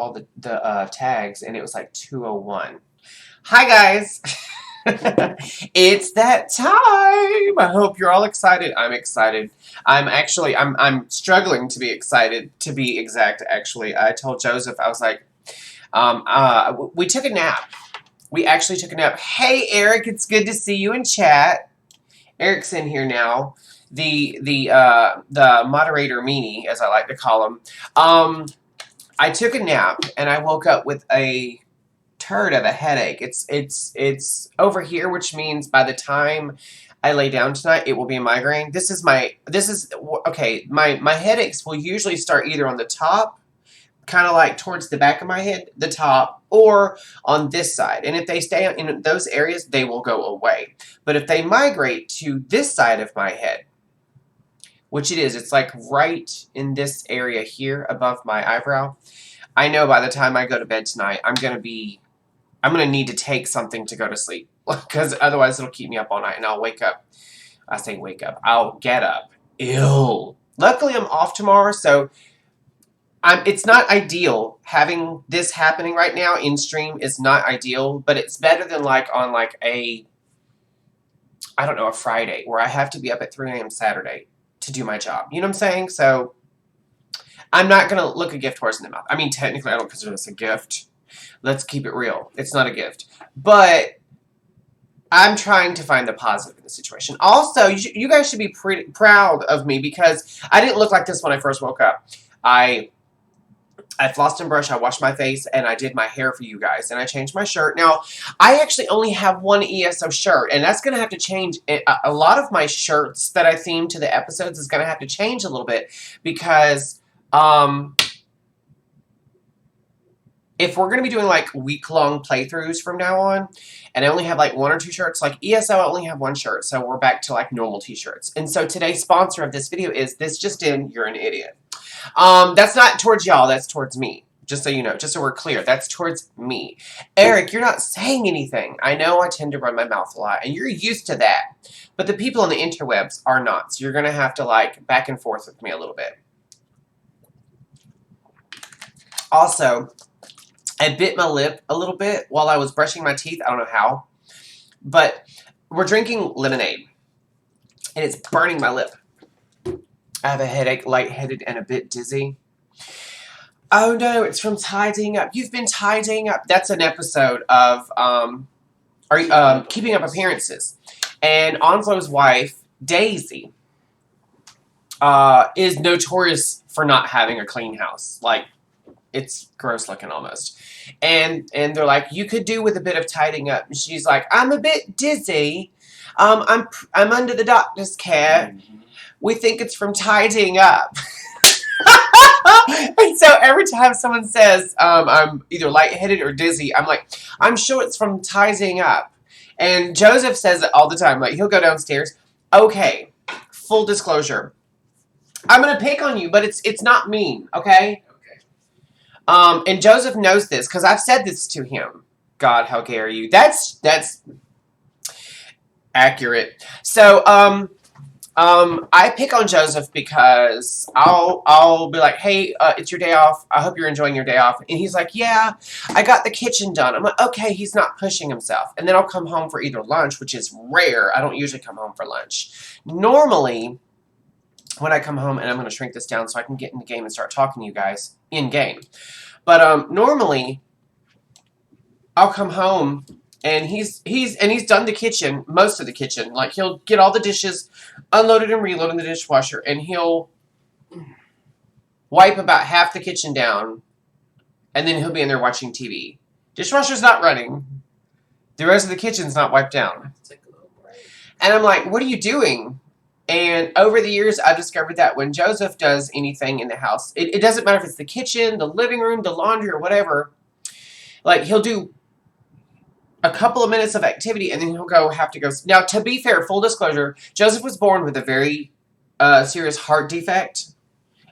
all the tags, and it was like 2:01. Hi guys. It's that time. I hope you're all excited. I'm excited. I'm struggling to be excited, to be exact. Actually, I told Joseph, I was like, we took a nap. We actually took a nap. Hey Eric, it's good to see you in chat. Eric's in here now. The moderator meanie, as I like to call him. I took a nap and I woke up with a turd of a headache. It's over here, which means by the time I lay down tonight, it will be a migraine. Okay. My headaches will usually start either on the top, kind of like towards the back of my head, the top, or on this side. And if they stay in those areas, they will go away. But if they migrate to this side of my head, which it is, it's like right in this area here above my eyebrow, I know by the time I go to bed tonight, I'm going to need to take something to go to sleep, because otherwise it'll keep me up all night and I'll wake up. I say wake up. I'll get up ill. Luckily, I'm off tomorrow, so it's not ideal. Having this happening right now in stream is not ideal, but it's better than on a Friday where I have to be up at 3 a.m. Saturday to do my job. You know what I'm saying? So I'm not going to look a gift horse in the mouth. I mean, technically, I don't consider this a gift. Let's keep it real. It's not a gift. But I'm trying to find the positive in the situation. Also, you guys should be pretty proud of me because I didn't look like this when I first woke up. I flossed and brushed, I washed my face, and I did my hair for you guys. And I changed my shirt. Now, I actually only have one ESO shirt, and that's going to have to change. A lot of my shirts that I theme to the episodes is going to have to change a little bit because if we're going to be doing week-long playthroughs from now on, and I only have one or two shirts, ESO, I only have one shirt, so we're back to normal t-shirts. And so today's sponsor of this video is This Just In, You're an Idiot. That's not towards y'all, that's towards me. Just so you know, just so we're clear, that's towards me. Eric, you're not saying anything. I know I tend to run my mouth a lot, and you're used to that. But the people on the interwebs are not, so you're going to have to back and forth with me a little bit. Also, I bit my lip a little bit while I was brushing my teeth. I don't know how. But we're drinking lemonade. And it's burning my lip. I have a headache, lightheaded, and a bit dizzy. Oh no, it's from tidying up. You've been tidying up. That's an episode of Keeping Up Appearances. And Onflo's wife, Daisy, is notorious for not having a clean house. It's gross looking almost. And they're like, you could do with a bit of tidying up. And she's like, I'm a bit dizzy. I'm under the doctor's care. We think it's from tidying up. And so every time someone says I'm either lightheaded or dizzy, I'm like, I'm sure it's from tidying up. And Joseph says it all the time. He'll go downstairs. Okay, full disclosure. I'm going to pick on you, but it's not mean, okay? And Joseph knows this because I've said this to him. God, how dare you? That's accurate. So, I pick on Joseph because I'll be like, hey, it's your day off. I hope you're enjoying your day off. And he's like, yeah, I got the kitchen done. I'm like, okay, he's not pushing himself. And then I'll come home for either lunch, which is rare. I don't usually come home for lunch. Normally, when I come home, and I'm going to shrink this down so I can get in the game and start talking to you guys in game. But normally, I'll come home and he's done the kitchen, most of the kitchen. He'll get all the dishes unloaded and reloaded in the dishwasher, and he'll wipe about half the kitchen down, and then he'll be in there watching TV. Dishwasher's not running. The rest of the kitchen's not wiped down. And I'm like, what are you doing? And over the years, I've discovered that when Joseph does anything in the house, it doesn't matter if it's the kitchen, the living room, the laundry, or whatever. He'll do a couple of minutes of activity, and then he'll have to go. Now, to be fair, full disclosure, Joseph was born with a very serious heart defect.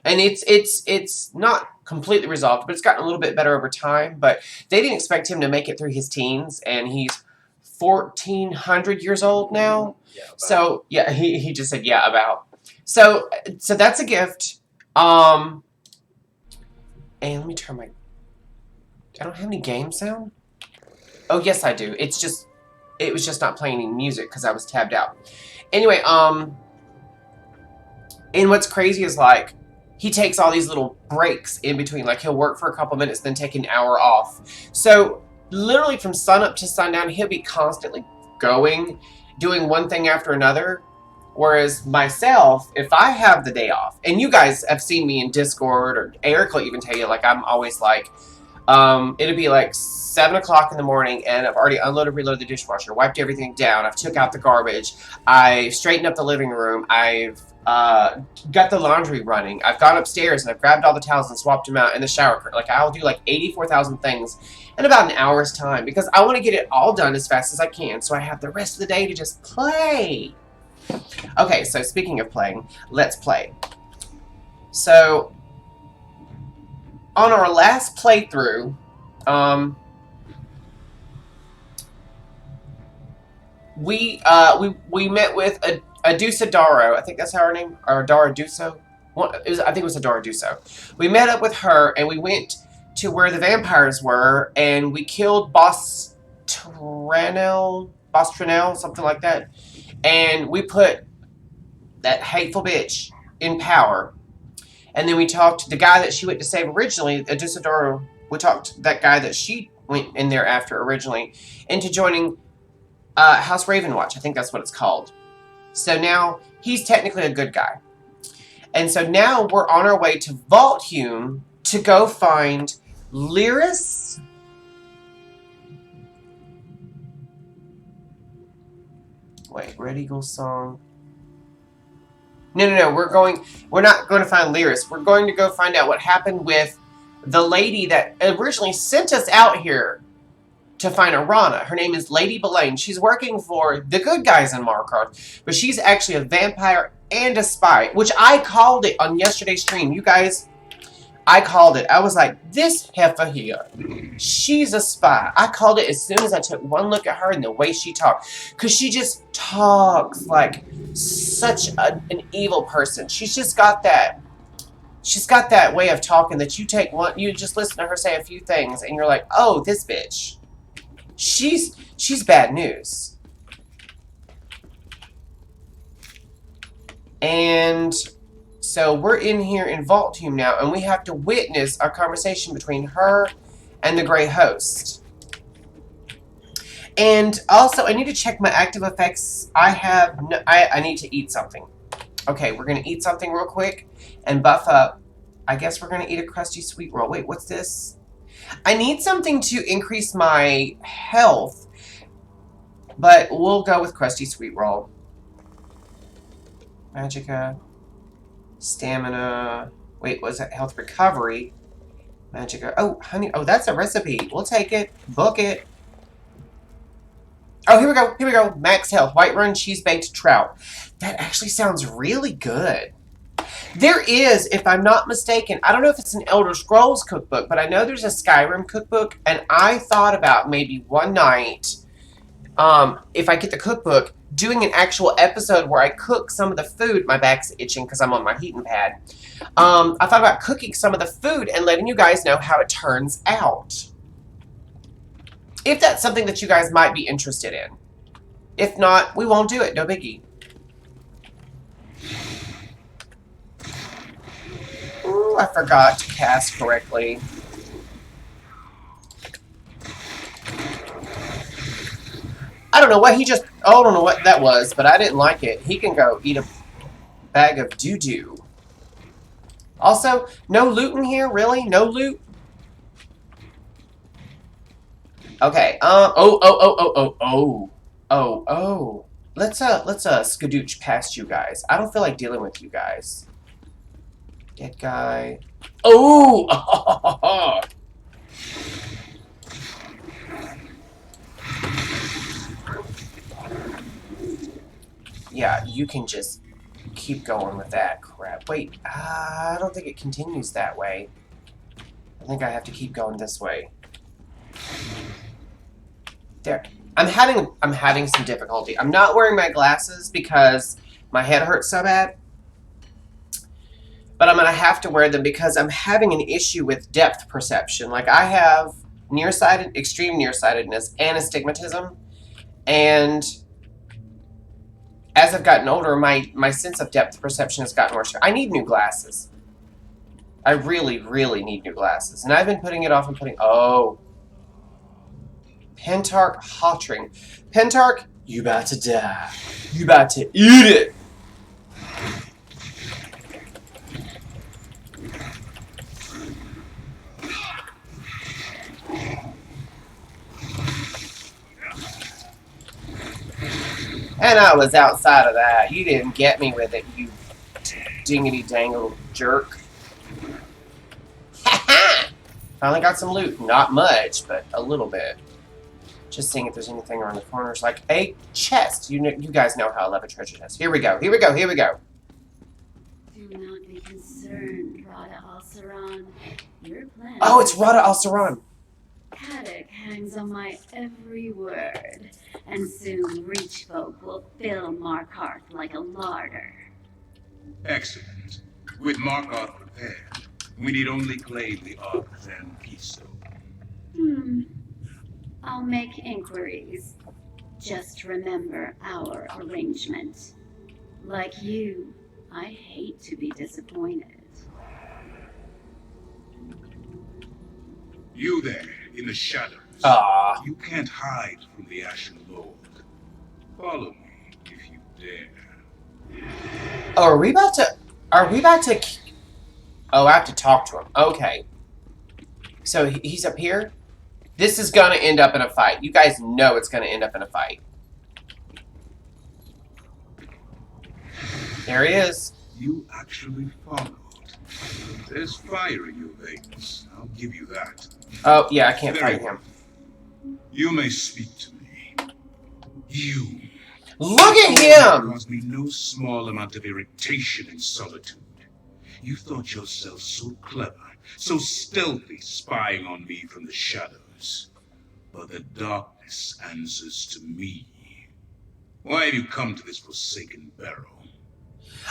And it's not completely resolved, but it's gotten a little bit better over time. But they didn't expect him to make it through his teens, and he's 1,400 years old now. Yeah, so yeah, he just said yeah about. So that's a gift. And let me turn my I don't have any game sound? Oh, yes, I do. It was just not playing any music because I was tabbed out. Anyway, and what's crazy is, like, he takes all these little breaks in between. Like, he'll work for a couple minutes, then take an hour off. So, literally from sunup to sundown, he'll be constantly going, doing one thing after another. Whereas myself, if I have the day off, and you guys have seen me in Discord, or Eric will even tell you, like, I'm always like, it'll be like 7 o'clock in the morning, and I've already unloaded, reloaded the dishwasher, wiped everything down, I've took out the garbage, I straightened up the living room, I've got the laundry running, I've gone upstairs and I've grabbed all the towels and swapped them out in the shower. Like, I'll do like 84,000 things in about an hour's time because I want to get it all done as fast as I can so I have the rest of the day to just play. Okay, so speaking of playing, let's play. So, on our last playthrough, we met with Adusa Daro. I think that's her name, or Dara Duso. I think it was Adara Duso. We met up with her, and we went to where the vampires were, and we killed Boss Tranel, something like that. And we put that hateful bitch in power. And then we talked the guy that she went to save originally, Adusadoro. We talked that guy that she went in there after originally into joining House Ravenwatch. I think that's what it's called. So now he's technically a good guy. And so now we're on our way to Vaulthume to go find Lyris. Wait, Red Eagle song. No. We're not going to find Lyris. We're going to go find out what happened with the lady that originally sent us out here to find Arana. Her name is Lady Belaine. She's working for the good guys in Markarth, but she's actually a vampire and a spy, which I called it on yesterday's stream. You guys, I called it. I was like, this heifer here, she's a spy. I called it as soon as I took one look at her and the way she talked. Because she just talks like such an evil person. She's just got that. She's got that way of talking that you take one, you just listen to her say a few things and you're like, oh, this bitch. She's bad news. And so we're in here in Vaulthume now, and we have to witness our conversation between her and the Grey Host. And also, I need to check my active effects. I need to eat something. Okay, we're going to eat something real quick and buff up. I guess we're going to eat a crusty sweet roll. Wait, what's this? I need something to increase my health, but we'll go with crusty sweet roll. Magicka. Stamina. Wait, was that health recovery? Magicka. Oh, honey. Oh, that's a recipe. We'll take it. Book it. Oh, here we go. Here we go. Max health. White-run cheese-baked trout. That actually sounds really good. There is, if I'm not mistaken, I don't know if it's an Elder Scrolls cookbook, but I know there's a Skyrim cookbook, and I thought about maybe one night, if I get the cookbook, doing an actual episode where I cook some of the food. My back's itching because I'm on my heating pad. I thought about cooking some of the food and letting you guys know how it turns out. If that's something that you guys might be interested in. If not, we won't do it. No biggie. Ooh, I forgot to cast correctly. I don't know what he just... Oh, I don't know what that was, but I didn't like it. He can go eat a bag of doo-doo. Also, no loot in here? Really? No loot? Okay, oh. Let's skadooch past you guys. I don't feel like dealing with you guys. Dead guy. Oh! Yeah, you can just keep going with that crap. Wait, I don't think it continues that way. I think I have to keep going this way. There. I'm having some difficulty. I'm not wearing my glasses because my head hurts so bad. But I'm going to have to wear them because I'm having an issue with depth perception. Like, I have nearsighted, extreme nearsightedness, and astigmatism. And as I've gotten older, my sense of depth perception has gotten worse. I need new glasses. I really, really need new glasses. And I've been putting it off and putting... Oh. Pentarch Hotring. Pentarch, you about to die. You about to eat it. And I was outside of that. You didn't get me with it, you dingity dangle jerk. Ha ha! Finally got some loot. Not much, but a little bit. Just seeing if there's anything around the corners, like a chest. You guys know how I love a treasure chest. Here we go. Here we go. Here we go. Do not be concerned, Rada Al-Saran. Your plan. Oh, it's Rada Al-Saran. Haddock hangs on my every word, and soon Reach folk will fill Markarth like a larder. Excellent. With Markarth prepared, we need only claim the Arcs and Keystone. I'll make inquiries. Just remember our arrangement. Like you, I hate to be disappointed. You there, in the shadows. Ah. You can't hide from the Ashen Lord. Follow me, if you dare. Oh, are we about to... Oh, I have to talk to him. Okay. So he's up here? This is gonna end up in a fight. You guys know it's gonna end up in a fight. There he is. You actually followed. There's fire in your veins. I'll give you that. Oh, yeah, I can't fight him. You may speak to me. You. Look at him! Caused me no small amount of irritation and solitude. You thought yourself so clever, so stealthy, spying on me from the shadows. But the darkness answers to me. Why have you come to this forsaken barrow?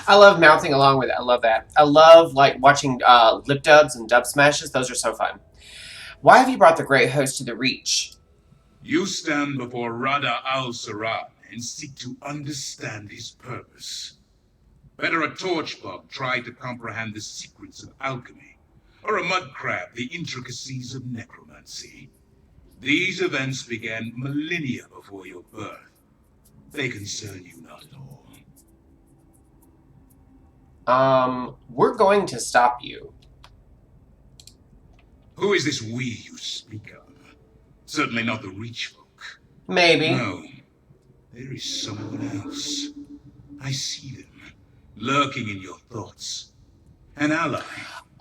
I love mounting along with it. I love that. I love like watching lip dubs and dub smashes. Those are so fun. Why have you brought the Great Host to the Reach? You stand before Rada Al-Saran and seek to understand his purpose. Better a torchbug try to comprehend the secrets of alchemy, or a mud crab the intricacies of necromancy. These events began millennia before your birth. They concern you not at all. We're going to stop you. Who is this we you speak of? Certainly not the Reach folk. Maybe. No. There is someone else. I see them, lurking in your thoughts. An ally.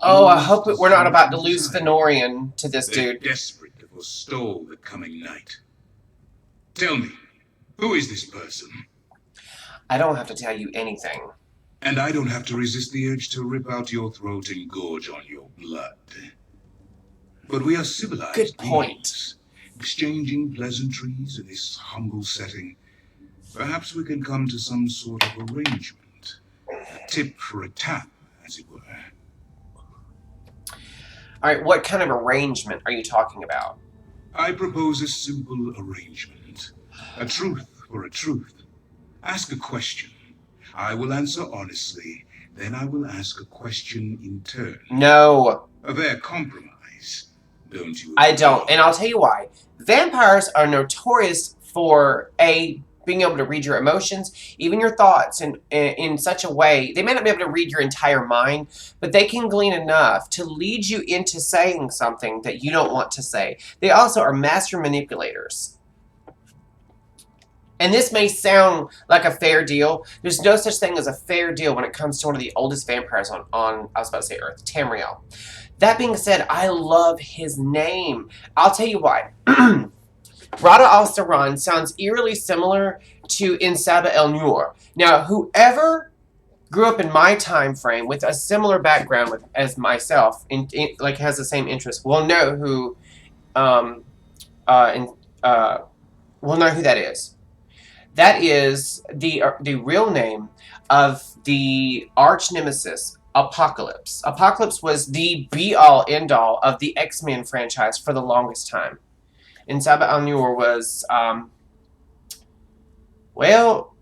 Oh, I hope that we're not about to lose Fenorian to this They're dude. desperate to forestall the coming night. Tell me, who is this person? I don't have to tell you anything. And I don't have to resist the urge to rip out your throat and gorge on your blood. But we are civilized Good point. beings, exchanging pleasantries in this humble setting. Perhaps we can come to some sort of arrangement. A tip for a tap, as it were. Alright, what kind of arrangement are you talking about? I propose a simple arrangement. A truth for a truth. Ask a question. I will answer honestly, then I will ask a question in turn. No. A fair compromise, don't you agree? I don't, and I'll tell you why. Vampires are notorious for being able to read your emotions, even your thoughts, in such a way. They may not be able to read your entire mind, but they can glean enough to lead you into saying something that you don't want to say. They also are master manipulators. And this may sound like a fair deal. There's no such thing as a fair deal when it comes to one of the oldest vampires on I was about to say Earth, Tamriel. That being said, I love his name. I'll tell you why. Rada Al-Saran sounds eerily similar to Insaba El-Nur. Now, whoever grew up in my time frame with a similar background as myself, like has the same interest, will know who, will know who that is. That is the real name of the arch nemesis Apocalypse. Apocalypse was the be-all, end-all of the X-Men franchise for the longest time. And Sabah Al-Nur was, well,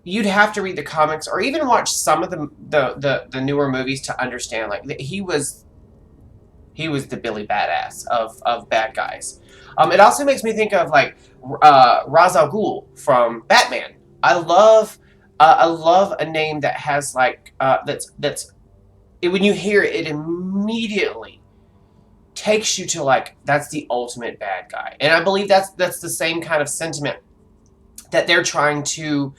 you'd have to read the comics or even watch some of the newer movies to understand. Like he was the Billy Badass of bad guys. It also makes me think of like Ra's al Ghul from Batman. I love a name that has like that's when you hear it, it immediately takes you to like that's the ultimate bad guy, and I believe that's the same kind of sentiment that they're trying to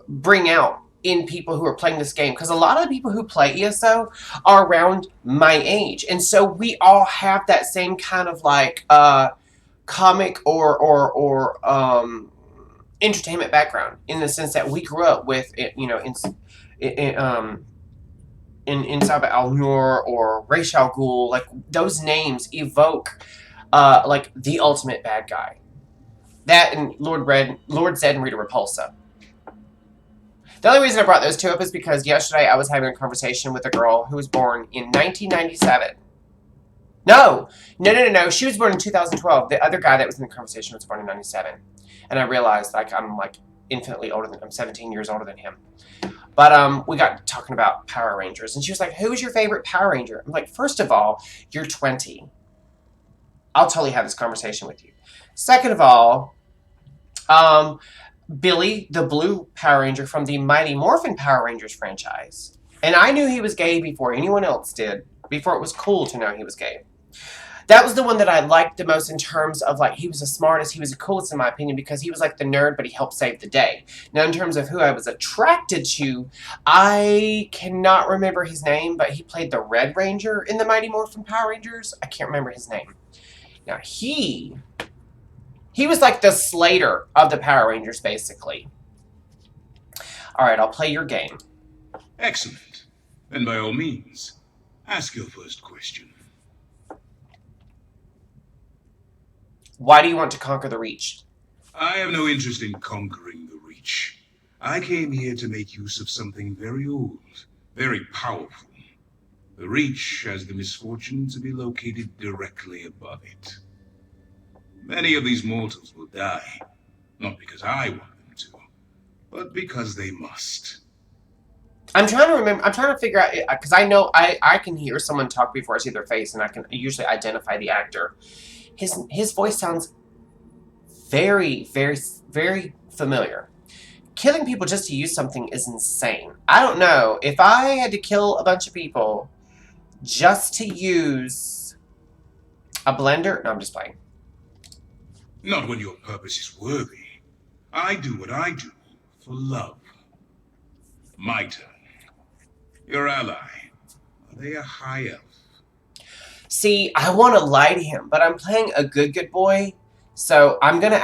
bring out in people who are playing this game, because a lot of the people who play ESO are around my age, and so we all have that same kind of like comic or entertainment background, in the sense that we grew up with it, you know, in Sabah Al Nur or Ra's al Ghul. Like those names evoke like the ultimate bad guy. That and Lord Zed and Rita Repulsa. The only reason I brought those two up is because yesterday I was having a conversation with a girl who was born in 1997. No. She was born in 2012. The other guy that was in the conversation was born in 97. And I realized like I'm like infinitely older than I'm 17 years older than him. But we got talking about Power Rangers, and she was like, "Who's your favorite Power Ranger?" I'm like, "First of all, you're 20. I'll totally have this conversation with you. Second of all, Billy, the blue Power Ranger from the Mighty Morphin Power Rangers franchise. And I knew he was gay before anyone else did, before it was cool to know he was gay. That was the one that I liked the most in terms of, like, he was the smartest, he was the coolest in my opinion, because he was like the nerd, but he helped save the day. Now, in terms of who I was attracted to, I cannot remember his name, but he played the Red Ranger in the Mighty Morphin Power Rangers. I can't remember his name. Now, he was like the Slater of the Power Rangers, basically. All right, I'll play your game. Excellent. Then by all means, ask your first question. Why do you want to conquer the Reach? I have no interest in conquering the Reach. I came here to make use of something very old, very powerful. The Reach has the misfortune to be located directly above it. Many of these mortals will die, not because I want them to, but because they must. I'm trying to remember. I'm trying to figure out, because I know I can hear someone talk before I see their face, and I can usually identify the actor. His voice sounds very, very, very familiar. Killing people just to use something is insane. I don't know. If I had to kill a bunch of people just to use a blender, no, I'm just playing. Not when your purpose is worthy. I do what I do for love. My turn. Your ally. Are they a high elf? See, I want to lie to him, but I'm playing a good boy. So I'm gonna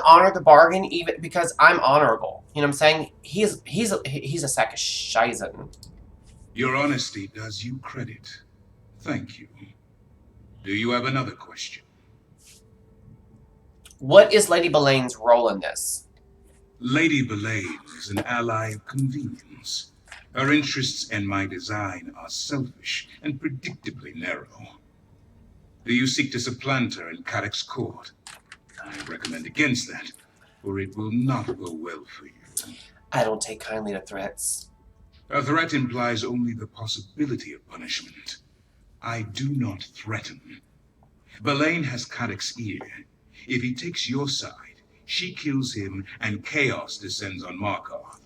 honor the bargain, even because I'm honorable. You know what I'm saying? He's a sack of shizen. Your honesty does you credit. Thank you. Do you have another question? What is Lady Belaine's role in this? Lady Belaine is an ally of convenience. Her interests and my design are selfish and predictably narrow. Do you seek to supplant her in Cadoc's court? I recommend against that, for it will not go well for you. I don't take kindly to threats. A threat implies only the possibility of punishment. I do not threaten. Belaine has Cadoc's ear. If he takes your side, she kills him and chaos descends on Markarth.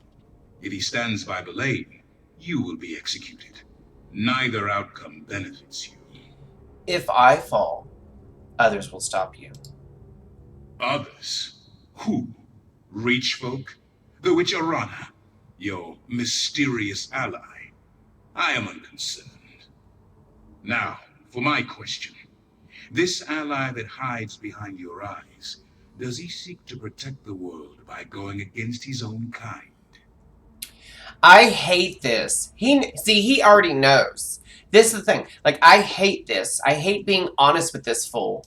If he stands by Belaine, you will be executed. Neither outcome benefits you. If I fall, others will stop you. Others? Who? Reach folk? The witch Arana? Your mysterious ally? I am unconcerned. Now, for my question. This ally that hides behind your eyes, does he seek to protect the world by going against his own kind? I hate this. He already knows. This is the thing. Like, I hate this. I hate being honest with this fool.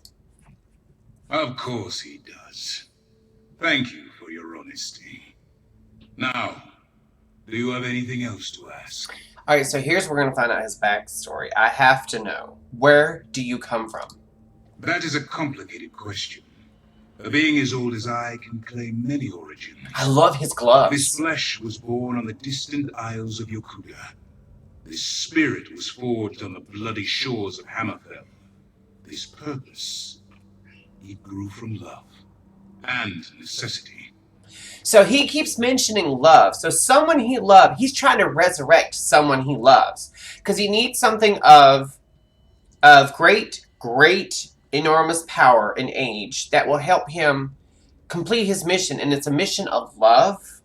Of course he does. Thank you for your honesty. Now, do you have anything else to ask? All right, so here's where we're gonna find out his backstory. I have to know. Where do you come from? That is a complicated question. A being as old as I can claim many origins. I love his This gloves. flesh was born on the distant isles of Yokuda. This spirit was forged on the bloody shores of Hammerfell. This purpose, it grew from love and necessity. So he keeps mentioning love. So someone he loved, he's trying to resurrect someone he loves because he needs something of great, great, enormous power and age that will help him complete his mission, and it's a mission of love.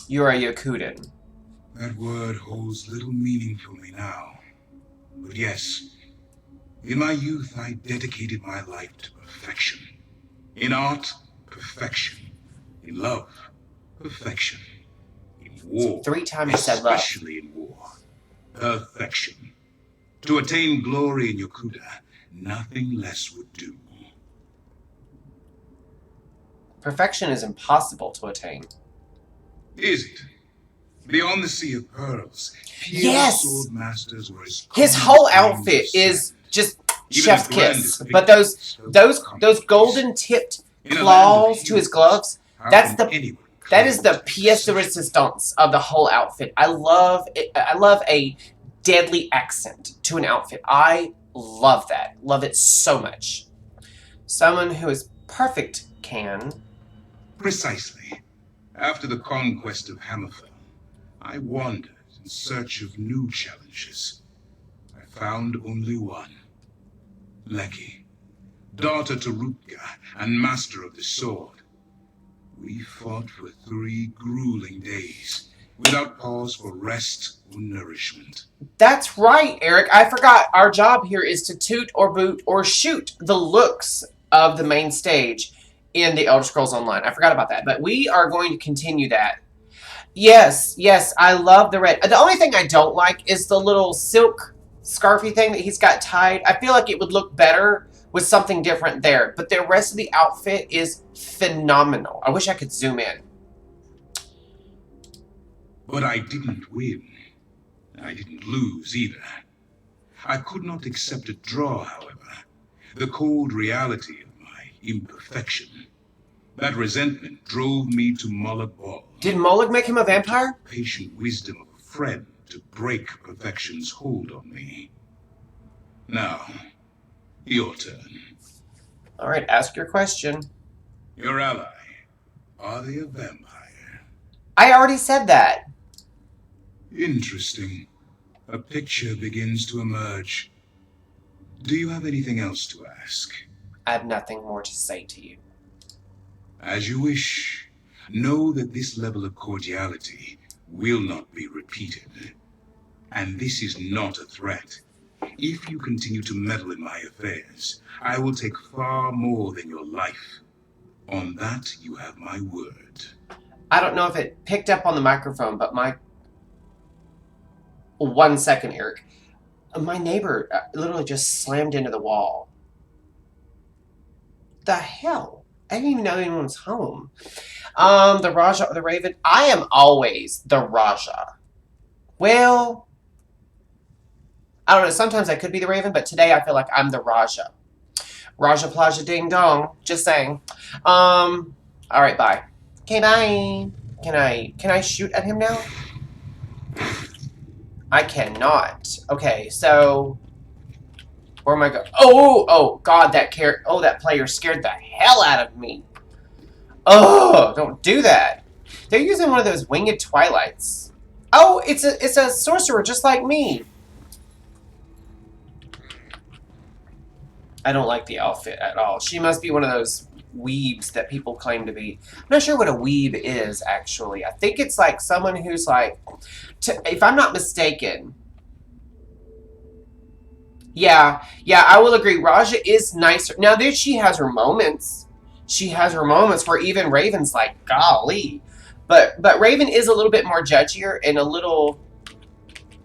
You're a Yokudan. That word holds little meaning for me now. But yes, in my youth I dedicated my life to perfection. In art, perfection. In love, perfection. In war, 3 times he said love. especially in war, perfection. To attain glory in Yokuda, nothing less would do. Perfection is impossible to attain. Is it? Beyond the Sea of Pearls, pure Yes! sword masters were as His common whole as grains of outfit is sand. just Even chef's the kiss. grandest But those victories of those commonplace. golden tipped In a land of claws to his heroes, gloves, how that's can the anyone that is the claim to be pièce de such? résistance of the whole outfit. I love it. I love a deadly accent to an outfit. I love that. Love it so much. Someone who is perfect can. Precisely. After the conquest of Hammerfell, I wandered in search of new challenges. I found only one. Lecky, daughter to Rutka and master of the sword. We fought for 3 grueling days, without pause for rest or nourishment. That's right, Eric. I forgot our job here is to toot or boot or shoot the looks of the main stage in the Elder Scrolls Online. I forgot about that, but we are going to continue that. Yes, yes, I love the red. The only thing I don't like is the little silk scarfy thing that he's got tied. I feel like it would look better with something different there, but the rest of the outfit is phenomenal. I wish I could zoom in. But I didn't win. I didn't lose either. I could not accept a draw, however. The cold reality of my imperfection. That resentment drove me to Moloch Ball. Did Moloch make him a vampire? Patient wisdom of a friend to break perfection's hold on me. Now, your turn. All right, ask your question. Your ally, are they a vampire? I already said that. Interesting. A picture begins to emerge. Do you have anything else to ask? I have nothing more to say to you. As you wish. Know that this level of cordiality will not be repeated. And this is not a threat. If you continue to meddle in my affairs, I will take far more than your life. On that, you have my word. I don't know if it picked up on the microphone, but my... 1 second, Eric. My neighbor literally just slammed into the wall. The hell? I didn't even know anyone was home. The Raja or the Raven? I am always the Raja. Well, I don't know. Sometimes I could be the Raven, but today I feel like I'm the Raja. Raja Plaja Ding Dong. Just saying. All right, bye. Okay, bye. Can I shoot at him now? I cannot. Okay, so where am I going? Oh, God, that player scared the hell out of me. Oh, don't do that. They're using one of those winged twilights. Oh, it's a sorcerer just like me. I don't like the outfit at all. She must be one of those weebs that people claim to be. I'm not sure what a weeb is, actually. I think it's like someone who's like, if I'm not mistaken. Yeah, I will agree. Raja is nicer. Now, she has her moments. She has her moments where even Raven's like, golly. But Raven is a little bit more judgier and a little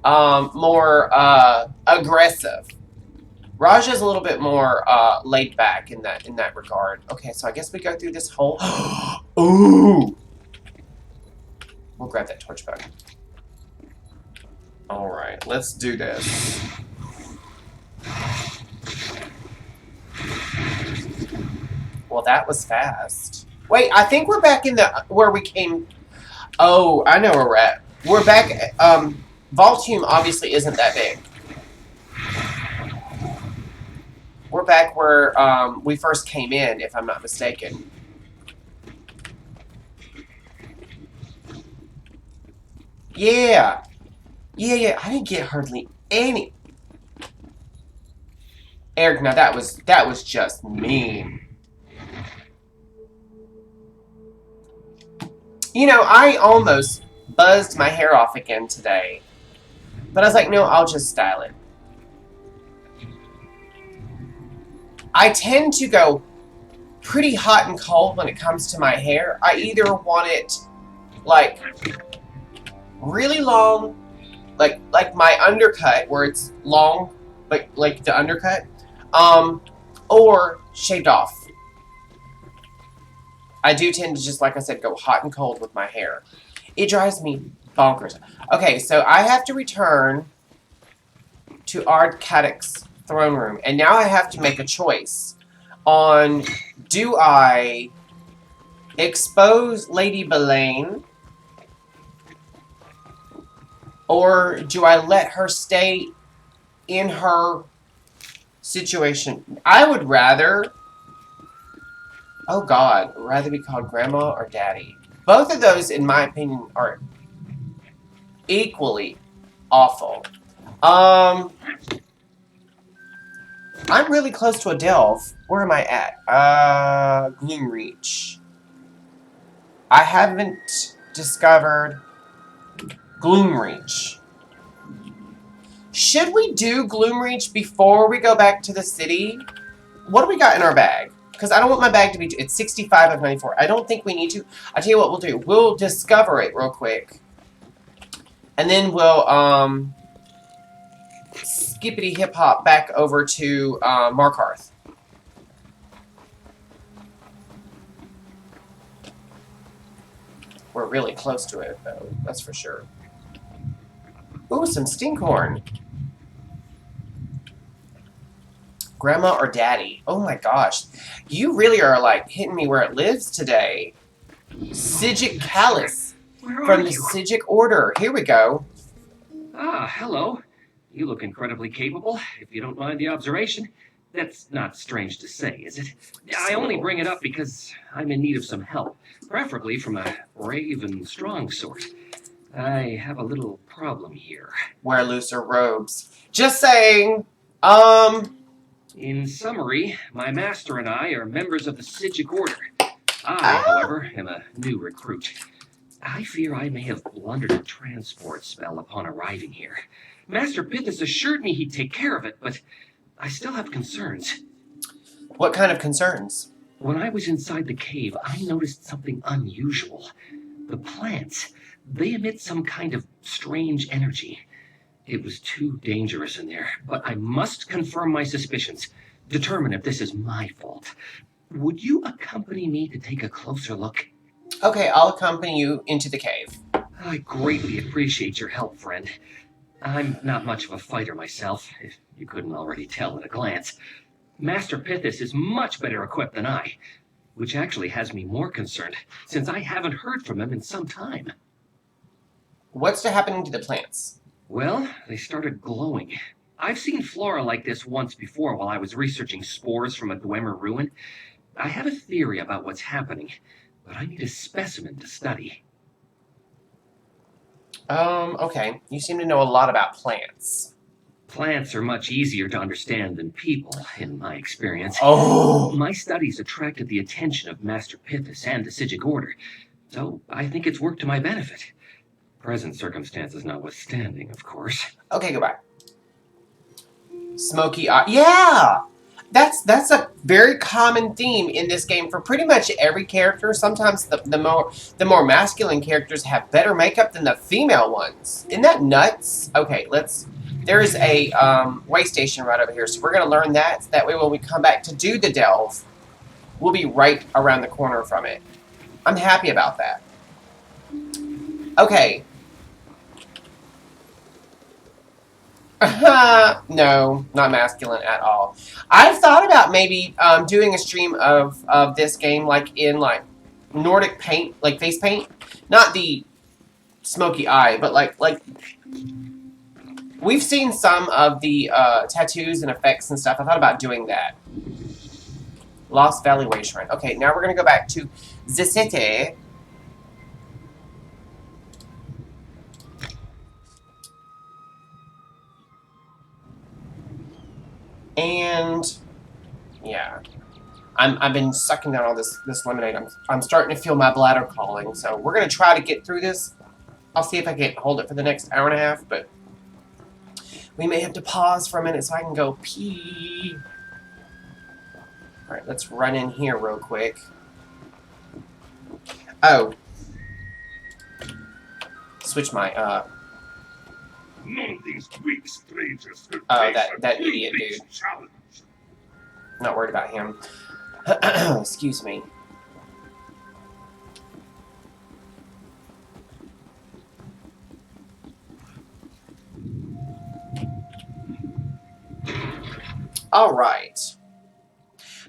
more aggressive. Raja's a little bit more laid back in that regard. Okay, so I guess we go through this whole... Ooh! We'll grab that torch button. Alright, let's do this. Well, that was fast. Wait, I think we're back in the where we came. Oh, I know where we're at. We're back. Voltume obviously isn't that big. We're back where we first came in, if I'm not mistaken. Yeah, yeah. I didn't get hardly any. Eric, now that was just mean. You know, I almost buzzed my hair off again today, but I was like, no, I'll just style it. I tend to go pretty hot and cold when it comes to my hair. I either want it like really long, like my undercut where it's long, like the undercut, or shaved off. I do tend to just, like I said, go hot and cold with my hair. It drives me bonkers. Okay, so I have to return to Ard Caddock's throne room, and now I have to make a choice on, do I expose Lady Belaine, or do I let her stay in her situation? I would rather, oh God, rather be called Grandma or Daddy. Both of those, in my opinion, are equally awful. I'm really close to a delve. Where am I at? Gloomreach. I haven't discovered Gloomreach. Should we do Gloomreach before we go back to the city? What do we got in our bag? Because I don't want my bag to be... It's 65 of 94. I don't think we need to. I'll tell you what we'll do. We'll discover it real quick. And then we'll, skippity hip hop back over to, Markarth. We're really close to it, though. That's for sure. Ooh, some stinkhorn. Grandma or Daddy? Oh my gosh. You really are, like, hitting me where it lives today. Sigic Callus. From the Sigic Order. Here we go. Ah, hello. You look incredibly capable, if you don't mind the observation. That's not strange to say, is it? I only bring it up because I'm in need of some help, preferably from a brave and strong sort. I have a little problem here. Wear looser robes. Just saying. In summary, my master and I are members of the Sigic Order. I, however, am a new recruit. I fear I may have blundered a transport spell upon arriving here. Master Pithis assured me he'd take care of it, but I still have concerns. What kind of concerns? When I was inside the cave, I noticed something unusual. The plants, they emit some kind of strange energy. It was too dangerous in there, but I must confirm my suspicions, determine if this is my fault. Would you accompany me to take a closer look? Okay, I'll accompany you into the cave. I greatly appreciate your help, friend. I'm not much of a fighter myself, if you couldn't already tell at a glance. Master Pithis is much better equipped than I, which actually has me more concerned, since I haven't heard from him in some time. What's happening to the plants? Well, they started glowing. I've seen flora like this once before while I was researching spores from a Dwemer ruin. I have a theory about what's happening, but I need a specimen to study. Okay. You seem to know a lot about plants. Plants are much easier to understand than people, in my experience. Oh! My studies attracted the attention of Master Pithis and the Sigic Order, so I think it's worked to my benefit. Present circumstances notwithstanding, of course. Okay, goodbye. Smoky eye. Yeah! That's a very common theme in this game for pretty much every character. Sometimes the more masculine characters have better makeup than the female ones. Isn't that nuts? Okay, there is a way station right over here, so we're going to learn that. So that way when we come back to do the delve, we'll be right around the corner from it. I'm happy about that. Okay. No, not masculine at all. I've thought about maybe doing a stream of this game like in like Nordic paint, like face paint, not the smoky eye, but like we've seen some of the tattoos and effects and stuff. I thought about doing that. Lost Valley Way Shrine. Okay, now we're gonna go back to the city. And yeah, I've been sucking down all this lemonade. I'm starting to feel my bladder calling. So we're gonna try to get through this. I'll see if I can hold it for the next hour and a half, but we may have to pause for a minute so I can go pee. All right, let's run in here real quick. Oh, switch my None of these Greek strangers could Oh, face that a idiot big dude. challenge. Not worried about him. Excuse me. All right.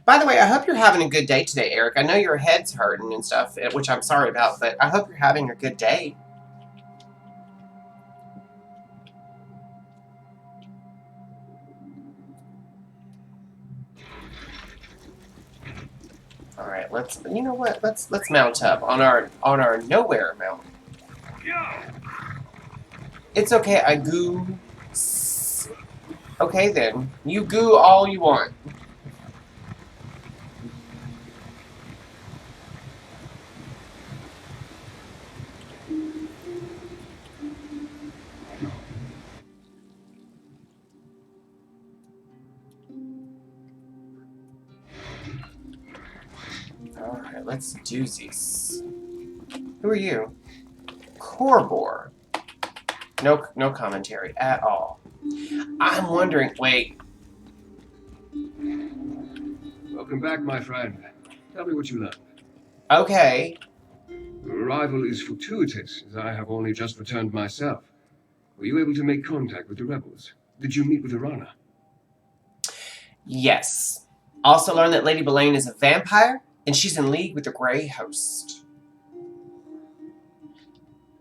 By the way, I hope you're having a good day today, Eric. I know your head's hurting and stuff, which I'm sorry about, but I hope you're having a good day. All right, let's. You know what? Let's mount up on our nowhere mount. It's okay. I goo. Okay then, you goo all you want. Alright, let's do this. Who are you? Korbor. No commentary at all. I'm wondering, wait. Welcome back, my friend. Tell me what you learned. Okay. Your arrival is fortuitous, as I have only just returned myself. Were you able to make contact with the rebels? Did you meet with Arana? Yes. Also learned that Lady Belaine is a vampire, and she's in league with the Grey Host.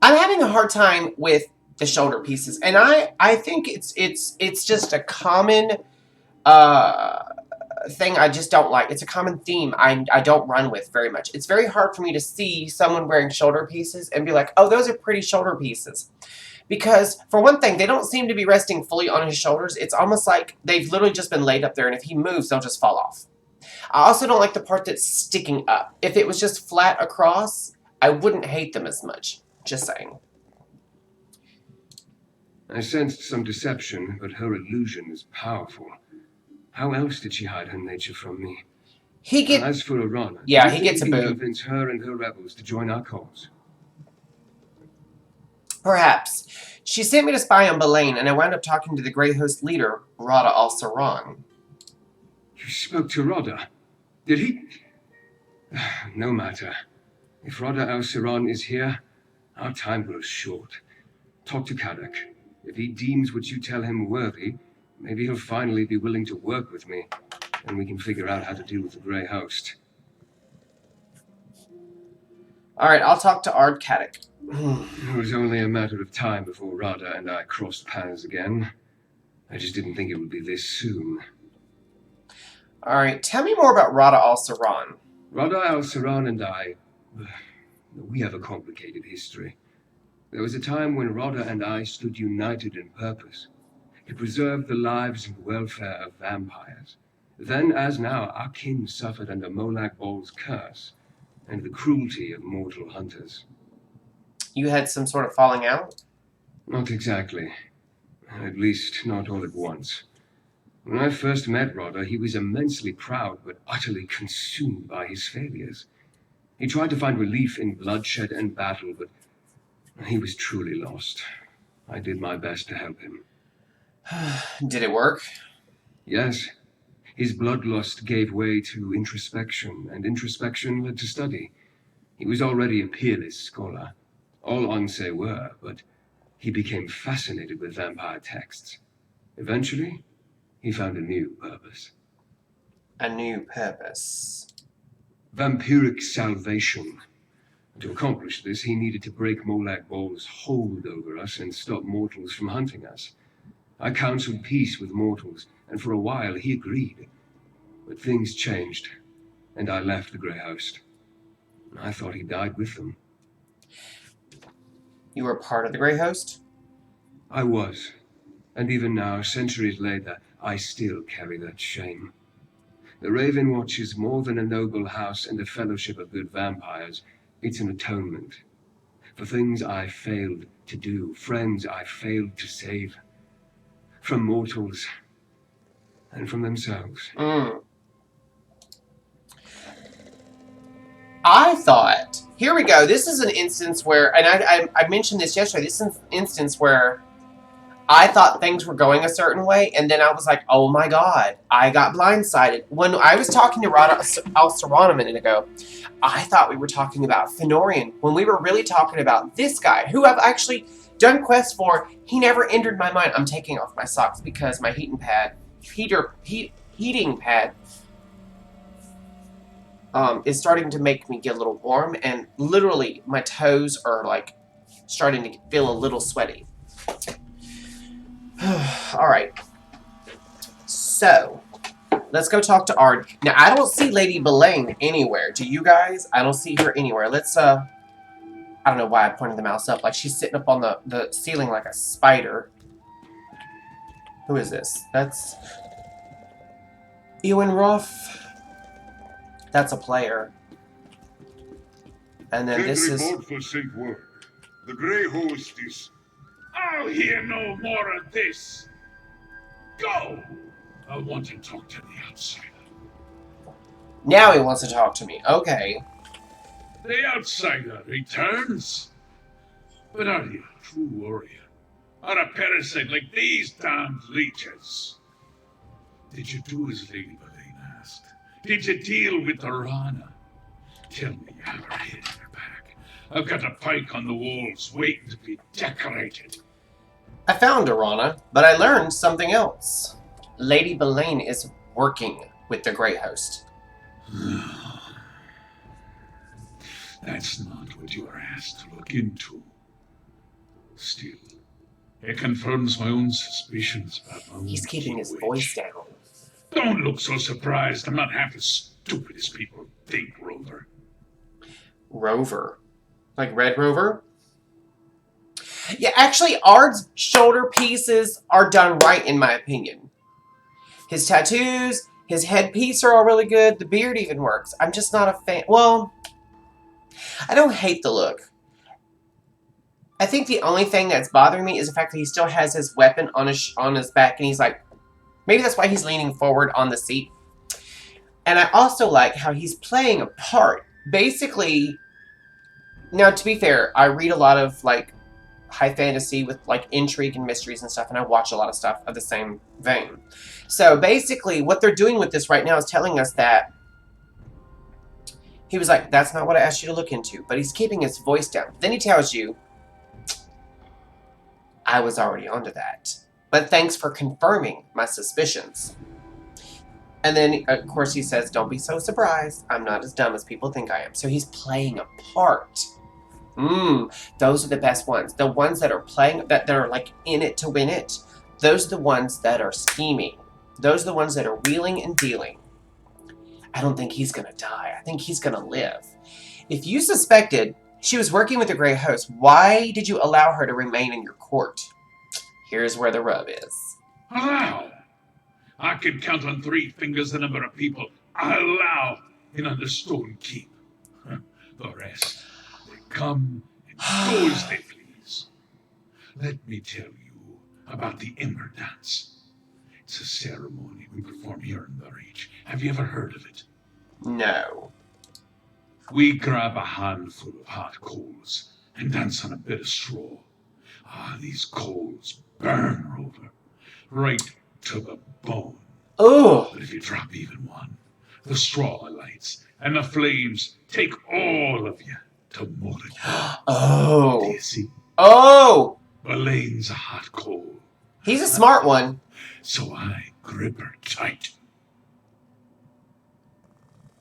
I'm having a hard time with the shoulder pieces, and I think it's just a common thing I just don't like. It's a common theme I don't run with very much. It's very hard for me to see someone wearing shoulder pieces and be like, oh, those are pretty shoulder pieces. Because, for one thing, they don't seem to be resting fully on his shoulders. It's almost like they've literally just been laid up there, and if he moves, they'll just fall off. I also don't like the part that's sticking up. If it was just flat across, I wouldn't hate them as much. Just saying. I sensed some deception, but her illusion is powerful. How else did she hide her nature from me? As for Arana, yeah, do you he gets a think you boot. can convince her and her rebels to join our cause? Perhaps. She sent me to spy on Belaine, and I wound up talking to the Grey Host leader, Rada al-Saran. You spoke to Rada? Did he? No matter. If Rada al-Saran is here, our time grows short. Talk to Kadak. If he deems what you tell him worthy, maybe he'll finally be willing to work with me, and we can figure out how to deal with the Grey Host. Alright, I'll talk to Ard Kadak. It was only a matter of time before Rada and I crossed paths again. I just didn't think it would be this soon. Alright, tell me more about Rada al-Saran. Rada al-Saran and I, we have a complicated history. There was a time when Rada and I stood united in purpose, to preserve the lives and welfare of vampires. Then, as now, our kin suffered under Molak Bol's curse, and the cruelty of mortal hunters. You had some sort of falling out? Not exactly. At least, not all at once. When I first met Rada, he was immensely proud, but utterly consumed by his failures. He tried to find relief in bloodshed and battle, but he was truly lost. I did my best to help him. Did it work? Yes. His bloodlust gave way to introspection, and introspection led to study. He was already a peerless scholar. All Onse were, but he became fascinated with vampire texts. Eventually, he found a new purpose. A new purpose. Vampiric salvation. To accomplish this, he needed to break Molag Bal's hold over us and stop mortals from hunting us. I counseled peace with mortals, and for a while he agreed. But things changed, and I left the Grey Host. I thought he died with them. You were part of the Grey Host? I was. And even now, centuries later, I still carry that shame. The Raven Watch is more than a noble house and a fellowship of good vampires. It's an atonement. For things I failed to do, friends I failed to save. From mortals and from themselves. I thought, here we go, this is an instance where, and I mentioned this yesterday, this is an instance where I thought things were going a certain way, and then I was like, oh my god, I got blindsided. When I was talking to Rada Al-Saran a minute ago, I thought we were talking about Fenorian, when we were really talking about this guy, who I've actually done quests for. He never entered my mind. I'm taking off my socks because my heating pad is starting to make me get a little warm, and literally my toes are like starting to feel a little sweaty. Alright. So, let's go talk to Ard. Now, I don't see Lady Belaine anywhere. Do you guys? I don't see her anywhere. Let's, I don't know why I pointed the mouse up. Like, she's sitting up on the ceiling like a spider. Who is this? That's Ewan Ruff. That's a player. And then this is... for St. Word. The Grey Host is... I'll hear no more of this. Go! I want to talk to the outsider. Now he wants to talk to me. Okay. The outsider returns. But are you a true warrior? Or a parasite like these damned leeches? Did you do as Lady Belaine asked? Did you deal with the Rana? Tell me you have her head in your back. I've got a pike on the walls waiting to be decorated. I found Arana, but I learned something else. Lady Belaine is working with the Grey Host. That's not what you are asked to look into. Still, it confirms my own suspicions about my own He's keeping his witch. voice down. Don't look so surprised. I'm not half as stupid as people think, Rover. Rover. Like Red Rover? Yeah, actually, Ard's shoulder pieces are done right, in my opinion. His tattoos, his headpiece are all really good. The beard even works. I'm just not a fan. Well, I don't hate the look. I think the only thing that's bothering me is the fact that he still has his weapon on his back, and he's like, maybe that's why he's leaning forward on the seat. And I also like how he's playing a part. Basically, now to be fair, I read a lot of like high fantasy with like intrigue and mysteries and stuff, and I watch a lot of stuff of the same vein. So basically, what they're doing with this right now is telling us that he was like, that's not what I asked you to look into, but he's keeping his voice down. Then he tells you, I was already onto that, but thanks for confirming my suspicions. And then, of course, he says, don't be so surprised. I'm not as dumb as people think I am. So he's playing a part. Those are the best ones. The ones that are playing, that are like in it to win it. Those are the ones that are scheming. Those are the ones that are wheeling and dealing. I don't think he's going to die. I think he's going to live. If you suspected she was working with the Grey Host, why did you allow her to remain in your court? Here's where the rub is. Allow? I can count on 3 fingers the number of people I allow in under Stone Keep. The rest, they come and go as they please. Let me tell you about the Ember Dance. It's a ceremony we perform here in the Reach. Have you ever heard of it? No. We grab a handful of hot coals and dance on a bit of straw. These coals burn, Rover, right to the bone. Oh. But if you drop even one, the straw lights and the flames take all of you to Mulligan. Oh. Do you see? Oh. Elaine's a hot coal. He's a smart one. so I grip her tight.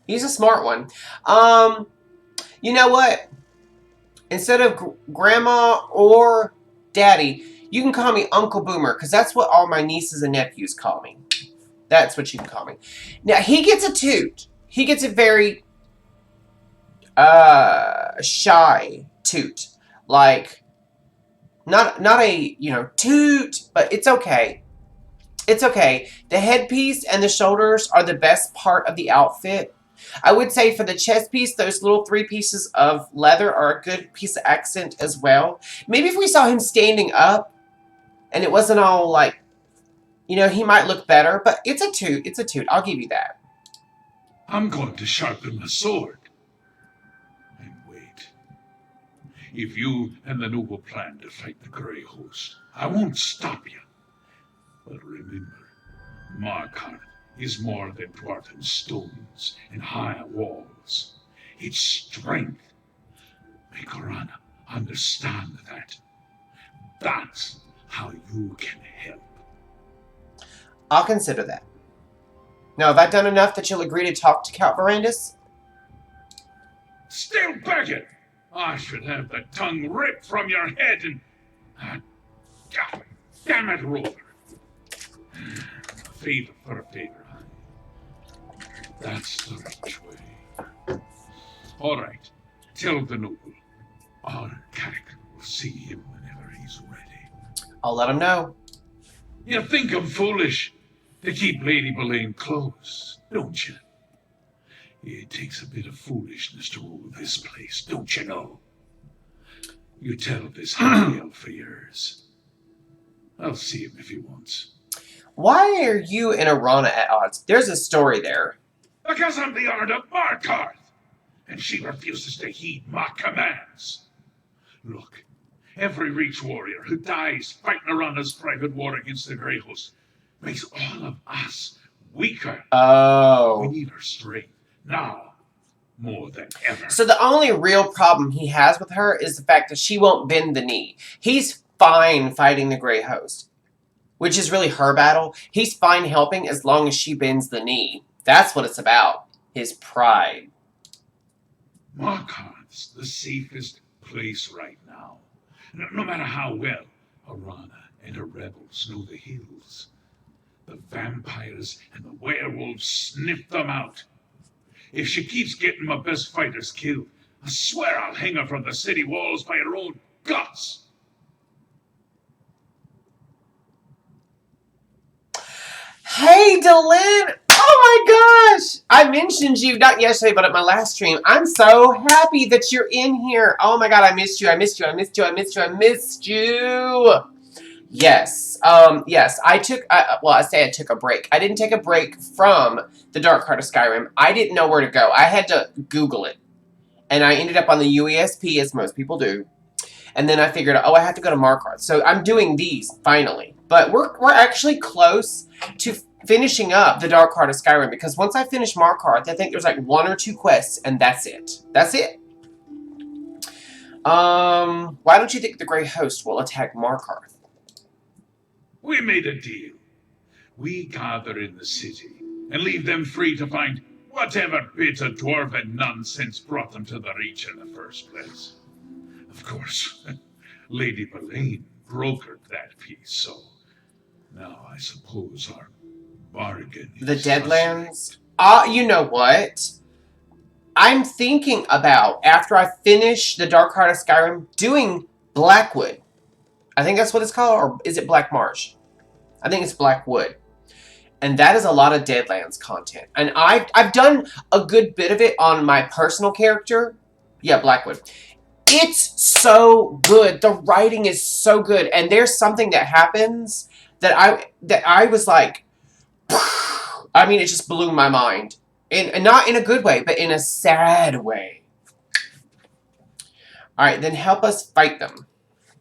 He's a smart one. You know what? Instead of grandma or daddy, you can call me Uncle Boomer, because that's what all my nieces and nephews call me. That's what you can call me. Now, he gets a toot. He gets a very shy toot. Like, not a, toot, but it's okay. It's okay. The headpiece and the shoulders are the best part of the outfit. I would say for the chest piece, those little 3 pieces of leather are a good piece of accent as well. Maybe if we saw him standing up and it wasn't all like, he might look better, but it's a toot. It's a toot. I'll give you that. I'm going to sharpen my sword. And wait. If you and the noble plan to fight the Grey Host, I won't stop you. But remember, Markarth is more than dwarven stones and high walls. It's strength. Make Orana understand that. That's how you can help. I'll consider that. Now, have I done enough that you'll agree to talk to Count Verandis? Still begging! I should have the tongue ripped from your head and... damn it, Rover. A favor for a favor. That's the right way. All right, tell the noble. Our Carrick will see him whenever he's ready. I'll let him know. You think I'm foolish to keep Lady Boleyn close, don't you? It takes a bit of foolishness to rule this place, don't you know? You tell this high elf of yours. I'll see him if he wants. Why are you and Orana at odds? There's a story there. Because I'm the Ard of Markarth, and she refuses to heed my commands. Look, every Reach warrior who dies fighting Orana's private war against the Grey Host makes all of us weaker. We Oh. need her strength now more than ever. So the only real problem he has with her is the fact that she won't bend the knee. He's fine fighting the Grey Host, which is really her battle. He's fine helping as long as she bends the knee. That's what it's about. His pride. Markarth's the safest place right now. No matter how well Orana and her rebels know the hills, the vampires and the werewolves sniff them out. If she keeps getting my best fighters killed, I swear I'll hang her from the city walls by her own guts. Hey, Delin! Oh my gosh! I mentioned you, not yesterday, but at my last stream. I'm so happy that you're in here. Oh my god, I missed you. I missed you. I missed you. I missed you. I missed you. Yes. Yes. I took a break. I didn't take a break from the Dark Heart of Skyrim. I didn't know where to go. I had to Google it. And I ended up on the UESP, as most people do. And then I figured, I have to go to Markarth. So I'm doing these, finally. But we're actually close to finishing up the Dark Heart of Skyrim, because once I finish Markarth, I think there's like 1 or 2 quests, and that's it. That's it. Why don't you think the Grey Host will attack Markarth? We made a deal. We gather in the city and leave them free to find whatever bit of dwarven nonsense brought them to the Reach in the first place. Of course, Lady Boleyn brokered that peace, so now I suppose our bargain is... The Deadlands? You know what? I'm thinking about, after I finish the Dark Heart of Skyrim, doing Blackwood. I think that's what it's called, or is it Black Marsh? I think it's Blackwood. And that is a lot of Deadlands content. And I've done a good bit of it on my personal character. Yeah, Blackwood. It's so good. The writing is so good. And there's something that happens that I was like, I mean, it just blew my mind. And not in a good way, but in a sad way. Alright, then help us fight them.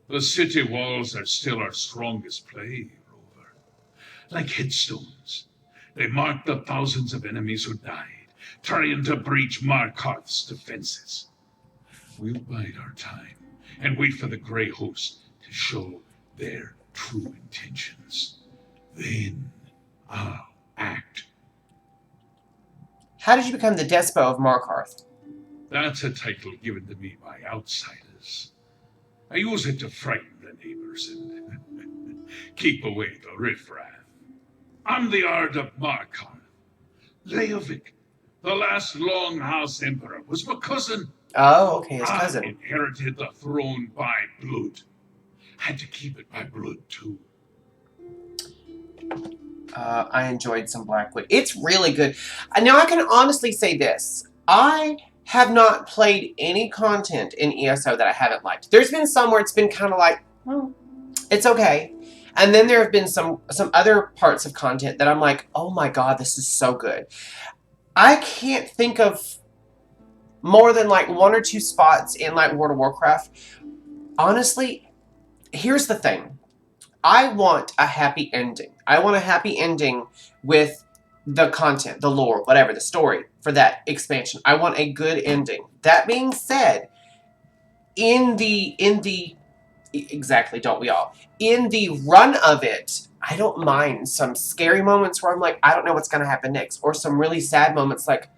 The city walls are still our strongest play, Rover. Like headstones, they mark the thousands of enemies who died, trying to breach Markarth's defenses. We'll bide our time and wait for the Grey Host to show their true intentions. Then I'll act. How did you become the Despo of Markarth? That's a title given to me by outsiders. I use it to frighten the neighbors and keep away the riffraff. I'm the Ard of Markarth. Leovic, the last Longhouse Emperor, was my cousin. Oh, okay, his I cousin. inherited the throne by blood. Had to keep it by blood, too. I enjoyed some Blackwood. It's really good. Now, I can honestly say this. I have not played any content in ESO that I haven't liked. There's been some where it's been kind of like, well, it's okay. And then there have been some other parts of content that I'm like, oh my god, this is so good. I can't think of more than like one or two spots in like World of Warcraft. Honestly, here's the thing. I want a happy ending. I want a happy ending with the content, the lore, whatever, the story for that expansion. I want a good ending. That being said, exactly, don't we all? In the run of it, I don't mind some scary moments where I'm like, I don't know what's going to happen next. Or some really sad moments like,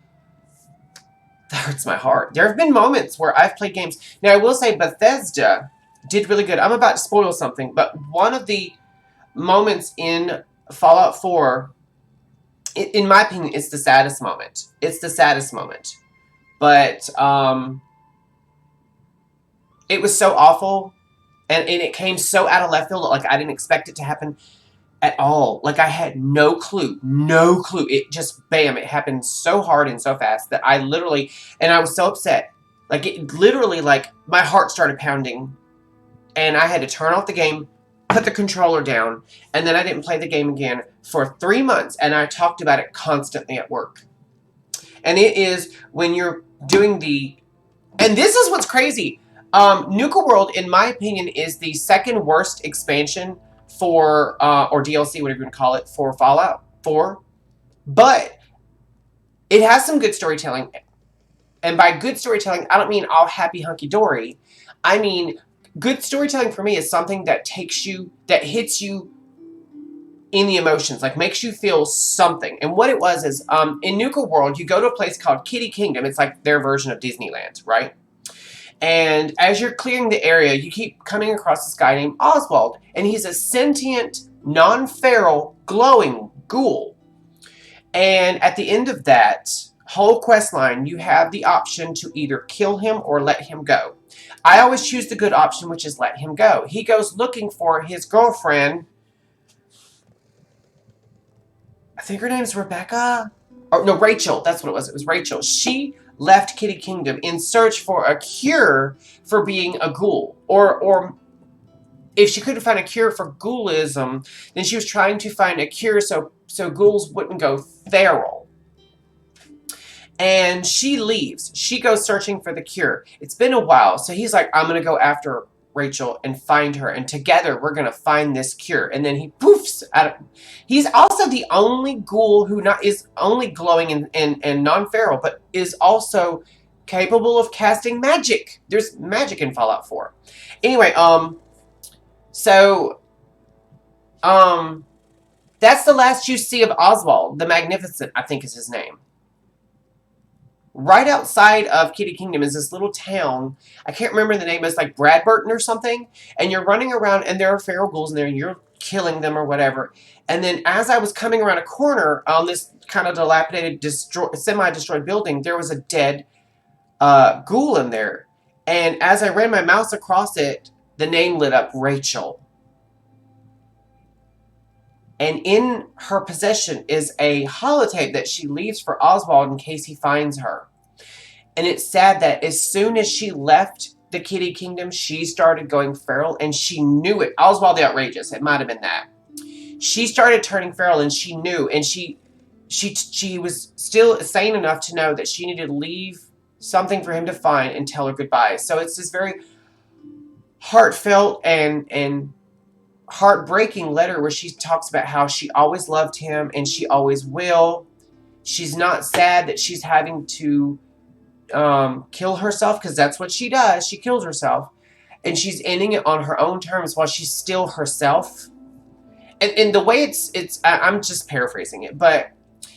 that hurts my heart. There have been moments where I've played games. Now, I will say Bethesda did really good. I'm about to spoil something, but one of the moments in Fallout 4, in my opinion, it's the saddest moment. It's the saddest moment. But it was so awful, and it came so out of left field. Like, I didn't expect it to happen at all. Like, I had no clue. No clue. It just, bam, it happened so hard and so fast that I literally, and I was so upset. Like, it literally, like, my heart started pounding. And I had to turn off the game, put the controller down, and then I didn't play the game again for 3 months. And I talked about it constantly at work. And it is when you're doing the... And this is what's crazy. Nuka World, in my opinion, is the second worst expansion for, or DLC, whatever you want to call it, for Fallout 4. But it has some good storytelling. And by good storytelling, I don't mean all happy hunky-dory. I mean... Good storytelling for me is something that takes you, that hits you in the emotions, like makes you feel something. And what it was is, in Nuka World, you go to a place called Kitty Kingdom. It's like their version of Disneyland, right? And as you're clearing the area, you keep coming across this guy named Oswald. And he's a sentient, non-feral, glowing ghoul. And at the end of that whole quest line, you have the option to either kill him or let him go. I always choose the good option, which is let him go. He goes looking for his girlfriend. I think her name's Rebecca. Or no, Rachel. That's what it was. It was Rachel. She left Kitty Kingdom in search for a cure for being a ghoul. Or if she couldn't find a cure for ghoulism, then she was trying to find a cure so ghouls wouldn't go feral. And she leaves. She goes searching for the cure. It's been a while, so he's like, I'm going to go after Rachel and find her. And together, we're going to find this cure. And then he poofs out of... He's also the only ghoul who is only glowing and non-feral, but is also capable of casting magic. There's magic in Fallout 4. Anyway, that's the last you see of Oswald, the Magnificent, I think is his name. Right outside of Kitty Kingdom is this little town. I can't remember the name. It's like Bradburton or something. And you're running around, and there are feral ghouls in there, and you're killing them or whatever. And then as I was coming around a corner on this kind of dilapidated, semi-destroyed building, there was a dead ghoul in there. And as I ran my mouse across it, the name lit up, Rachel. And in her possession is a holotape that she leaves for Oswald in case he finds her. And it's sad that as soon as she left the Kitty Kingdom, she started going feral, and she knew it. Oswald the Outrageous, it might have been that. She started turning feral, and she knew, and she was still sane enough to know that she needed to leave something for him to find and tell her goodbye. So it's this very heartfelt and heartbreaking letter where she talks about how she always loved him and she always will. She's not sad that she's having to kill herself, because that's what she does. She kills herself, and she's ending it on her own terms while she's still herself. and the way I'm just paraphrasing it, but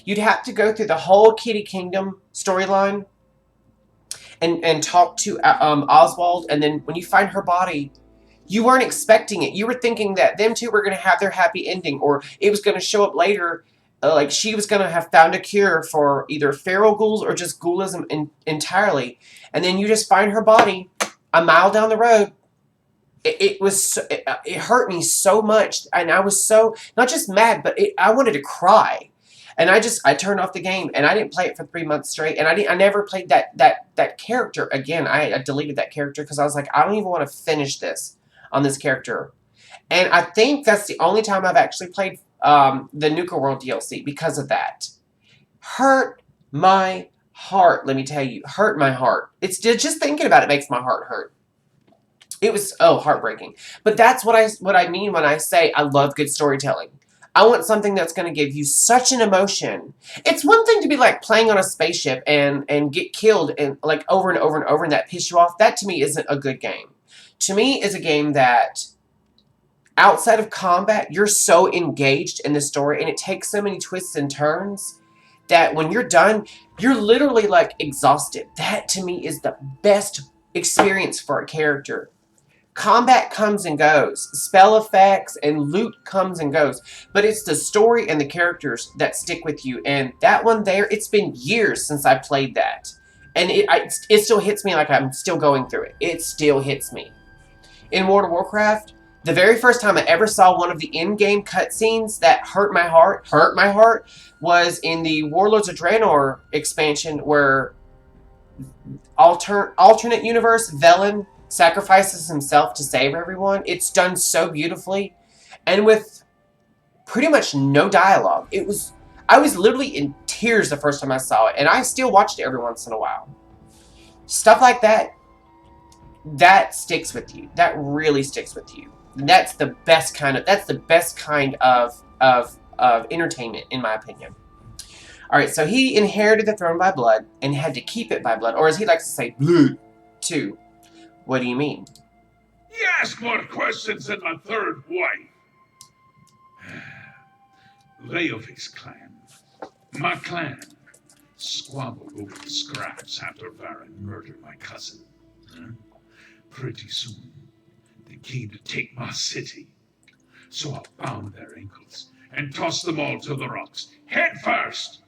you'd have to go through the whole Kitty Kingdom storyline and talk to Oswald, and then when you find her body, you weren't expecting it. You were thinking that them two were going to have their happy ending, or it was going to show up later, like she was going to have found a cure for either feral ghouls or just ghoulism entirely. And then you just find her body a mile down the road. It hurt me so much, and I was so not just mad, but I wanted to cry. And I turned off the game, and I didn't play it for 3 months straight. And I never played that character again. I deleted that character because I was like, I don't even want to finish this on this character. And I think that's the only time I've actually played the Nuka World DLC because of that. Hurt my heart, let me tell you. Hurt my heart. It's just thinking about it makes my heart hurt. It was heartbreaking. But that's what I mean when I say I love good storytelling. I want something that's going to give you such an emotion. It's one thing to be like playing on a spaceship and get killed and like over and over and over and that piss you off. That to me isn't a good game. To me is a game that outside of combat, you're so engaged in the story and it takes so many twists and turns that when you're done, you're literally like exhausted. That to me is the best experience for a character. Combat comes and goes. Spell effects and loot comes and goes. But it's the story and the characters that stick with you. And that one there, it's been years since I played that. And it still hits me like I'm still going through it. It still hits me. In World of Warcraft, the very first time I ever saw one of the in-game cutscenes that hurt my heart, was in the Warlords of Draenor expansion where alternate universe Velen sacrifices himself to save everyone. It's done so beautifully and with pretty much no dialogue. I was literally in tears the first time I saw it, and I still watched it every once in a while. Stuff like that sticks with you. That really sticks with you. That's the best kind of entertainment, in my opinion. All right, so he inherited the throne by blood and had to keep it by blood, or as he likes to say, blood, too. What do you mean? You ask more questions than my third wife. Leovik's clan, my clan, squabbled over the scraps after Varen murdered my cousin. Pretty soon, they came to take my city. So I bound their ankles and tossed them all to the rocks, head first.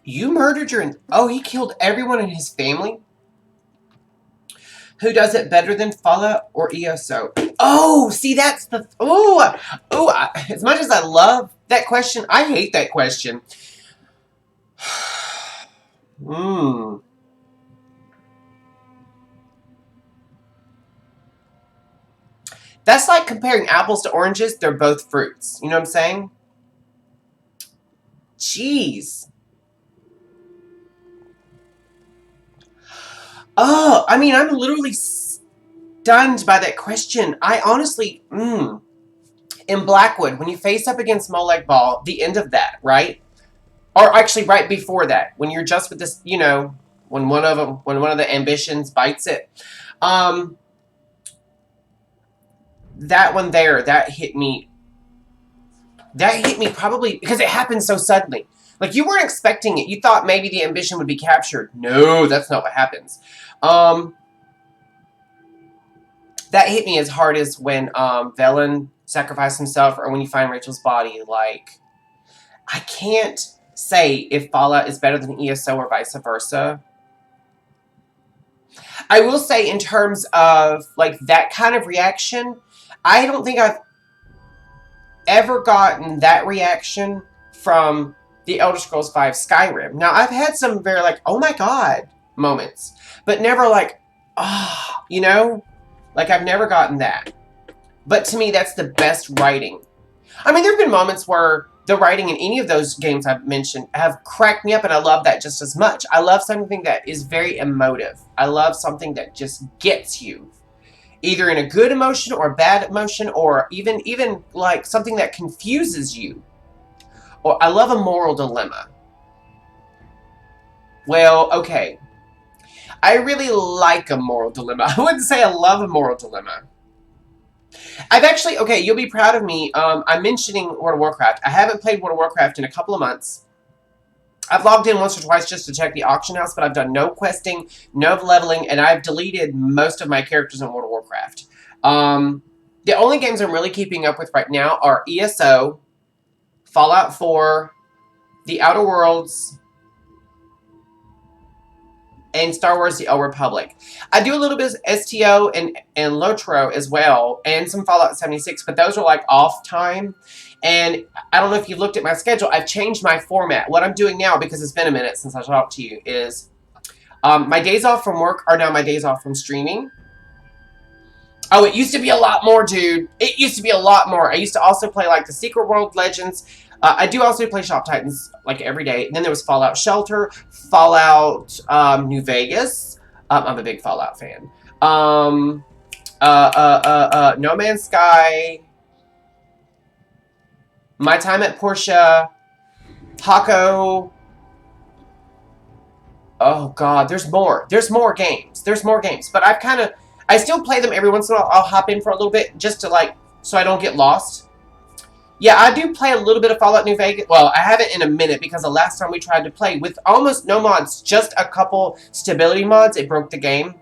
You murdered he killed everyone in his family? Who does it better than Fallout or ESO? Oh, see, that's the... as much as I love that question, I hate that question. That's like comparing apples to oranges. They're both fruits. You know what I'm saying? Jeez. Oh, I mean, I'm literally stunned by that question. I honestly, in Blackwood, when you face up against Molag Bal, the end of that, right? Or actually right before that, when you're just with this, when one of the ambitions bites it. That one there, that hit me probably because it happened so suddenly. Like, you weren't expecting it. You thought maybe the ambition would be captured. No, that's not what happens. That hit me as hard as when Velen sacrificed himself, or when you find Rachel's body. Like, I can't say if Fallout is better than ESO or vice versa. I will say in terms of, like, that kind of reaction, I don't think I've ever gotten that reaction from the Elder Scrolls V Skyrim. Now, I've had some very, like, oh my god moments, but never like, like, I've never gotten that. But to me, that's the best writing. I mean, there have been moments where the writing in any of those games I've mentioned have cracked me up, and I love that just as much. I love something that is very emotive. I love something that just gets you, either in a good emotion or a bad emotion, or even like something that confuses you. Or I love a moral dilemma. Well, okay. I really like a moral dilemma. I wouldn't say I love a moral dilemma. I've actually, okay, you'll be proud of me. I'm mentioning World of Warcraft. I haven't played World of Warcraft in a couple of months. I've logged in once or twice just to check the auction house, but I've done no questing, no leveling, and I've deleted most of my characters in World of Warcraft. The only games I'm really keeping up with right now are ESO, Fallout 4, The Outer Worlds, and Star Wars The Old Republic. I do a little bit of STO and Lotro as well, and some Fallout 76, but those are like off time. And I don't know if you looked at my schedule. I've changed my format. What I'm doing now, because it's been a minute since I talked to you, is my days off from work are now my days off from streaming. Oh, it used to be a lot more, dude. It used to be a lot more. I used to also play like the Secret World Legends. I do also play Shop Titans like every day. And then there was Fallout Shelter, Fallout New Vegas. I'm a big Fallout fan. No Man's Sky. My Time at Portia. Paco. Oh God, there's more. There's more games. There's more games. But I still play them every once in a while. I'll hop in for a little bit just to like, so I don't get lost. Yeah, I do play a little bit of Fallout New Vegas. Well, I haven't in a minute because the last time we tried to play with almost no mods, just a couple stability mods, it broke the game.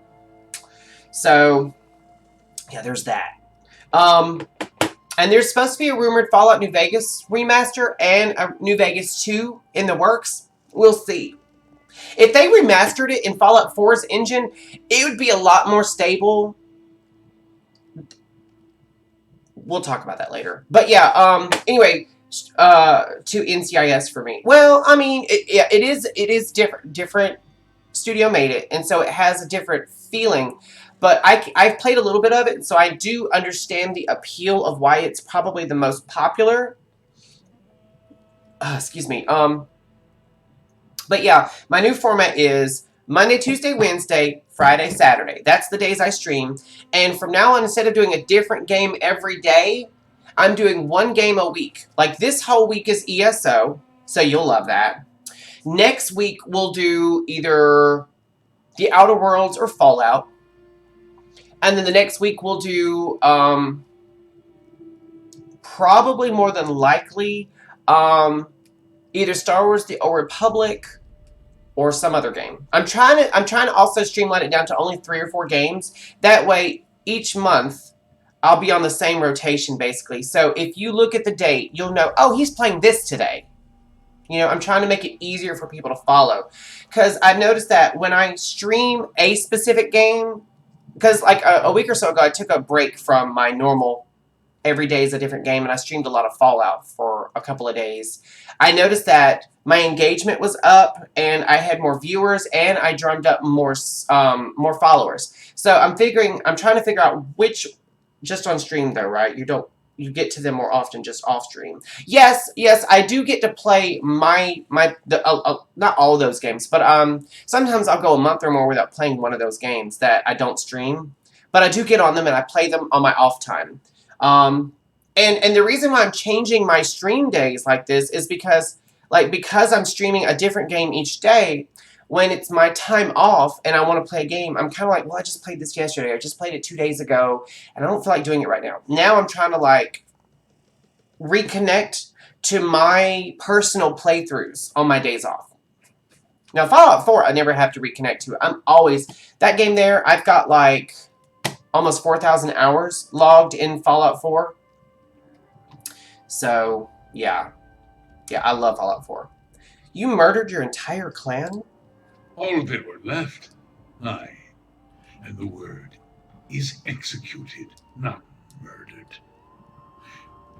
So, yeah, there's that. And there's supposed to be a rumored Fallout New Vegas remaster and a New Vegas 2 in the works. We'll see. If they remastered it in Fallout 4's engine, it would be a lot more stable. We'll talk about that later. But yeah, anyway, to NCIS for me. Well, I mean, it is different studio made it, and so it has a different feeling. But I've played a little bit of it, so I do understand the appeal of why it's probably the most popular. Excuse me. But yeah, my new format is Monday, Tuesday, Wednesday, Friday, Saturday. That's the days I stream. And from now on, instead of doing a different game every day, I'm doing one game a week. Like this whole week is ESO, so you'll love that. Next week, we'll do either The Outer Worlds or Fallout. And then the next week, we'll do probably more than likely either Star Wars The Old Republic or some other game. I'm trying to also streamline it down to only 3 or 4 games. That way, each month, I'll be on the same rotation, basically. So if you look at the date, you'll know, oh, he's playing this today. You know, I'm trying to make it easier for people to follow. Because I've noticed that when I stream a specific game, because like a week or so ago, I took a break from my normal every day is a different game, and I streamed a lot of Fallout for a couple of days. I noticed that my engagement was up, and I had more viewers, and I drummed up more followers. So I'm trying to figure out which, just on stream though, right? You get to them more often just off stream. Yes, I do get to play not all of those games, but sometimes I'll go a month or more without playing one of those games that I don't stream. But I do get on them, and I play them on my off time. And the reason why I'm changing my stream days like this is because I'm streaming a different game each day, when it's my time off and I want to play a game, I'm kind of like, well, I just played this yesterday. I just played it 2 days ago, and I don't feel like doing it right now. Now I'm trying to, like, reconnect to my personal playthroughs on my days off. Now, Fallout 4, I never have to reconnect to it. I'm always... That game there, I've got, like, almost 4,000 hours logged in Fallout 4. So, yeah. Yeah, I love Fallout 4. You murdered your entire clan? All that were left, aye, and the word is executed, not murdered.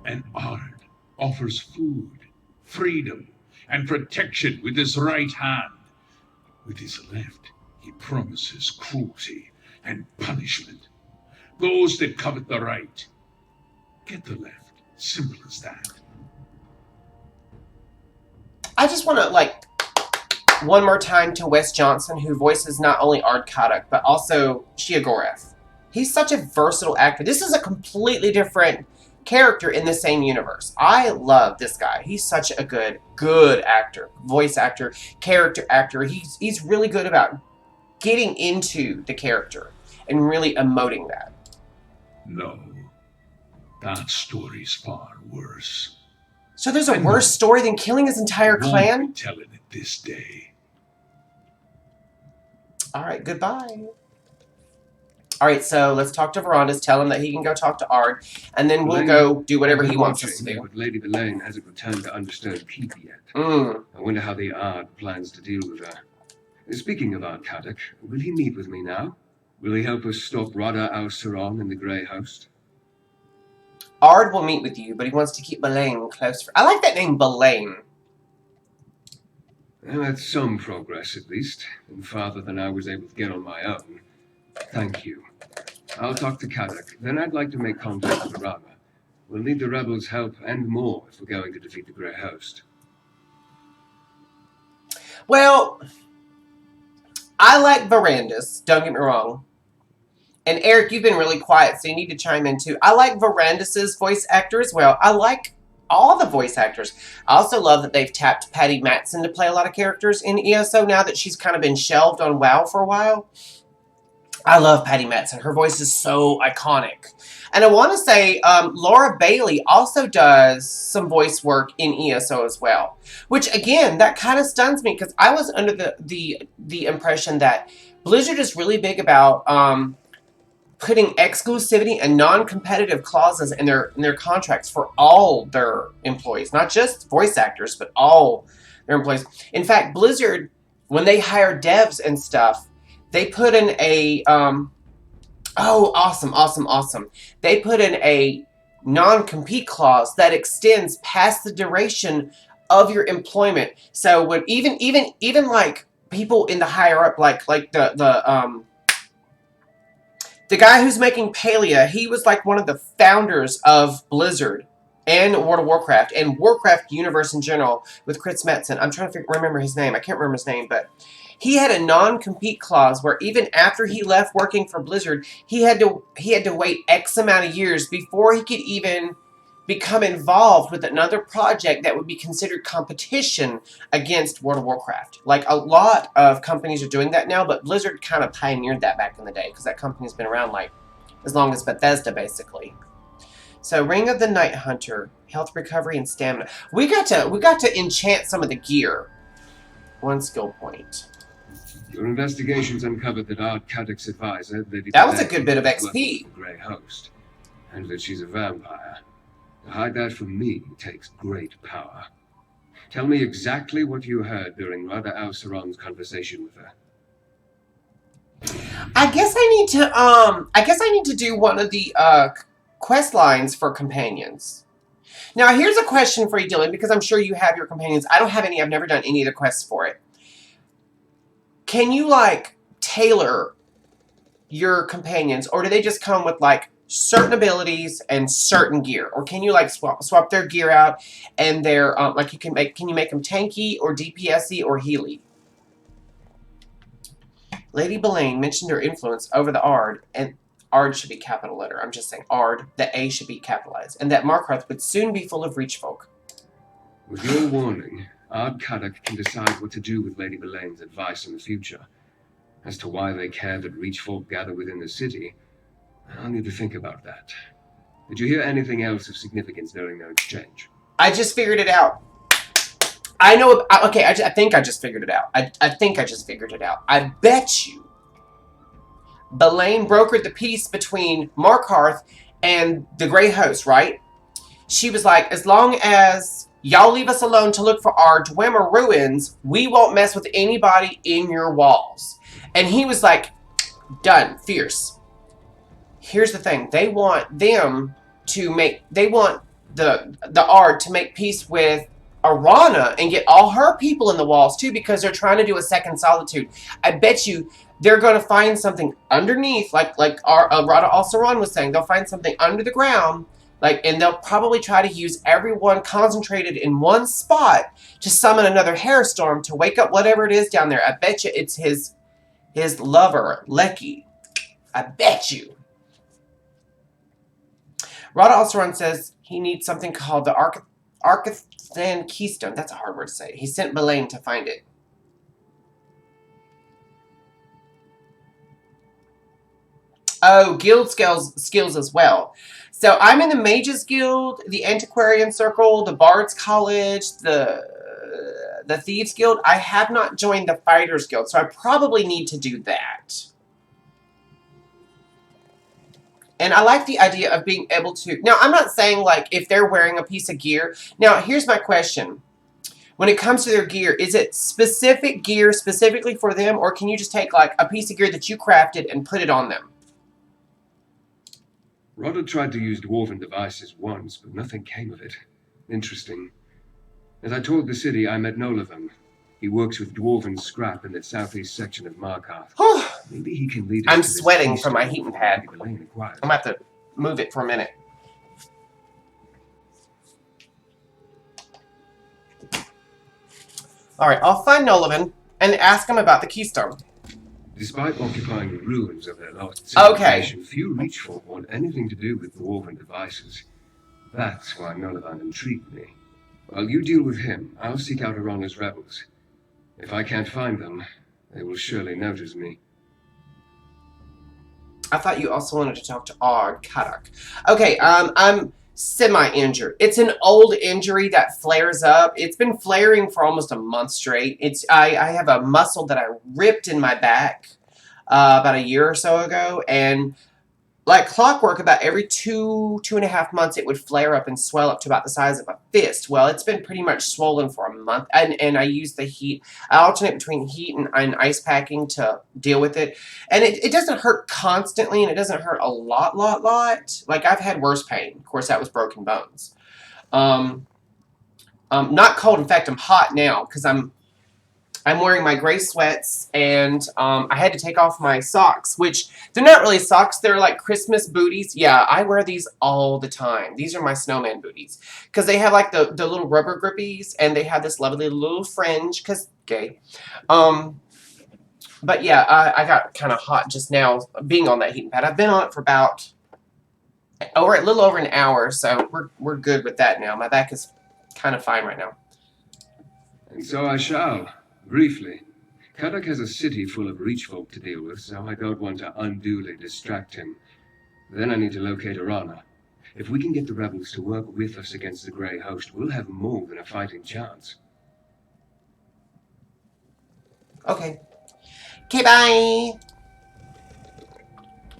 And Ard offers food, freedom, and protection with his right hand. With his left, he promises cruelty and punishment. Those that covet the right, get the left. Simple as that. I just want to, like, one more time to Wes Johnson, who voices not only Ard Kadok, but also Shia Goreth. He's such a versatile actor. This is a completely different character in the same universe. I love this guy. He's such a good actor, voice actor, character actor. He's really good about getting into the character and really emoting that. No, That story's far worse. So there's a I worse know. story than killing his entire Won't clan? be telling it this day. Alright, goodbye. Alright, so let's talk to Verandas, tell him that he can go talk to Ard, and then we'll Belaine, go do whatever I've he been wants us to watching, do. but Lady Belaine hasn't returned to Undisturbed Keep yet. Mm. I wonder how the Ard plans to deal with her. Speaking of Ard Kadok, will he meet with me now? Will he help us stop Rada al-Saron and the Grey Host? Ard will meet with you, but he wants to keep Belaine close. I like that name, Belaine. Well, that's some progress, at least, and farther than I was able to get on my own. Thank you. I'll talk to Kadok, then I'd like to make contact with Rada. We'll need the rebels' help and more if we're going to defeat the Grey Host. Well, I like Verandas, don't get me wrong. And Eric, you've been really quiet, so you need to chime in too. I like Verandas's voice actor as well. I like all the voice actors. I also love that they've tapped Patty Mattson to play a lot of characters in ESO now that she's kind of been shelved on WoW for a while. I love Patty Mattson. Her voice is so iconic. And I want to say Laura Bailey also does some voice work in ESO as well. Which, again, that kind of stuns me because I was under the impression that Blizzard is really big about putting exclusivity and non-competitive clauses in their contracts for all their employees. Not just voice actors, but all their employees. In fact, Blizzard, when they hire devs and stuff, they put in a, oh, awesome. They put in a non-compete clause that extends past the duration of your employment. So when even like people in the higher up, like the guy who's making Palia, he was like one of the founders of Blizzard and World of Warcraft and Warcraft universe in general with Chris Metzen. I'm trying to remember his name. I can't remember his name, but he had a non-compete clause where even after he left working for Blizzard, he had to wait X amount of years before he could even become involved with another project that would be considered competition against World of Warcraft. Like, a lot of companies are doing that now, but Blizzard kind of pioneered that back in the day because that company's been around like as long as Bethesda, basically. So, Ring of the Night Hunter, health recovery and stamina. We got to enchant some of the gear. 1 skill point. Your investigations uncovered that Ard Kadok's advisor, Lady That was a Belaine, good bit of was working XP. with the Grey Host, and that she's a vampire. To hide that from me takes great power. Tell me exactly what you heard during Rada al-Saron's conversation with her. I guess I need to do one of the quest lines for companions. Now, here's a question for you, Dylan, because I'm sure you have your companions. I don't have any. I've never done any of the quests for it. Can you, like, tailor your companions, or do they just come with, like, certain abilities and certain gear? Or can you, like, swap their gear out and their, like, can you make them tanky or DPS-y or healy? Lady Belaine mentioned her influence over the Ard, and Ard should be capital letter. I'm just saying Ard, the A should be capitalized, and that Markarth would soon be full of reach folk. With your warning, Ard Kadok can decide what to do with Lady Belaine's advice in the future. As to why they care that reach folk gather within the city, I'll need to think about that. Did you hear anything else of significance during their exchange? I just figured it out. I know. Okay, I think I just figured it out. I think I just figured it out. I bet you Belaine brokered the peace between Markarth and the Grey Host, right? She was like, as long as y'all leave us alone to look for our Dwemer ruins, we won't mess with anybody in your walls. And he was like, done, fierce. Here's the thing. They want them to make, they want the Ard to make peace with Arana and get all her people in the walls too, because they're trying to do a second Solitude. I bet you they're going to find something underneath, like our Rada al-Saron was saying. They'll find something under the ground, and they'll probably try to use everyone concentrated in one spot to summon another hairstorm to wake up whatever it is down there. I bet you it's his lover, Lecky. I bet you. Rada al-Saron says he needs something called the Arcathan Keystone. That's a hard word to say. He sent Belaine to find it. Oh, guild skills as well. So I'm in the Mages Guild, the Antiquarian Circle, the Bards College, the Thieves Guild. I have not joined the Fighters Guild, so I probably need to do that. And I like the idea of being able to... Now, I'm not saying, like, if they're wearing a piece of gear. Now, here's my question. When it comes to their gear, is it specific gear specifically for them, or can you just take, like, a piece of gear that you crafted and put it on them? Rodder tried to use dwarven devices once, but nothing came of it. Interesting. As I toured the city, I met Nolavan. He works with dwarven scrap in the southeast section of Markarth. Maybe he can lead us I'm to this sweating from my feast heating before pad. Elaine acquires I'm about to move it for a minute. Alright, I'll find Nolavan and ask him about the keystone. Despite occupying the ruins of their lost Okay. civilization, few Reachfolk want anything to do with dwarven devices. That's why Nolavan intrigued me. While you deal with him, I'll seek out Arana's rebels. If I can't find them, they will surely notice me. I thought you also wanted to talk to Kadak. Okay, I'm semi-injured. It's an old injury that flares up. It's been flaring for almost a month straight. I have a muscle that I ripped in my back about a year or so ago, and like clockwork, about every two and a half months, it would flare up and swell up to about the size of a fist. Well, it's been pretty much swollen for a month, and I use the heat. I alternate between heat and ice packing to deal with it. And it doesn't hurt constantly, and it doesn't hurt a lot. Like, I've had worse pain. Of course, that was broken bones. Not cold. In fact, I'm hot now because I'm wearing my gray sweats, and I had to take off my socks, which they're not really socks. They're like Christmas booties. Yeah, I wear these all the time. These are my snowman booties because they have like the little rubber grippies, and they have this lovely little fringe because gay. But yeah, I got kind of hot just now being on that heating pad. I've been on it for about a little over an hour, so we're good with that now. My back is kind of fine right now. And so I shall. Briefly, Kadak has a city full of Reachfolk to deal with, so I don't want to unduly distract him. Then I need to locate Arana. If we can get the rebels to work with us against the Grey Host, we'll have more than a fighting chance. Okay. Okay, bye!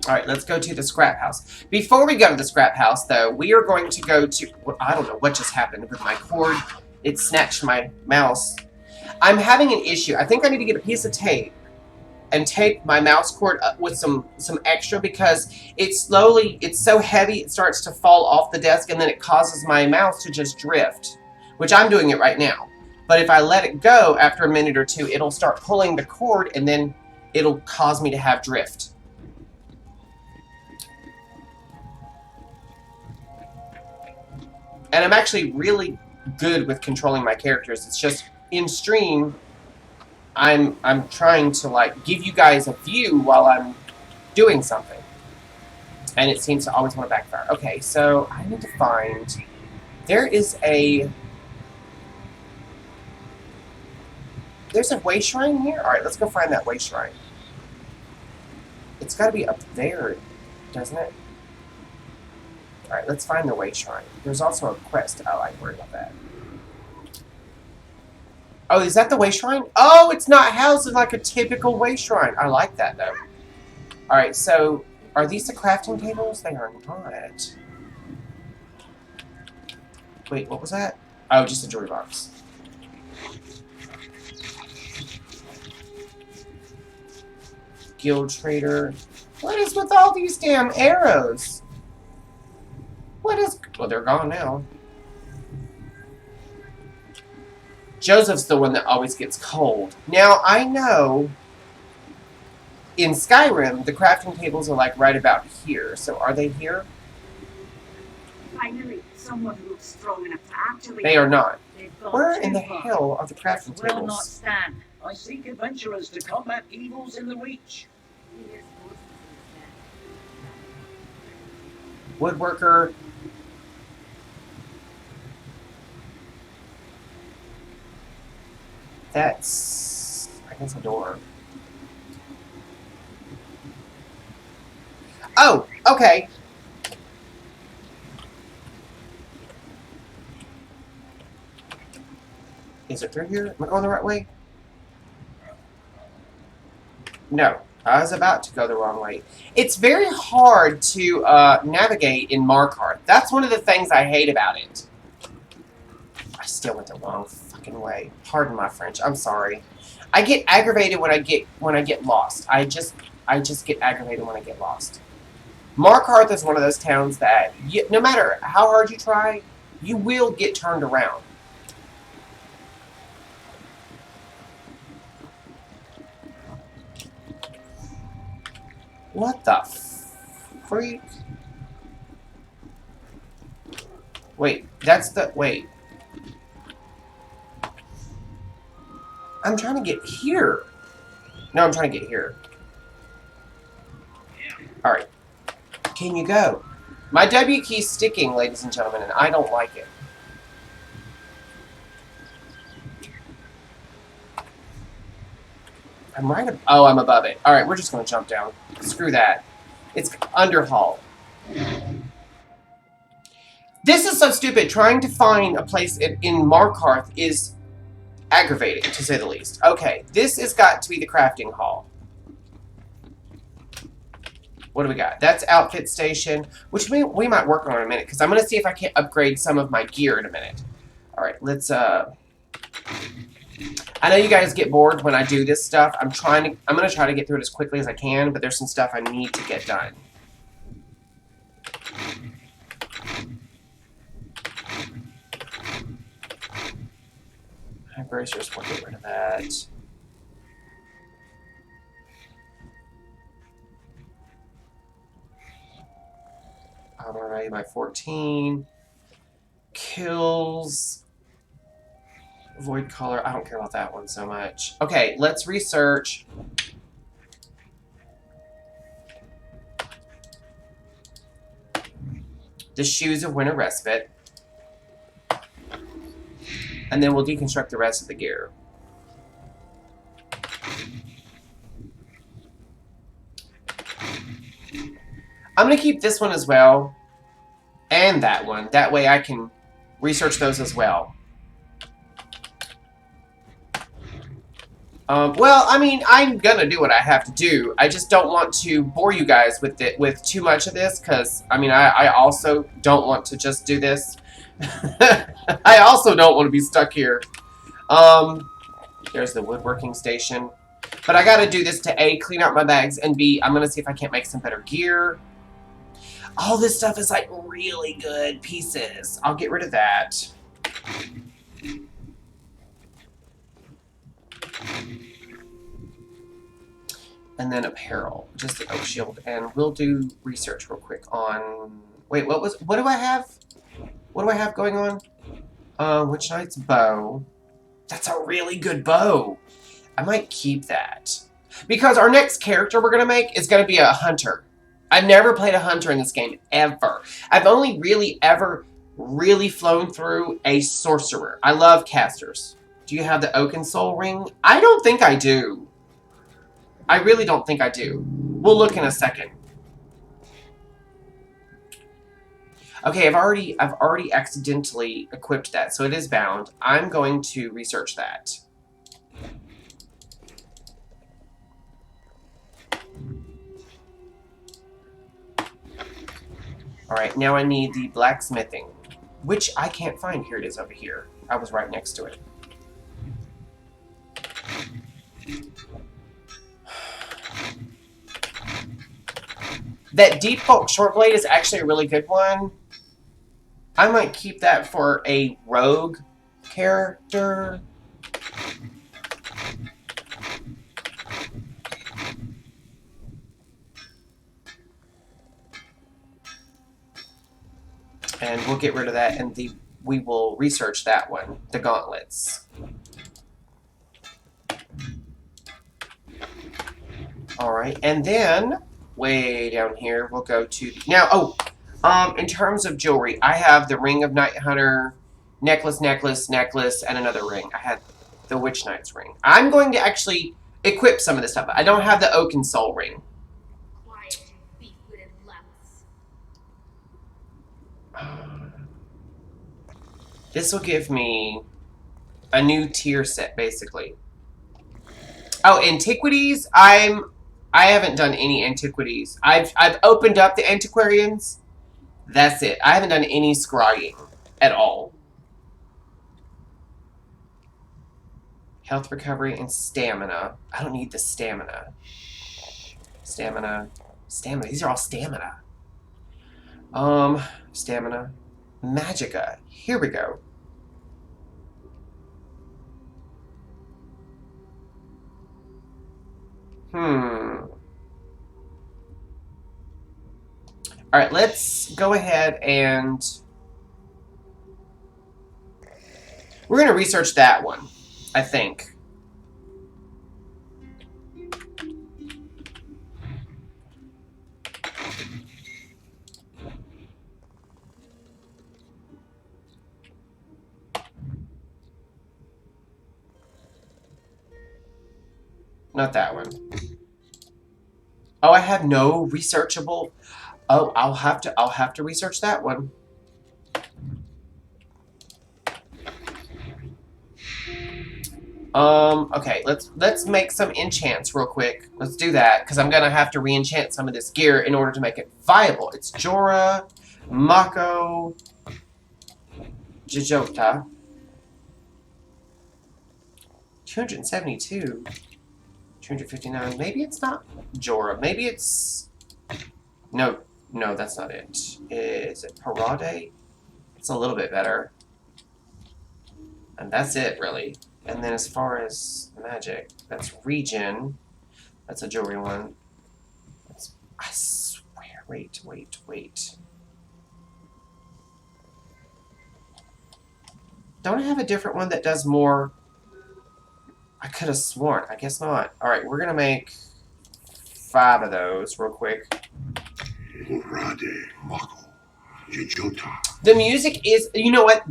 Alright, let's go to the scrap house. Before we go to the scrap house, though, we are going to go to... I don't know what just happened with my cord. It snatched my mouse. I'm having an issue. I think I need to get a piece of tape and tape my mouse cord up with some extra because it's so heavy it starts to fall off the desk and then it causes my mouse to just drift, which I'm doing it right now. But if I let it go after a minute or two, it'll start pulling the cord and then it'll cause me to have drift. And I'm actually really good with controlling my characters. It's just in stream, I'm trying to like give you guys a view while I'm doing something, and it seems to always want to backfire. Okay, so I need to find. There's a way shrine here. All right, let's go find that way shrine. It's got to be up there, doesn't it? All right, let's find the way shrine. There's also a quest. Oh, I worry about that. Oh, is that the way shrine? Oh, it's not housed in like a typical way shrine. I like that, though. Alright, so are these the crafting tables? They are not. Wait, what was that? Oh, just a jewelry box. Guild trader. What is with all these damn arrows? What is... Well, they're gone now. Joseph's the one that always gets cold. Now, I know in Skyrim, the crafting tables are like right about here. So are they here? Finally, someone looks strong enough to actually... They are not. They've gone Where too in the far. hell are the crafting Will not tables? stand. I seek adventurers to combat evils in the Reach. Woodworker. That's... I guess a door. Oh, okay. Is it through here? Am I going the right way? No. I was about to go the wrong way. It's very hard to navigate in Markarth. That's one of the things I hate about it. I still went the wrong fucking way. Pardon my French. I'm sorry. I get aggravated when I get lost. I just get aggravated when I get lost. Markarth is one of those towns that no matter how hard you try, you will get turned around. What the freak? Wait, that's the... Wait. I'm trying to get here. No, I'm trying to get here. Alright. Can you go? My W key's sticking, ladies and gentlemen, and I don't like it. I'm right ab- Oh, I'm above it. Alright, we're just gonna jump down. Screw that. It's Underhall. This is so stupid. Trying to find a place in Markarth is aggravating, to say the least. Okay, this has got to be the crafting hall. What do we got? That's outfit station, which we might work on in a minute, because I'm going to see if I can upgrade some of my gear in a minute. Alright, let's, I know you guys get bored when I do this stuff. I'm going to try to get through it as quickly as I can, but there's some stuff I need to get done. High bracers, we'll get rid of that. Armor value by 14. Kills. Void color. I don't care about that one so much. Okay, let's research. The Shoes of Winter Respite. And then we'll deconstruct the rest of the gear. I'm going to keep this one as well. And that one. That way I can research those as well. Well, I mean, I'm going to do what I have to do. I just don't want to bore you guys with too much of this. Because, I mean, I also don't want to just do this. I also don't want to be stuck here. There's the woodworking station. But I gotta do this to A, clean out my bags, and B, I'm gonna see if I can't make some better gear. All this stuff is like really good pieces. I'll get rid of that. And then apparel, just the oak shield, and we'll do research real quick on... Wait, what do I have? What do I have going on? Witch Knight's bow. That's a really good bow. I might keep that. Because our next character we're going to make is going to be a hunter. I've never played a hunter in this game, ever. I've only really ever really flown through a sorcerer. I love casters. Do you have the Oaken Soul Ring? I don't think I do. I really don't think I do. We'll look in a second. Okay, I've already accidentally equipped that, so it is bound. I'm going to research that. Alright, now I need the blacksmithing, which I can't find. Here it is over here. I was right next to it. That deep bulk short blade is actually a really good one. I might keep that for a rogue character. And we'll get rid of that, and we will research that one, the gauntlets. Alright, and then, way down here, we'll go to... Now, in terms of jewelry, I have the Ring of Night Hunter, necklace, and another ring. I had the Witch Knight's ring. I'm going to actually equip some of this stuff. I don't have the Oaken Soul ring. This will give me a new tier set, basically. Oh, antiquities. I haven't done any antiquities. I've opened up the antiquarians. That's it. I haven't done any scrying at all. Health recovery and stamina. I don't need the stamina. Stamina. Stamina. These are all stamina. Stamina. Magica. Here we go. Alright, let's go ahead and... We're going to research that one, I think. Not that one. Oh, I have no researchable. Oh, I'll have to research that one. Okay, let's make some enchants real quick. Let's do that, because I'm gonna have to re-enchant some of this gear in order to make it viable. It's Jorah, Mako, Jajota. 272. 259. Maybe it's not Jorah. Maybe it's... No, that's not it. Is it Parade? It's a little bit better. And that's it, really. And then as far as magic, that's Regen. That's a jewelry one. I swear. Wait. Don't I have a different one that does more? I could have sworn. I guess not. Alright, we're going to make 5 of those real quick. The music is... You know what?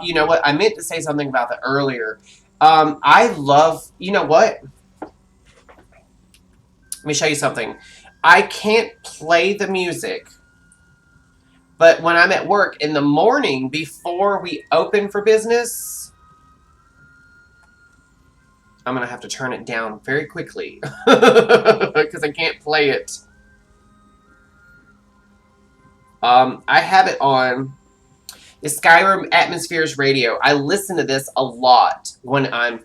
You know what? I meant to say something about that earlier. I love... You know what? Let me show you something. I can't play the music. But when I'm at work in the morning before we open for business... I'm going to have to turn it down very quickly. Because I can't play it. I have it on the Skyrim Atmospheres radio. I listen to this a lot when I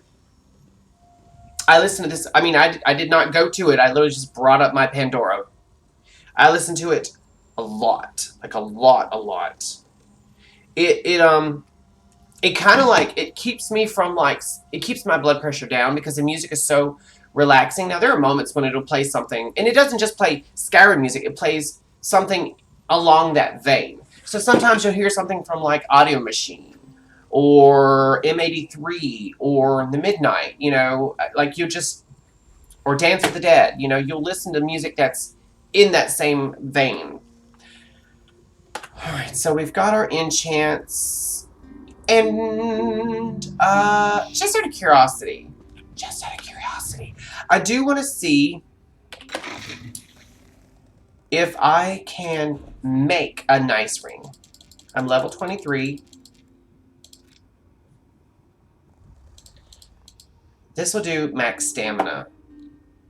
listen to this. I mean, I did not go to it. I literally just brought up my Pandora. I listen to it a lot. Like a lot. It kind of like, it keeps me from like, it keeps my blood pressure down because the music is so relaxing. Now, there are moments when it'll play something, and it doesn't just play Skyrim music, it plays something along that vein. So sometimes you'll hear something from like Audio Machine, or M83, or The Midnight, you know, like you just, or Dance with the Dead, you know, you'll listen to music that's in that same vein. Alright, so we've got our enchants. And, just out of curiosity, I do want to see if I can make a nice ring. I'm level 23. This will do max stamina.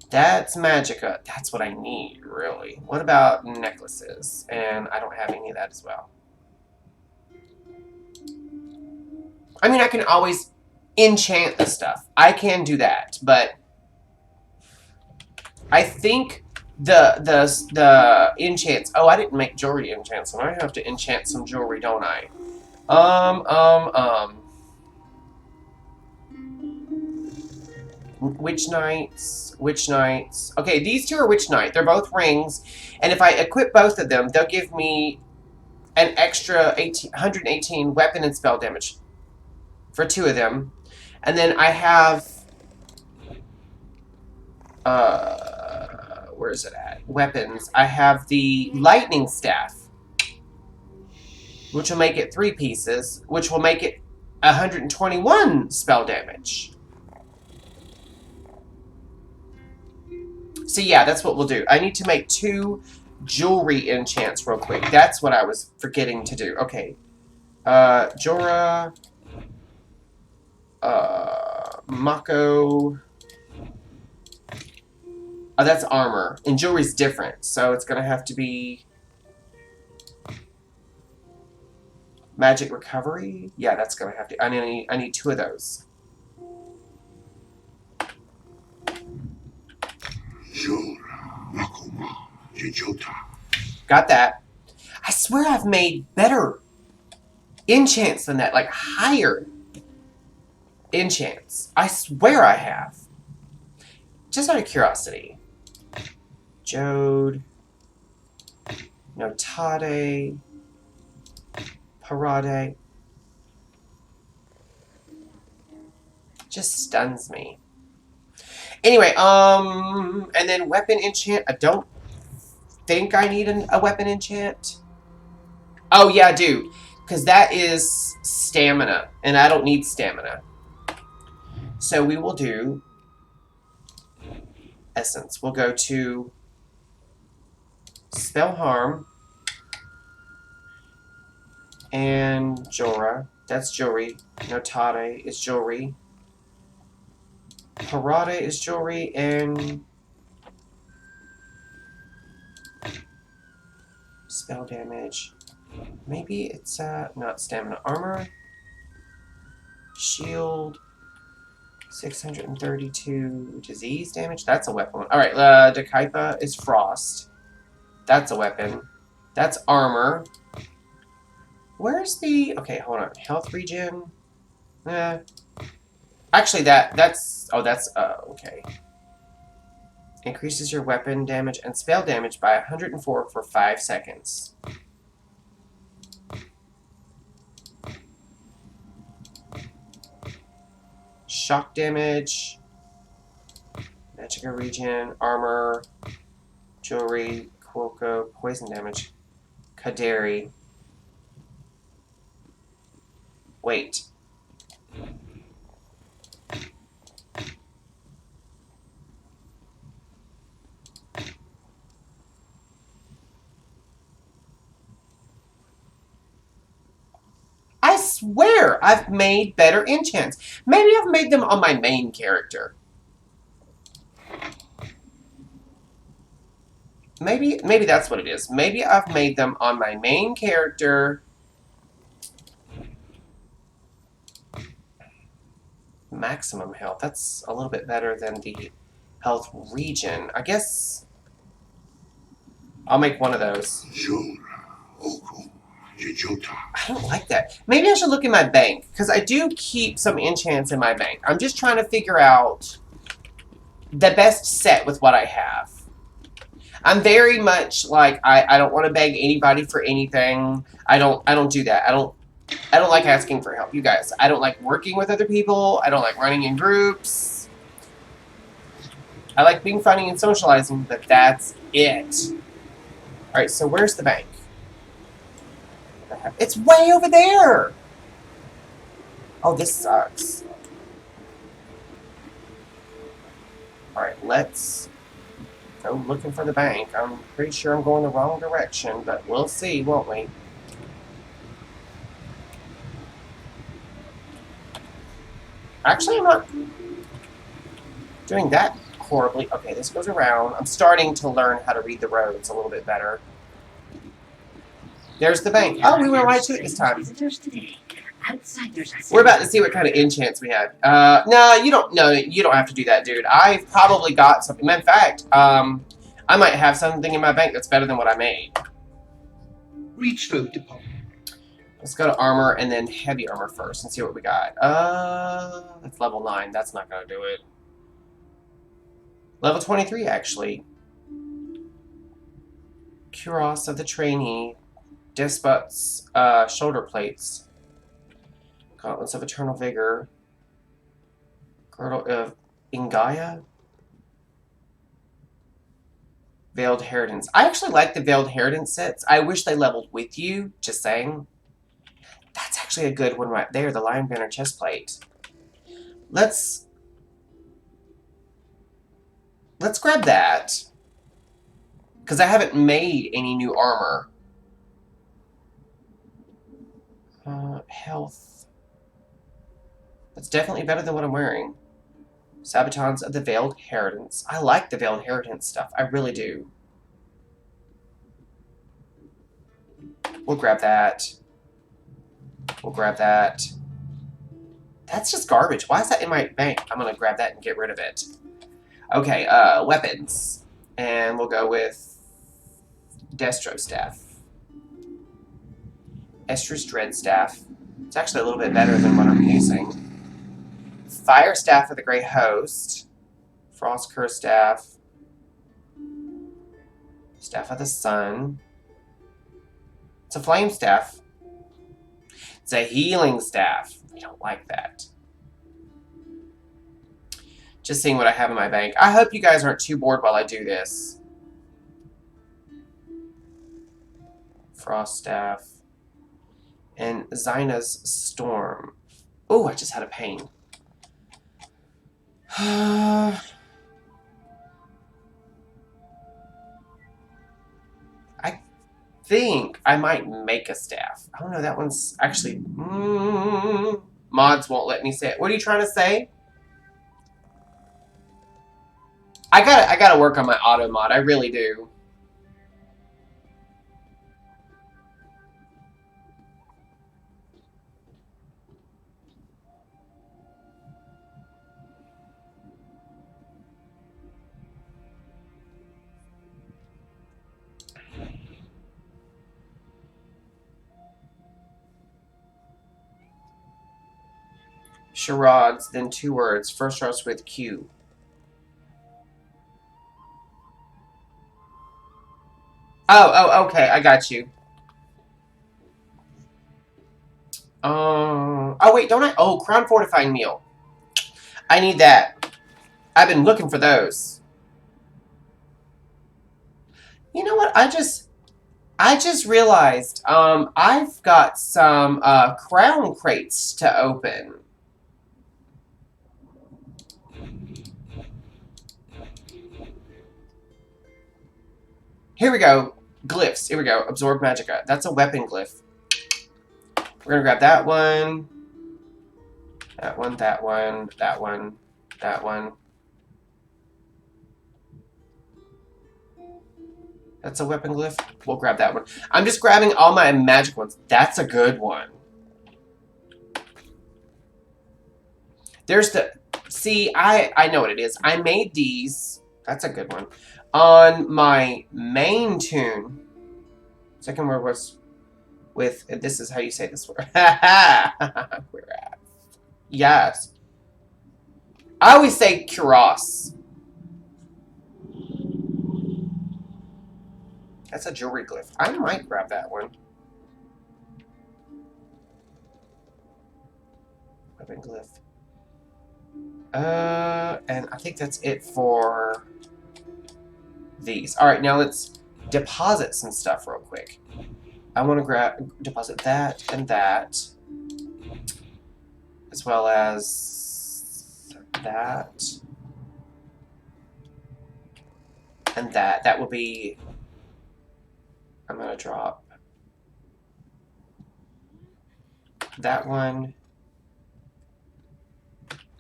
That's Magica. That's what I need, really. What about necklaces? And I don't have any of that as well. I mean, I can always enchant the stuff. I can do that, but I think the enchants... Oh, I didn't make jewelry enchants, so I have to enchant some jewelry, don't I? Witch Knights. Okay, these two are Witch Knight. They're both rings, and if I equip both of them, they'll give me an extra 118 weapon and spell damage for 2 of them. And then I have... where is it at? Weapons. I have the lightning staff, which will make it 3 pieces, which will make it 121 spell damage. So yeah, that's what we'll do. I need to make 2 jewelry enchants real quick. That's what I was forgetting to do. Okay. Jorah. Mako. Oh, that's armor. And jewelry's different, so it's gonna have to be magic recovery. Yeah, that's gonna have to. I need 2 of those. Got that. I swear I've made better enchants than that, like higher enchants. I swear I have. Just out of curiosity. Jode. Notade. Parade. Just stuns me. Anyway, and then weapon enchant. I don't think I need a weapon enchant. Oh, yeah, I do. Because that is stamina, and I don't need stamina. So we will do essence. We'll go to spell harm and Jorah. That's jewelry. Notade is jewelry. Parade is jewelry, and spell damage. Maybe it's not stamina. Armor. Shield. 632 disease damage. That's a weapon. Alright, Dekaipa is frost. That's a weapon. That's armor. Where's the... Okay, hold on. Health regen. Actually, that's... Oh, that's... okay. Increases your weapon damage and spell damage by 104 for 5 seconds. Shock damage. Magicka regen. Armor. Jewelry. Quoko. Poison damage. Kaderi. Wait. I swear I've made better enchants. Maybe I've made them on my main character. Maybe that's what it is. Maybe I've made them on my main character. Maximum health. That's a little bit better than the health regen. I guess I'll make one of those. I don't like that. Maybe I should look in my bank, because I do keep some enchants in my bank. I'm just trying to figure out the best set with what I have. I'm very much like I don't want to beg anybody for anything. I don't do that. I don't like asking for help, you guys. I don't like working with other people. I don't like running in groups. I like being funny and socializing, but that's it. Alright, so where's the bank? It's way over there! Oh, this sucks. Alright, let's go looking for the bank. I'm pretty sure I'm going the wrong direction, but we'll see, won't we? Actually, I'm not doing that horribly. Okay, this goes around. I'm starting to learn how to read the roads a little bit better. There's the bank. Oh, we went right to it this time. We're about to see what kind of enchants we have. No, you don't. No, you don't have to do that, dude. I've probably got something. In fact, I might have something in my bank that's better than what I made. Reach folk department. Let's go to armor and then heavy armor first and see what we got. That's level 9. That's not gonna do it. Level 23, actually. Cuirass of the trainee. Despot's shoulder plates. Gauntlets of Eternal Vigor. Girdle of Ingaya. Veiled Heritance. I actually like the Veiled Heritance sets. I wish they leveled with you, just saying. That's actually a good one right there, the Lion Banner chestplate. Let's grab that. Because I haven't made any new armor. Health. That's definitely better than what I'm wearing. Sabatons of the Veiled Inheritance. I like the Veiled Inheritance stuff. I really do. We'll grab that. We'll grab that. That's just garbage. Why is that in my bank? I'm going to grab that and get rid of it. Okay, weapons. And we'll go with Destro Staff. Estrus Dread Staff. It's actually a little bit better than what I'm using. Fire Staff of the Great Host. Frost Curse Staff. Staff of the Sun. It's a Flame Staff. It's a Healing Staff. I don't like that. Just seeing what I have in my bank. I hope you guys aren't too bored while I do this. Frost Staff. And Xyna's Storm. Oh, I just had a pain. I think I might make a staff. I don't know, that one's actually... mods won't let me say it. What are you trying to say? I gotta work on my auto mod. I really do. Charades, then 2 words. First starts with Q. Oh, okay, I got you. Oh, wait, don't I? Oh, Crown Fortifying Meal. I need that. I've been looking for those. You know what? I just realized, I've got some, crown crates to open. Here we go. Glyphs. Here we go. Absorb Magicka. That's a weapon glyph. We're gonna grab that one. That one, that one, that one, that one. That's a weapon glyph. We'll grab that one. I'm just grabbing all my magic ones. That's a good one. There's the... See, I know what it is. I made these. That's a good one. On my main tune. Second word was with... This is how you say this word. Whereas. Yes. I always say cuirass. That's a jewelry glyph. I might grab that one. Weapon glyph. And I think that's it for these. Alright, now let's deposit some stuff real quick. I want to deposit that and that. As well as that. And that. That will be... I'm going to drop that one,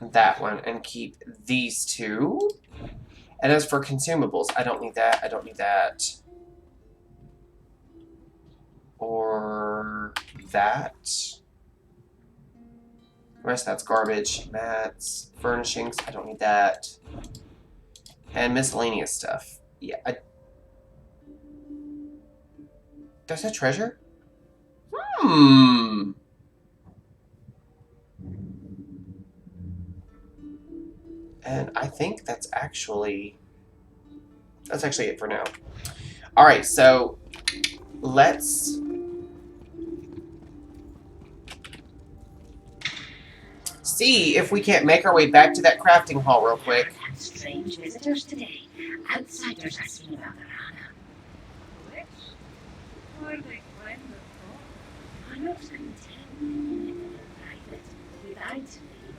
and keep these 2. And as for consumables, I don't need that, I don't need that. Or that. The rest of that's garbage. Mats, furnishings, I don't need that. And miscellaneous stuff. Yeah, There's a treasure? And I think that's actually it for now. Alright, so let's see if we can't make our way back to that crafting hall real quick. Strange visitors today. Outsiders asking about the Rana. Were they friends of I'm not content in private without being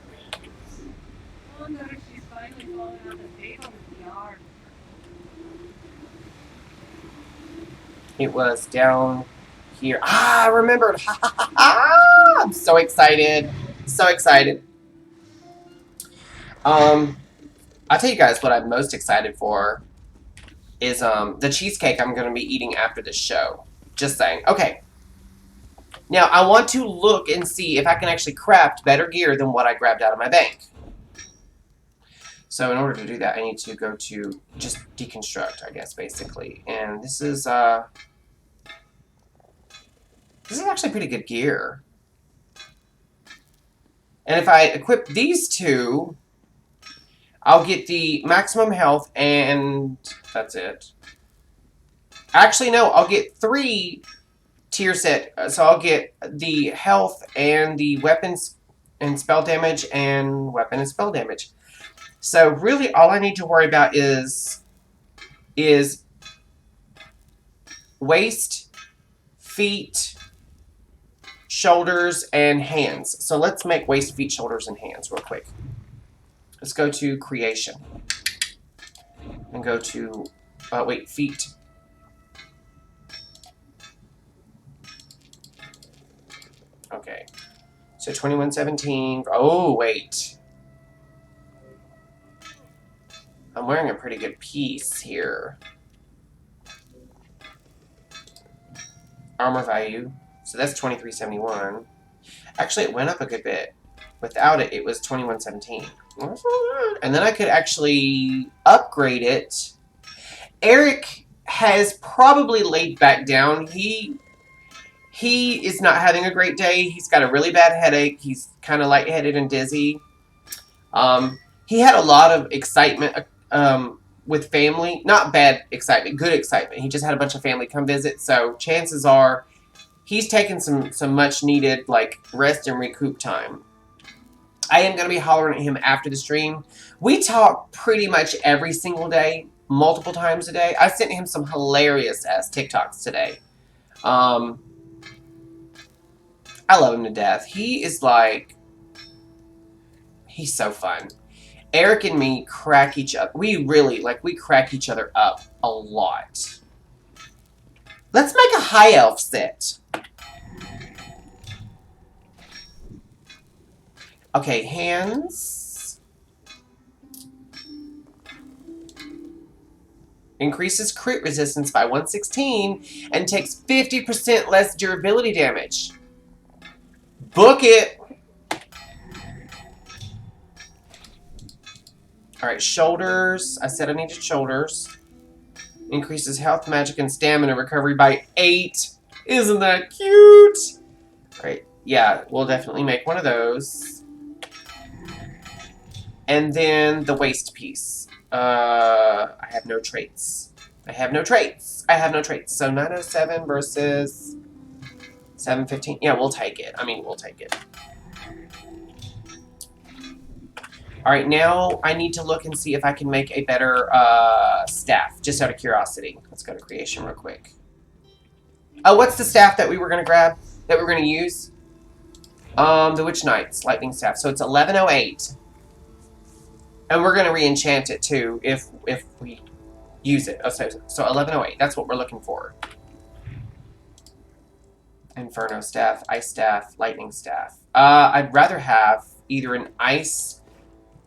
blameless. wonder if she's finally fallen out of favor with the yard. It was down here. Ah, I remembered. I'm so excited. So excited. I'll tell you guys what I'm most excited for is the cheesecake I'm going to be eating after this show. Just saying. Okay. Now, I want to look and see if I can actually craft better gear than what I grabbed out of my bank. So in order to do that, I need to go to just deconstruct, I guess, basically. And this is actually pretty good gear. And if I equip these two, I'll get the maximum health and that's it. Actually, no, I'll get 3 tier set. So I'll get the health and the weapons and spell damage and weapon and spell damage. So really all I need to worry about is waist, feet, shoulders, and hands. So let's make waist, feet, shoulders, and hands real quick. Let's go to creation. And go to, feet. Okay. So 2117. Oh, wait. I'm wearing a pretty good piece here. Armor value. So that's 2371. Actually, it went up a good bit. Without it, it was 2117. And then I could actually upgrade it. Eric has probably laid back down. He is not having a great day. He's got a really bad headache. He's kind of lightheaded and dizzy. He had a lot of excitement with family. Not bad excitement, good excitement. He just had a bunch of family come visit. So chances are he's taking some much needed like rest and recoup time. I am going to be hollering at him after the stream. We talk pretty much every single day, multiple times a day. I sent him some hilarious ass TikToks today. I love him to death. He is like, he's so fun. Eric and me crack each other. We crack each other up a lot. Let's make a high elf set. Okay, hands. Increases crit resistance by 116 and takes 50% less durability damage. Book it. Alright, shoulders. I said I needed shoulders. Increases health, magic, and stamina recovery by 8. Isn't that cute? Alright, yeah, we'll definitely make one of those. And then the waist piece. I have no traits. I have no traits. So 907 versus 715. Yeah, we'll take it. We'll take it. Alright, now I need to look and see if I can make a better staff, just out of curiosity. Let's go to creation real quick. Oh, what's the staff that we were going to grab, that we were going to use? The Witch Knight's lightning staff. So it's 1108. And we're going to re-enchant it, too, if we use it. Oh, so 1108. That's what we're looking for. Inferno staff, ice staff, lightning staff. I'd rather have either an ice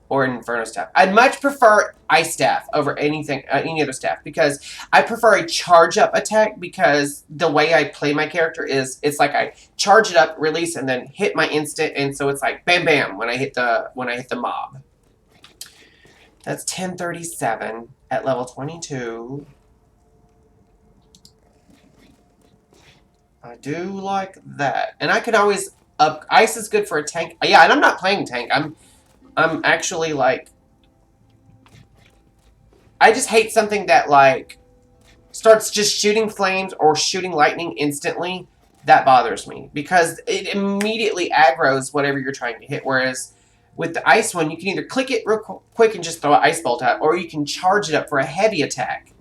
or an inferno staff. I'd much prefer ice staff over anything, any other staff, because I prefer a charge-up attack, because the way I play my character is, it's like I charge it up, release, and then hit my instant, and so it's like bam bam when I hit the mob. That's 1037 at level 22. I do like that. And I could always up. Ice is good for a tank. Yeah, and I'm not playing tank. I'm actually like, I just hate something that like starts just shooting flames or shooting lightning instantly. That bothers me because it immediately aggroes whatever you're trying to hit. Whereas with the ice one, you can either click it real quick and just throw an ice bolt out, or you can charge it up for a heavy attack.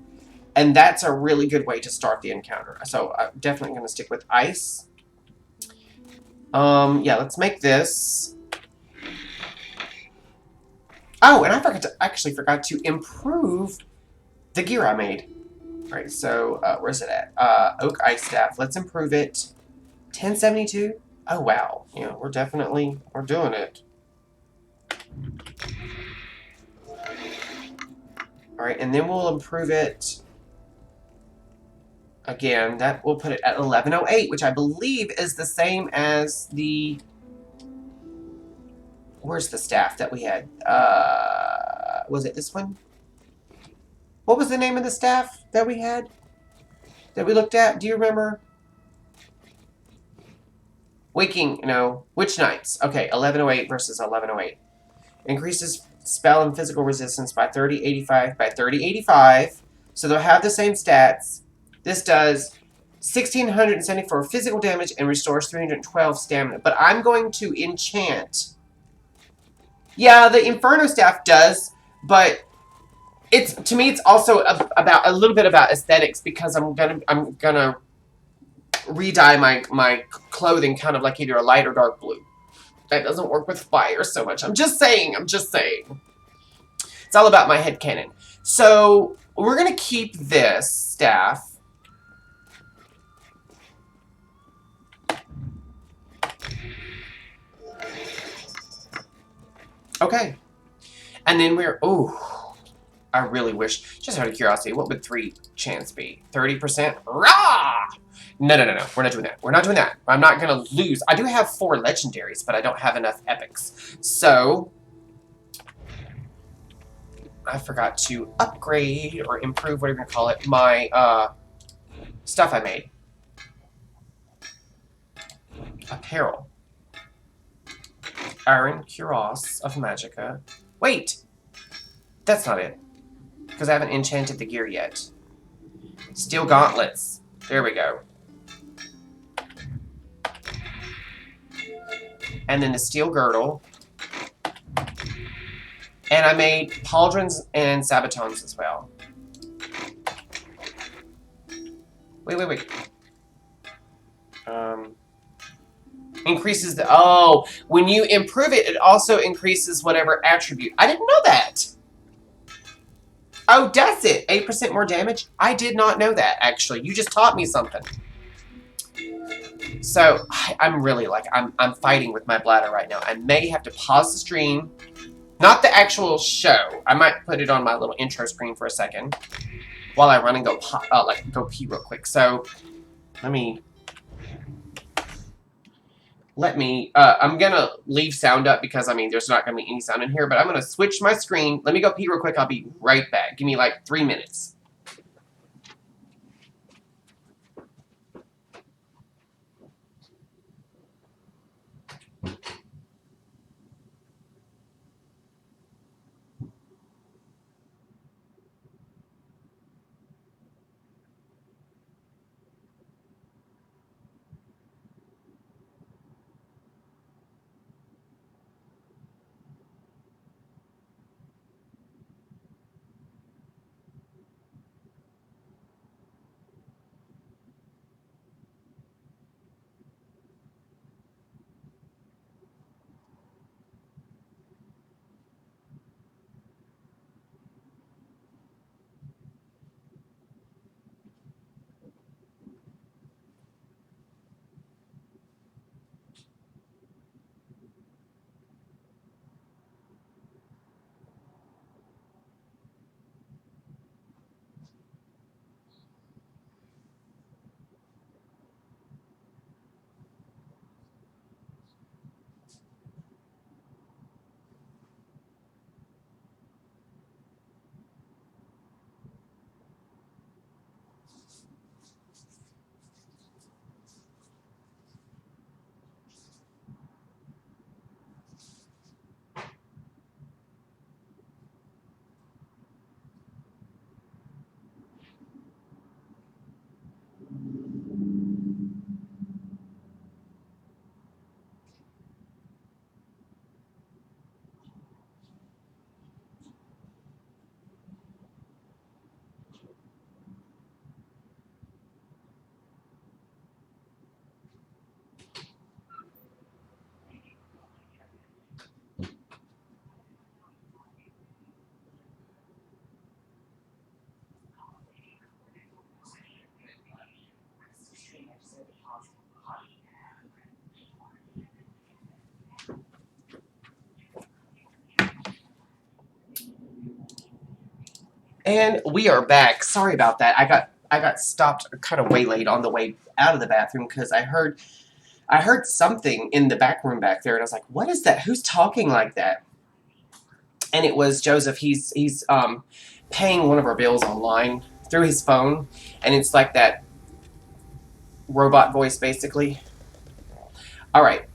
And that's a really good way to start the encounter. So I'm definitely going to stick with ice. Yeah, let's make this. Oh, and I actually forgot to improve the gear I made. All right, so where's it at? Oak Ice Staff. Let's improve it. 1072. Oh, wow. Yeah, we're doing it. Alright, and then we'll improve it again. That will put it at 1108, which I believe is the same as the... Where's the staff that we had? Was it this one? What was the name of the staff that we had? That we looked at? Do you remember? Witch Knights. Okay, 1108 versus 1108. Increases spell and physical resistance by 3085 by 3085. So they'll have the same stats. This does 1674 physical damage and restores 312 stamina. But I'm going to enchant. Yeah, the Inferno staff does, but it's, to me, it's also about a little bit about aesthetics, because I'm gonna re-dye my clothing kind of like either a light or dark blue. That doesn't work with fire so much. I'm just saying. It's all about my headcanon. So we're gonna keep this staff. Okay. And then I really wish, just out of curiosity, what would 3 chance be? 30%? Rah! No. We're not doing that. We're not doing that. I'm not going to lose. I do have 4 legendaries, but I don't have enough epics. So, I forgot to upgrade or improve, whatever you call it, my stuff I made. Apparel. Iron Cuirass of Magicka. Wait! That's not it. Because I haven't enchanted the gear yet. Steel gauntlets. There we go. And then the steel girdle. And I made pauldrons and sabatons as well. Wait. Increases the... Oh, when you improve it, it also increases whatever attribute. I didn't know that. Oh, does it? 8% more damage? I did not know that, actually. You just taught me something. So, I'm really I'm fighting with my bladder right now. I may have to pause the stream. Not the actual show. I might put it on my little intro screen for a second. While I run and go pee real quick. So, let me, I'm gonna leave sound up because, there's not gonna be any sound in here, but I'm gonna switch my screen. Let me go pee real quick. I'll be right back. Give me 3 minutes. And we are back. Sorry about that. I got stopped kind of waylaid on the way out of the bathroom because I heard something in the back room back there, and I was like, "What is that? Who's talking like that?" And it was Joseph. He's paying one of our bills online through his phone, and it's like that robot voice, basically. All right.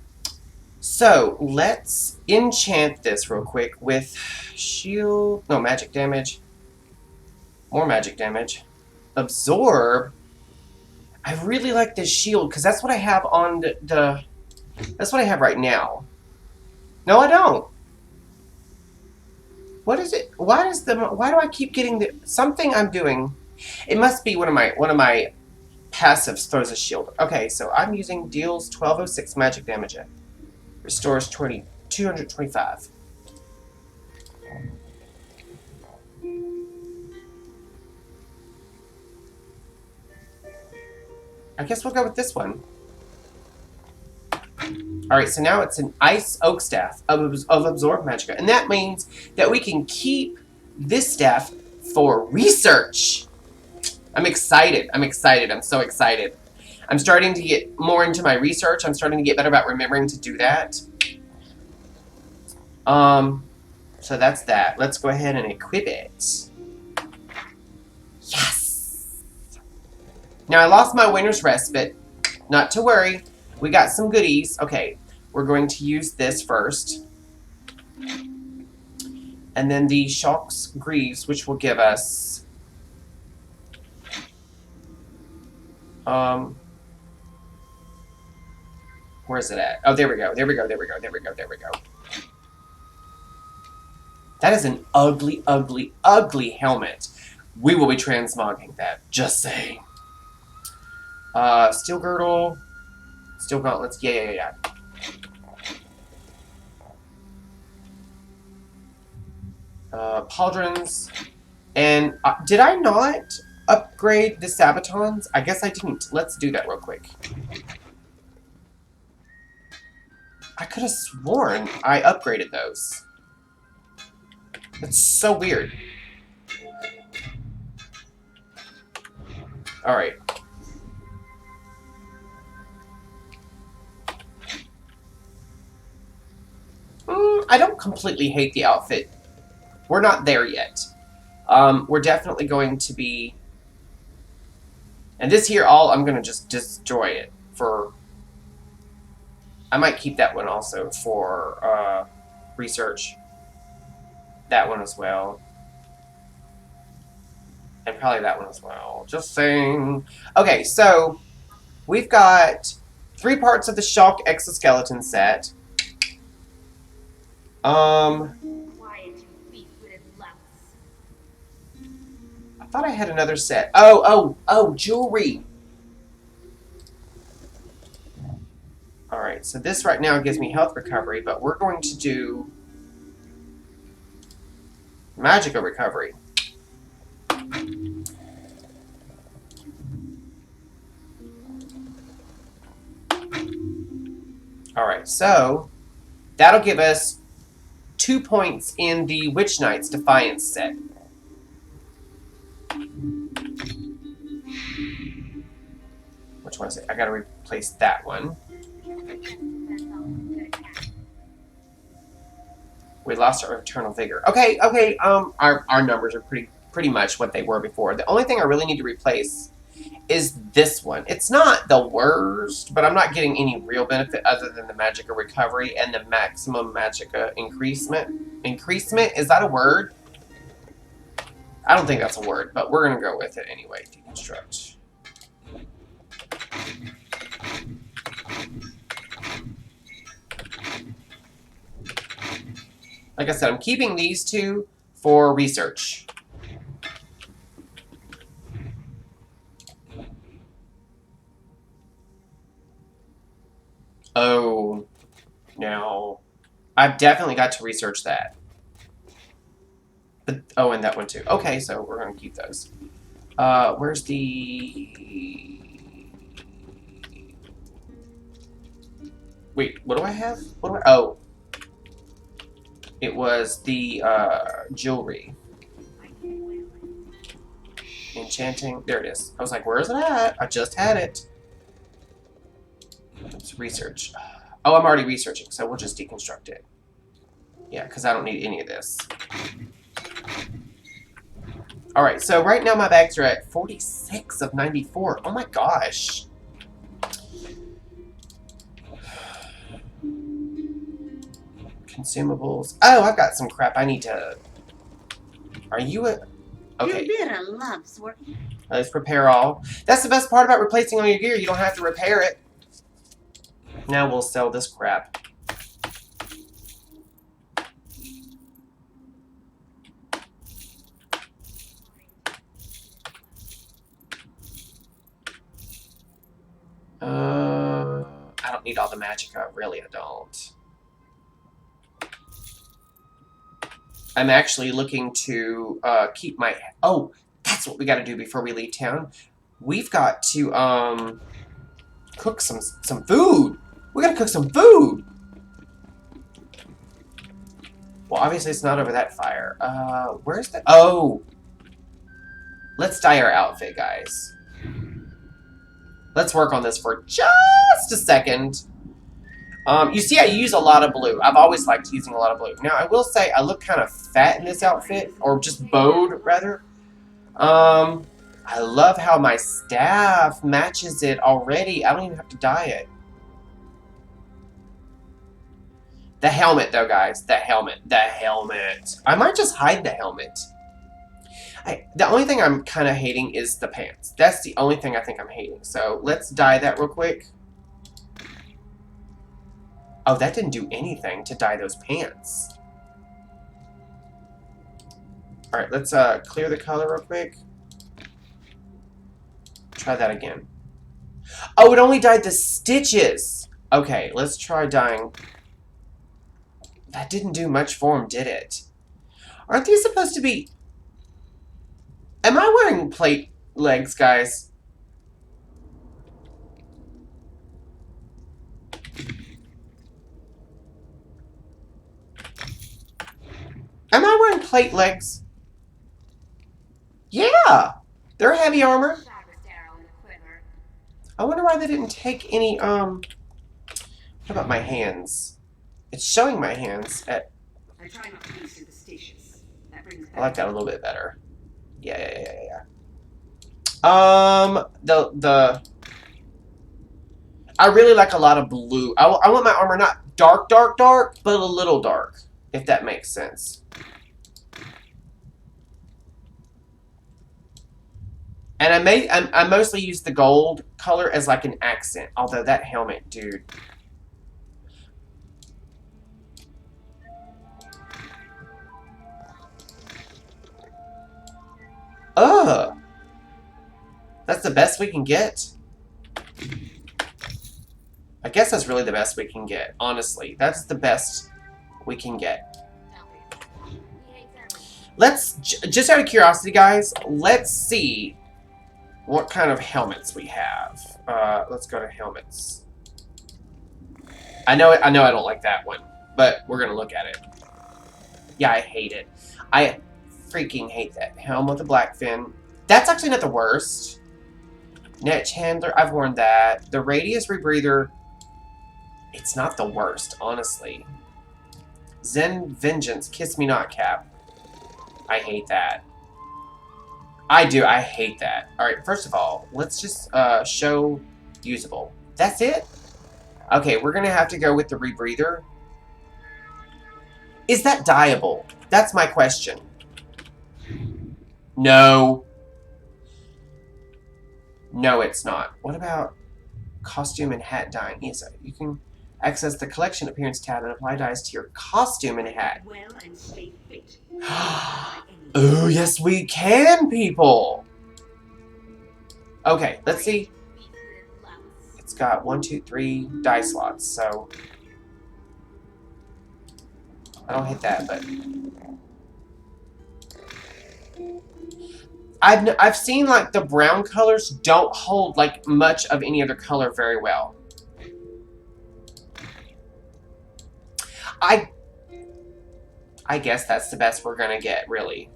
So let's enchant this real quick with shield. No, magic damage. More magic damage. Absorb. I really like this shield because that's what I have on the. That's what I have right now. No, I don't. What is it? Why do I keep getting the something I'm doing? It must be one of my passives throws a shield. Okay, so I'm using deals 1206 magic damage. Restores 225. I guess we'll go with this one. Alright, so now it's an Ice Oak Staff of Absorb Magicka. And that means that we can keep this staff for research. I'm excited. I'm excited. I'm so excited. I'm starting to get more into my research. I'm starting to get better about remembering to do that. So that's that. Let's go ahead and equip it. Yes! Now I lost my winter's respite. Not to worry. We got some goodies. Okay, we're going to use this first. And then the Shulk's Greaves, which will give us... where's it at? Oh, there we go. There we go. There we go. There we go. There we go. That is an ugly, ugly, ugly helmet. We will be transmogging that. Just saying. Steel Girdle. Steel Gauntlets. Yeah. Pauldrons. And did I not upgrade the Sabatons? I guess I didn't. Let's do that real quick. I could have sworn I upgraded those. That's so weird. Alright. I don't completely hate the outfit. We're not there yet. We're definitely going to be... And this here, I'm going to just destroy it for... I might keep that one also for research. That one as well. And probably that one as well. Just saying. Okay, so we've got 3 parts of the Shulk exoskeleton set. Quiet, you weak-witted louse. I thought I had another set. Oh, jewelry. Alright, so this right now gives me health recovery, but we're going to do Magicka recovery. Alright, so that'll give us 2 points in the Witch Knight's Defiance set. Which one is it? I gotta replace that one. We lost our Eternal Vigor. Okay, our numbers are pretty much what they were before. The only thing I really need to replace is this one. It's not the worst, but I'm not getting any real benefit other than the Magicka recovery and the maximum Magicka increasement. Increasement? Is that a word? I don't think that's a word, but we're gonna go with it anyway. Deconstruct. Like I said, I'm keeping these 2 for research. Oh, now I've definitely got to research that. But, oh, and that one too. Okay, so we're going to keep those. Where's the... Wait, what do I have? What do I... Oh. It was the, jewelry. Enchanting. There it is. I was like, where is it at? I just had it. Let's research. Oh, I'm already researching, so we'll just deconstruct it. Yeah, because I don't need any of this. Alright, so right now my bags are at 46 of 94. Oh my gosh. Consumables. Oh, I've got some crap I need to... Are you a... Okay. Elvira loves working. Let's repair all. That's the best part about replacing all your gear. You don't have to repair it. Now we'll sell this crap. I don't need all the magicka. Really, I don't. I'm actually looking to keep my... Oh, that's what we got to do before we leave town. We've got to cook some food. We got to cook some food. Well, obviously it's not over that fire. Where's the... Oh! Let's dye our outfit, guys. Let's work on this for just a second. You see, I use a lot of blue. I've always liked using a lot of blue. Now, I will say I look kind of fat in this outfit, or just bowed, rather. I love how my staff matches it already. I don't even have to dye it. The helmet, though, guys. The helmet. The helmet. I might just hide the helmet. The only thing I'm kind of hating is the pants. That's the only thing I think I'm hating. So, let's dye that real quick. Oh, that didn't do anything to dye those pants. Alright, let's clear the color real quick. Try that again. Oh, it only dyed the stitches! Okay, let's try dyeing... That didn't do much for him, did it? Aren't these supposed to be... Am I wearing plate legs, guys? Am I wearing plate legs? Yeah! They're heavy armor. I wonder why they didn't take any, How about my hands? It's showing my hands at... I try not to be superstitious. That brings I like that a little bit better. Yeah. I really like a lot of blue. I want my armor not dark, but a little dark, if that makes sense. And I mostly use the gold color as like an accent. Although that helmet, dude. Ugh. That's the best we can get. I guess that's really the best we can get. Honestly, that's the best we can get. Let's, just out of curiosity, guys, let's see what kind of helmets we have. Let's go to helmets. I know I don't like that one, but we're gonna look at it. Yeah, I hate it. I freaking hate that helm with the black fin. That's actually not the worst. Net handler, I've worn that. The radius rebreather, it's not the worst, honestly. Zen Vengeance, Kiss Me Not cap. I hate that. I hate that. Alright, first of all, let's just show usable. That's it? Okay, we're gonna have to go with the rebreather. Is that dyeable? That's my question. No. No, it's not. What about costume and hat dyeing? Yes, you can access the collection appearance tab and apply dyes to your costume and hat. well and stay fit. Oh, yes, we can, people. Okay, let's see. It's got 1, 2, 3 dye slots, so I don't hit that, but I've seen like the brown colors don't hold like much of any other color very well. I guess that's the best we're gonna get, really.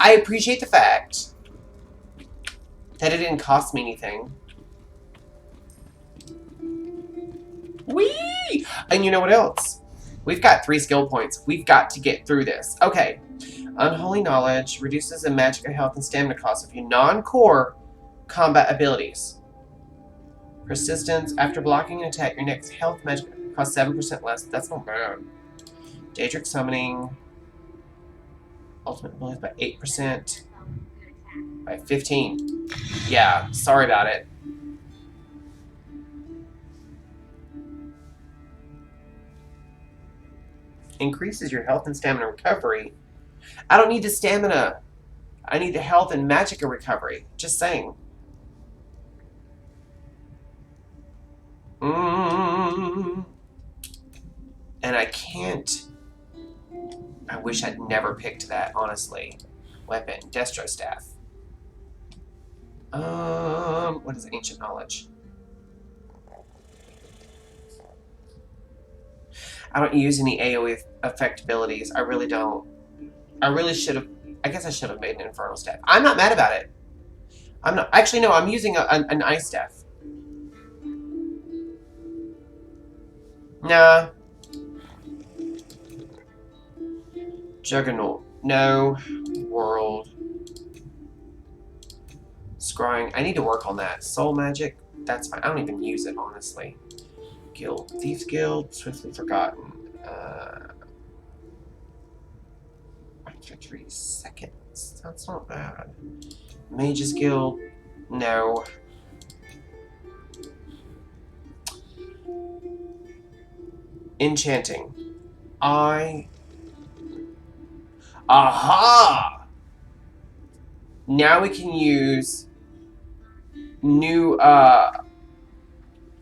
I appreciate the fact that it didn't cost me anything. Whee! And you know what else? We've got 3 skill points. We've got to get through this. Okay. Unholy Knowledge reduces the magic health and stamina cost of your non-core combat abilities. Persistence. After blocking an attack, your next health magic costs 7% less. That's not bad. Daedric Summoning. Ultimate abilities by 8%. By 15. Yeah, sorry about it. Increases your health and stamina recovery. I don't need the stamina. I need the health and magicka recovery. Just saying. And I can't. I wish I'd never picked that, honestly. Weapon. Destro Staff. What is Ancient Knowledge? I don't use any AoE effect abilities. I really don't. I really should have. I guess I should have made an Infernal Staff. I'm not mad about it. I'm not. Actually, no. I'm using an Ice Staff. Nah. Juggernaut. No. World. Scrying. I need to work on that. Soul Magic. That's fine. I don't even use it, honestly. Guild. Thieves Guild. Swiftly Forgotten. 3 seconds. That's not bad. Mage's Guild. No. Enchanting. Aha! Now we can use new,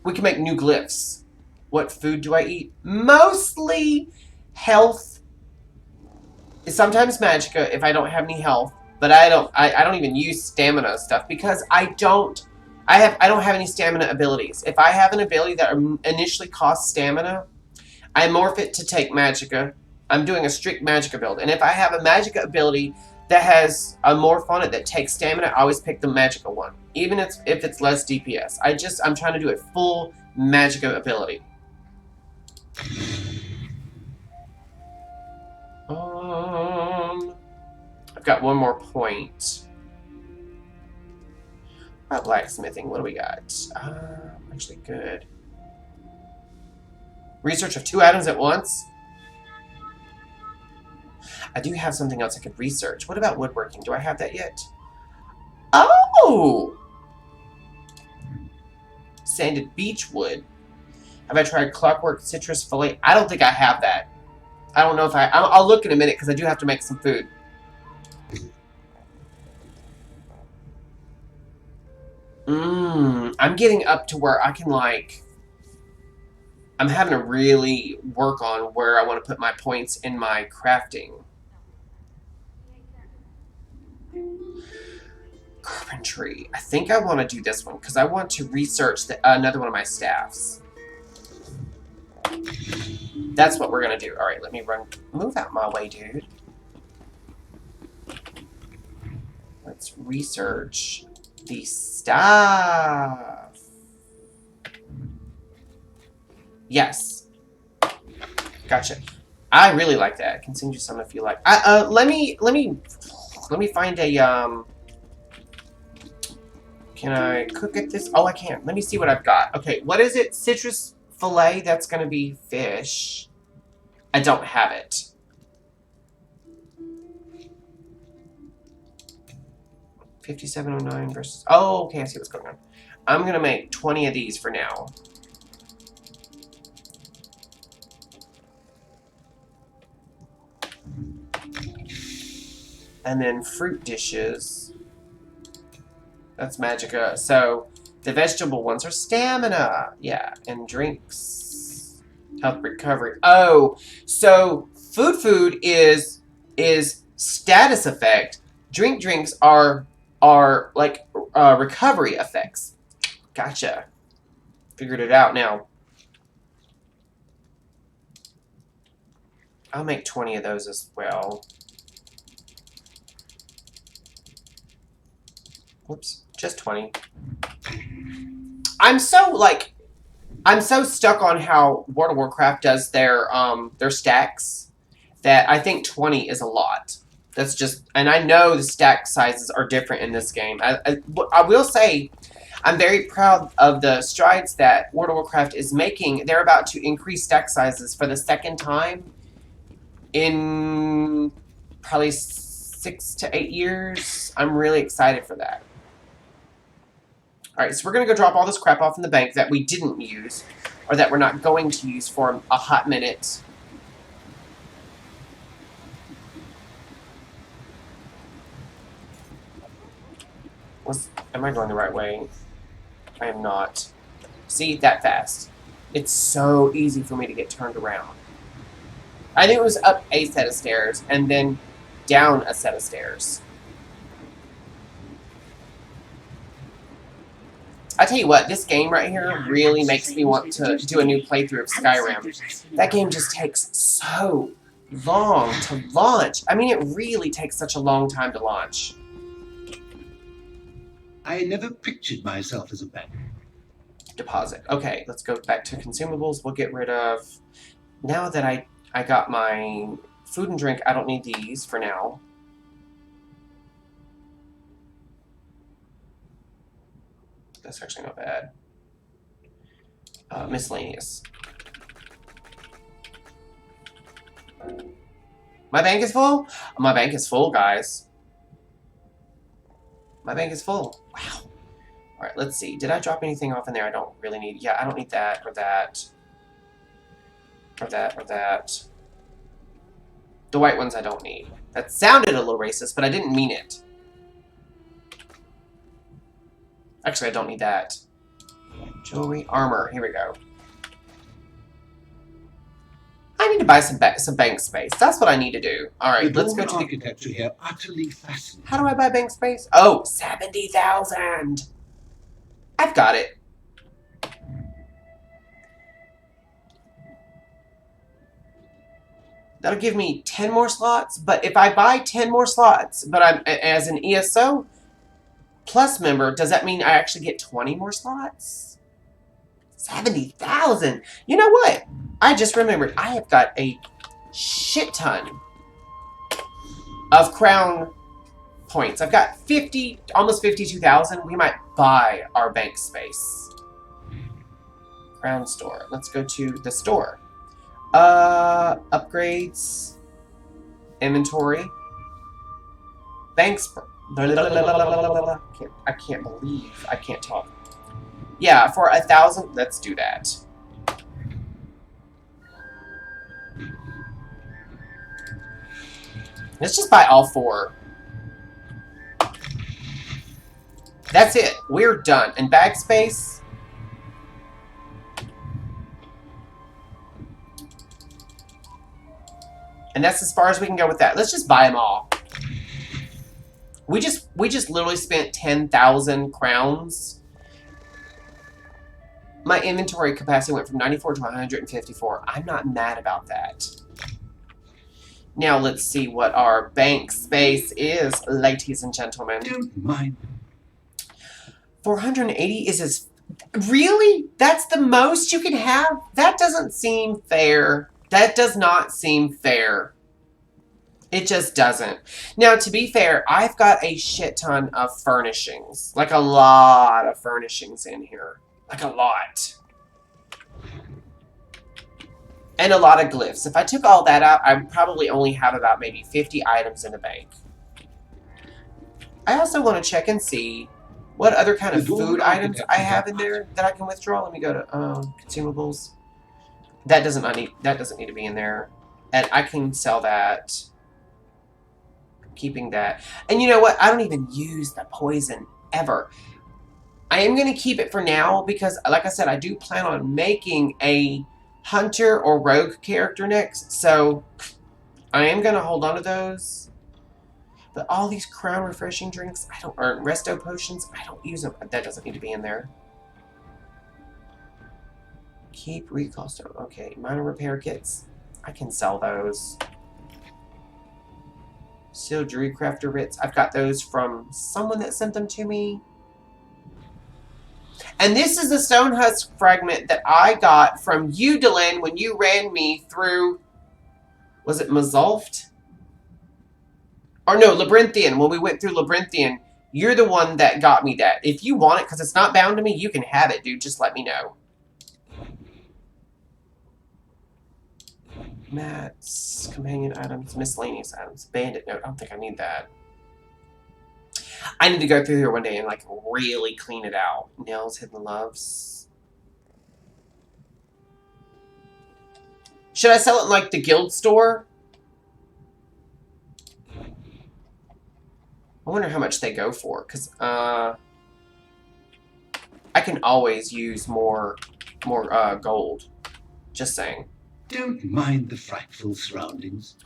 we can make new glyphs. What food do I eat? Mostly health. Sometimes magicka if I don't have any health. But I don't even use stamina stuff because I don't have any stamina abilities. If I have an ability that initially costs stamina, I morph it to take magicka. I'm doing a strict magicka build. And if I have a magicka ability that has a morph on it that takes stamina, I always pick the magicka one. Even if it's less DPS. I'm trying to do a full magicka ability. I've got one more point. About blacksmithing, what do we got? Actually good. Research of 2 items at once? I do have something else I could research. What about woodworking? Do I have that yet? Oh! Sanded beech wood. Have I tried clockwork citrus fillet? I don't think I have that. I don't know if I'll look in a minute because I do have to make some food. I'm getting up to where I can, like... I'm having to really work on where I want to put my points in my crafting. Carpentry. I think I want to do this one because I want to research another one of my staffs. That's what we're going to do. Alright, let me move out my way, dude. Let's research the staff. Yes. Gotcha. I really like that. I can send you some if you like. Let me find a Can I cook at this? Oh, I can. Let me see what I've got. Okay, what is it? Citrus fillet. That's gonna be fish. I don't have it. $57.09 versus. Oh, okay. I see what's going on. I'm gonna make 20 of these for now. And then fruit dishes. That's magicka. So the vegetable ones are stamina. Yeah. And drinks. Health recovery. Oh, so food is status effect. Drinks are like recovery effects. Gotcha. Figured it out now. I'll make 20 of those as well. Whoops, just 20. I'm so stuck on how World of Warcraft does their stacks that I think 20 is a lot. That's just, and I know the stack sizes are different in this game. I will say, I'm very proud of the strides that World of Warcraft is making. They're about to increase stack sizes for the second time in probably 6 to 8 years. I'm really excited for that. Alright, so we're going to go drop all this crap off in the bank that we didn't use, or that we're not going to use for a hot minute. Am I going the right way? I am not. See, that fast. It's so easy for me to get turned around. I knew it was up a set of stairs, and then down a set of stairs. I tell you what, this game right here really makes me want to do a new playthrough of Skyrim. That game just takes so long to launch. I mean, it really takes such a long time to launch. I never pictured myself as a bank. Deposit. Okay, let's go back to consumables. We'll get rid of... Now that I got my food and drink, I don't need these for now. That's actually not bad. Miscellaneous. My bank is full? My bank is full, guys. My bank is full. Wow. Alright, let's see. Did I drop anything off in there I don't really need? Yeah, I don't need that, or that. Or that, or that. The white ones I don't need. That sounded a little racist, but I didn't mean it. Actually, I don't need that. Jewelry, armor. Here we go. I need to buy some bank space. That's what I need to do. All right, let's go to the architecture here. Utterly fascinating. How do I buy bank space? Oh, 70,000. I've got it. That'll give me 10 more slots. But if I buy 10 more slots, but I'm as an ESO Plus member, does that mean I actually get 20 more slots? 70,000. You know what? I just remembered I have got a shit ton of crown points. I've got 50, almost 52,000. We might buy our bank space. Crown store. Let's go to the store. Upgrades. Inventory. Banks. I can't believe I can't talk. Yeah, for 1,000, let's do that. Let's just buy all 4. That's it. We're done. And bag space. And that's as far as we can go with that. Let's just buy them all. We just literally spent 10,000 crowns. My inventory capacity went from 94 to 154. I'm not mad about that. Now let's see what our bank space is, ladies and gentlemen. Don't mind. 480 is as... Really? That's the most you can have? That doesn't seem fair. That does not seem fair. It just doesn't. Now, to be fair, I've got a shit ton of furnishings. Like, a lot of furnishings in here. Like, a lot. And a lot of glyphs. If I took all that out, I would probably only have about maybe 50 items in the bank. I also want to check and see what other kind of food items I have in there that I can withdraw. Let me go to consumables. That doesn't need to be in there. And I can sell that. Keeping that. And you know what? I don't even use the poison ever. I am going to keep it for now because, like I said, I do plan on making a hunter or rogue character next. So I am going to hold on to those. But all these crown refreshing drinks, or resto potions, I don't use them. That doesn't need to be in there. Keep recall stone. Okay, minor repair kits. I can sell those. Sealed Druid Crafter Writs. I've got those from someone that sent them to me. And this is the stone husk fragment that I got from you, Delenn, when you ran me through, was it Mazulft? Or no, Labyrinthian. When we went through Labyrinthian, you're the one that got me that. If you want it, because it's not bound to me, you can have it, dude. Just let me know. Mats, companion items, miscellaneous items, bandit note. I don't think I need that. I need to go through here one day and like really clean it out. Nails, hidden loves. Should I sell it in like the guild store? I wonder how much they go for, because I can always use more gold. Just saying. Don't mind the frightful surroundings.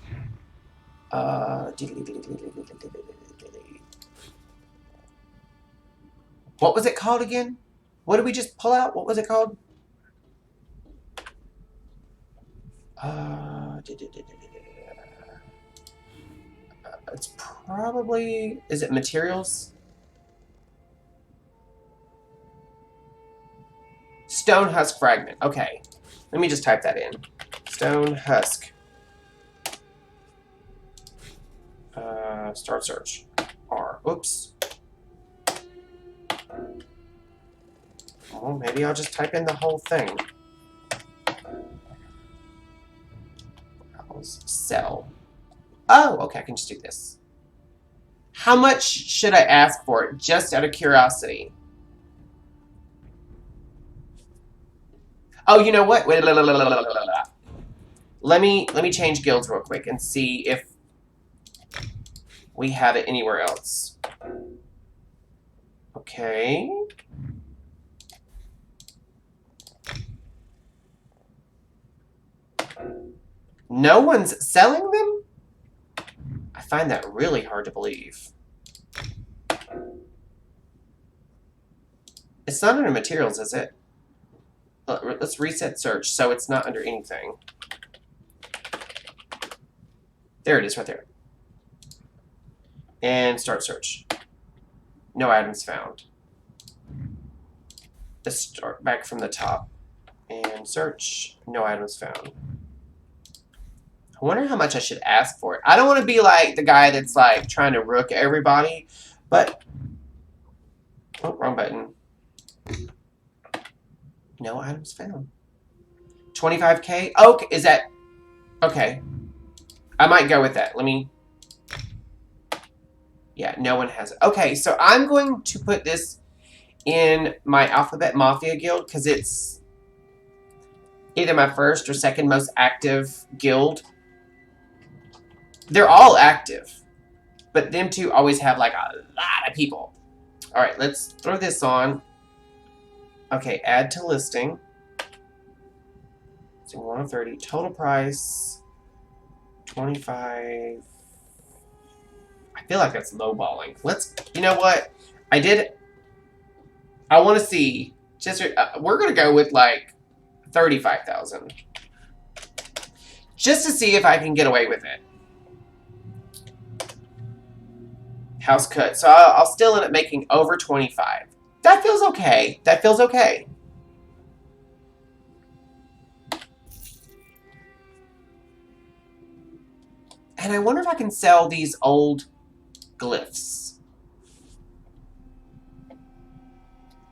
What was it called again? What did we just pull out? What was it called? It's probably... Is it materials? Stone husk fragment. Okay. Let me just type that in. Stone husk. Start search. R. Oops. Oh, maybe I'll just type in the whole thing. Sell. Oh, okay, I can just do this. How much should I ask for it, just out of curiosity? Oh, you know what? Wait, let me change guilds real quick and see if we have it anywhere else. Okay. No one's selling them? I find that really hard to believe. It's not under materials, is it? Let's reset search so it's not under anything. There it is right there. And start search. No items found. Let's start back from the top. And search. No items found. I wonder how much I should ask for it. I don't want to be like the guy that's like trying to rook everybody, but... Oh, wrong button. No items found. 25k? Okay, is that... Okay. I might go with that. Let me... Yeah, no one has it. Okay, so I'm going to put this in my Alphabet Mafia guild because it's either my first or second most active guild. They're all active, but them two always have like a lot of people. All right, let's throw this on. Okay, add to listing. So 130. Total price 25. I feel like that's lowballing. Let's. You know what? I want to see. Just we're gonna go with like 35,000, just to see if I can get away with it. House cut. So I'll still end up making over 25. That feels okay. That feels okay. And I wonder if I can sell these old glyphs.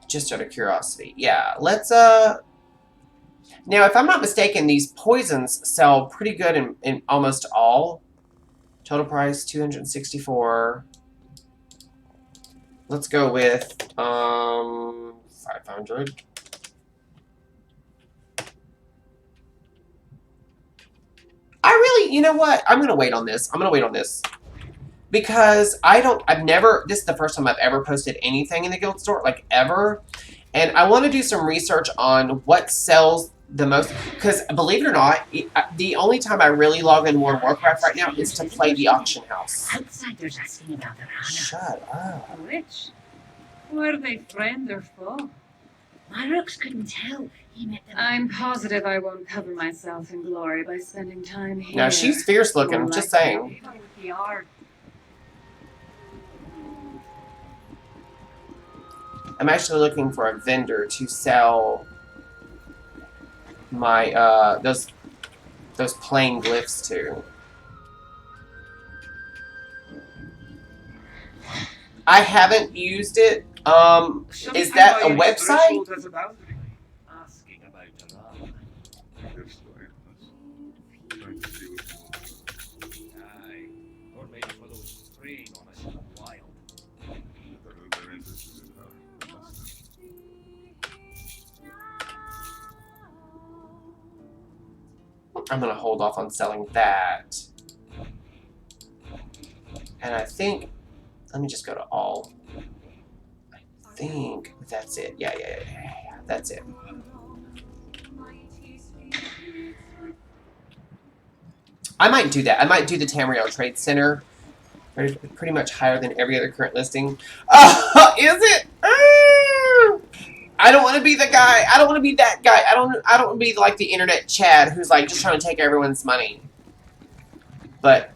Just out of curiosity. Yeah, let's, Now, if I'm not mistaken, these poisons sell pretty good in almost all. Total price, 264. Let's go with, 500. I really, you know what? I'm going to wait on this. I'm going to wait on this. Because this is the first time I've ever posted anything in the guild store, like ever. And I want to do some research on what sells the most. Because believe it or not, the only time I really log in World of Warcraft right now is to play the auction house. Outsiders asking about the Rana. Shut up. Which? Were they friend or foe? My rooks couldn't tell. He met them. I'm positive I won't cover myself in glory by spending time here. Now, she's fierce looking, More just like saying. the art. I'm actually looking for a vendor to sell my those plain glyphs to. I haven't used it. Is that a website? Asking about Iran. Aye. Or maybe for those preying on us in the wild. I'm gonna hold off on selling that. And I think, let me just go to all. I think that's it. Yeah, that's it. I might do that. I might do the Tamriel Trade Center. Pretty much higher than every other current listing. Is it? I don't want to be the guy. I don't want to be that guy. I don't want to be like the internet Chad who's like just trying to take everyone's money. But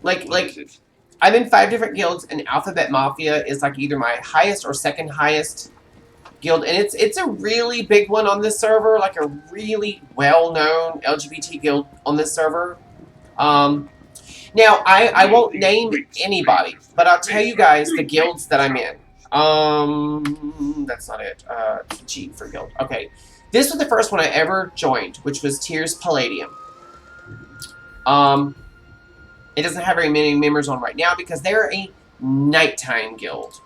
like I'm in 5 different guilds, and Alphabet Mafia is like either my highest or second highest guild, and it's a really big one on this server, like a really well-known LGBT guild on this server. Now I won't name anybody, but I'll tell you guys the guilds that I'm in. That's not it. G for guild. Okay, this was the first one I ever joined, which was Tears Palladium. It doesn't have very many members on right now because they're a nighttime guild.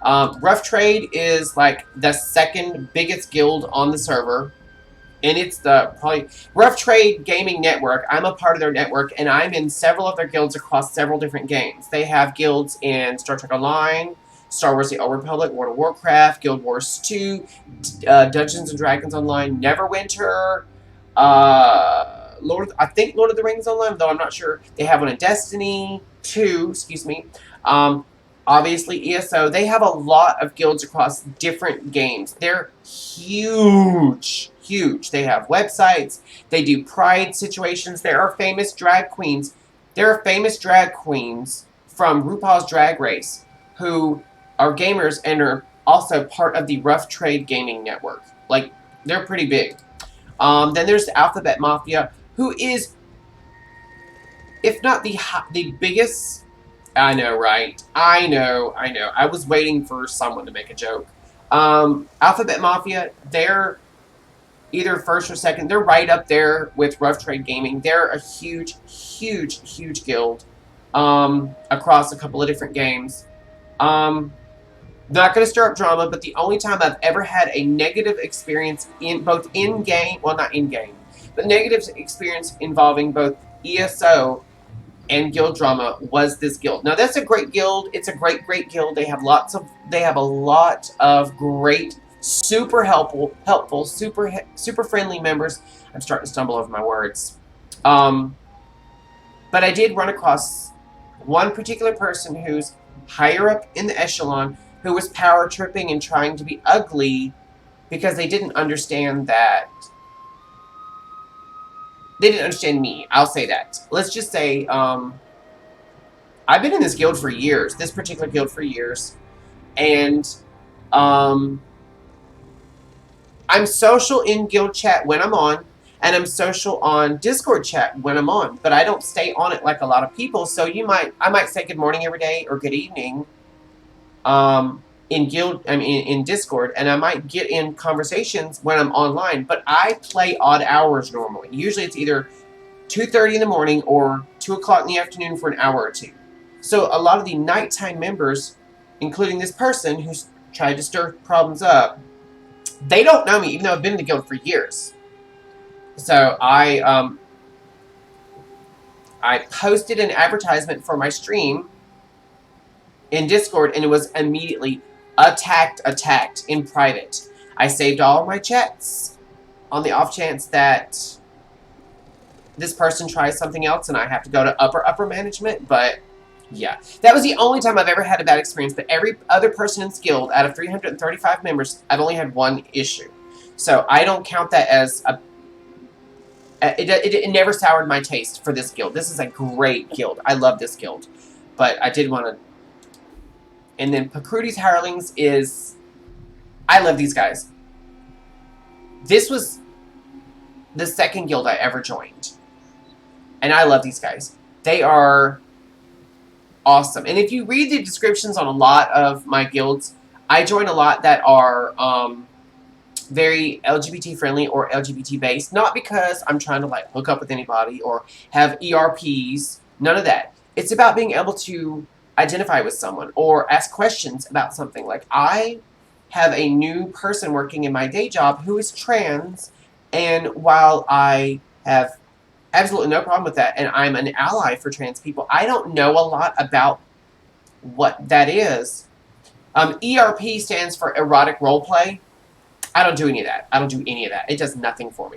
Rough Trade is like the second biggest guild on the server. And it's the probably Rough Trade Gaming Network. I'm a part of their network, and I'm in several of their guilds across several different games. They have guilds in Star Trek Online, Star Wars: The Old Republic, World of Warcraft, Guild Wars 2, Dungeons and Dragons Online, Neverwinter, I think Lord of the Rings Online, though I'm not sure. They have one in Destiny 2, excuse me. Obviously, ESO. They have a lot of guilds across different games. They're huge. Huge. They have websites. They do pride situations. There are famous drag queens. There are famous drag queens from RuPaul's Drag Race who are gamers and are also part of the Rough Trade Gaming Network. Like, they're pretty big. Then there's the Alphabet Mafia, who is, if not the biggest... I know, right? I know. I was waiting for someone to make a joke. Alphabet Mafia, they're either first or second. They're right up there with Rough Trade Gaming. They're a huge guild across a couple of different games. Not going to stir up drama, but the only time I've ever had a negative experience in both in-game, well, not in-game, but negative experience involving both ESO and guild drama was this guild. Now that's a great guild. It's a great guild. They have a lot of great, super helpful, super friendly members. I'm starting to stumble over my words. But I did run across one particular person who's higher up in the echelon who was power tripping and trying to be ugly because they didn't understand that. They didn't understand me. I'll say that. Let's just say, I've been in this guild for years. This particular guild for years. And, I'm social in guild chat when I'm on. And I'm social on Discord chat when I'm on. But I don't stay on it like a lot of people. So I might say good morning every day or good evening. In Discord, and I might get in conversations when I'm online, but I play odd hours normally. Usually it's either 2:30 in the morning or 2 o'clock in the afternoon for an hour or two. So a lot of the nighttime members, including this person who's tried to stir problems up, they don't know me, even though I've been in the guild for years. So I posted an advertisement for my stream in Discord, and it was immediately attacked in private. I saved all of my chats on the off chance that this person tries something else and I have to go to upper management, but yeah. That was the only time I've ever had a bad experience, but every other person in this guild, out of 335 members, I've only had one issue. So I don't count that as a... It never soured my taste for this guild. This is a great guild. I love this guild. But I did want to... And then Pakrudi's Hirelings is I love these guys. This was the second guild I ever joined. And I love these guys. They are awesome. And if you read the descriptions on a lot of my guilds, I join a lot that are very LGBT friendly or LGBT based. Not because I'm trying to like hook up with anybody or have ERPs. None of that. It's about being able to identify with someone or ask questions about something. Like I have a new person working in my day job who is trans, and while I have absolutely no problem with that, and I'm an ally for trans people, I don't know a lot about what that is. ERP stands for erotic roleplay. I don't do any of that. I don't do any of that. It does nothing for me.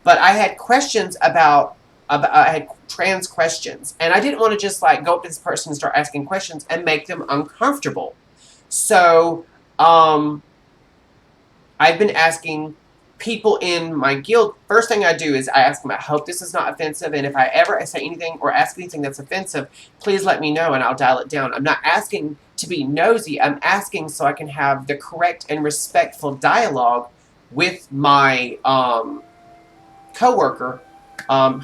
But I had questions about I had trans questions, and I didn't want to just like go up to this person and start asking questions and make them uncomfortable. So I've been asking people in my guild. First thing I do is I ask them, I hope this is not offensive, and if I ever say anything or ask anything that's offensive, please let me know and I'll dial it down. I'm not asking to be nosy. I'm asking so I can have the correct and respectful dialogue with my coworker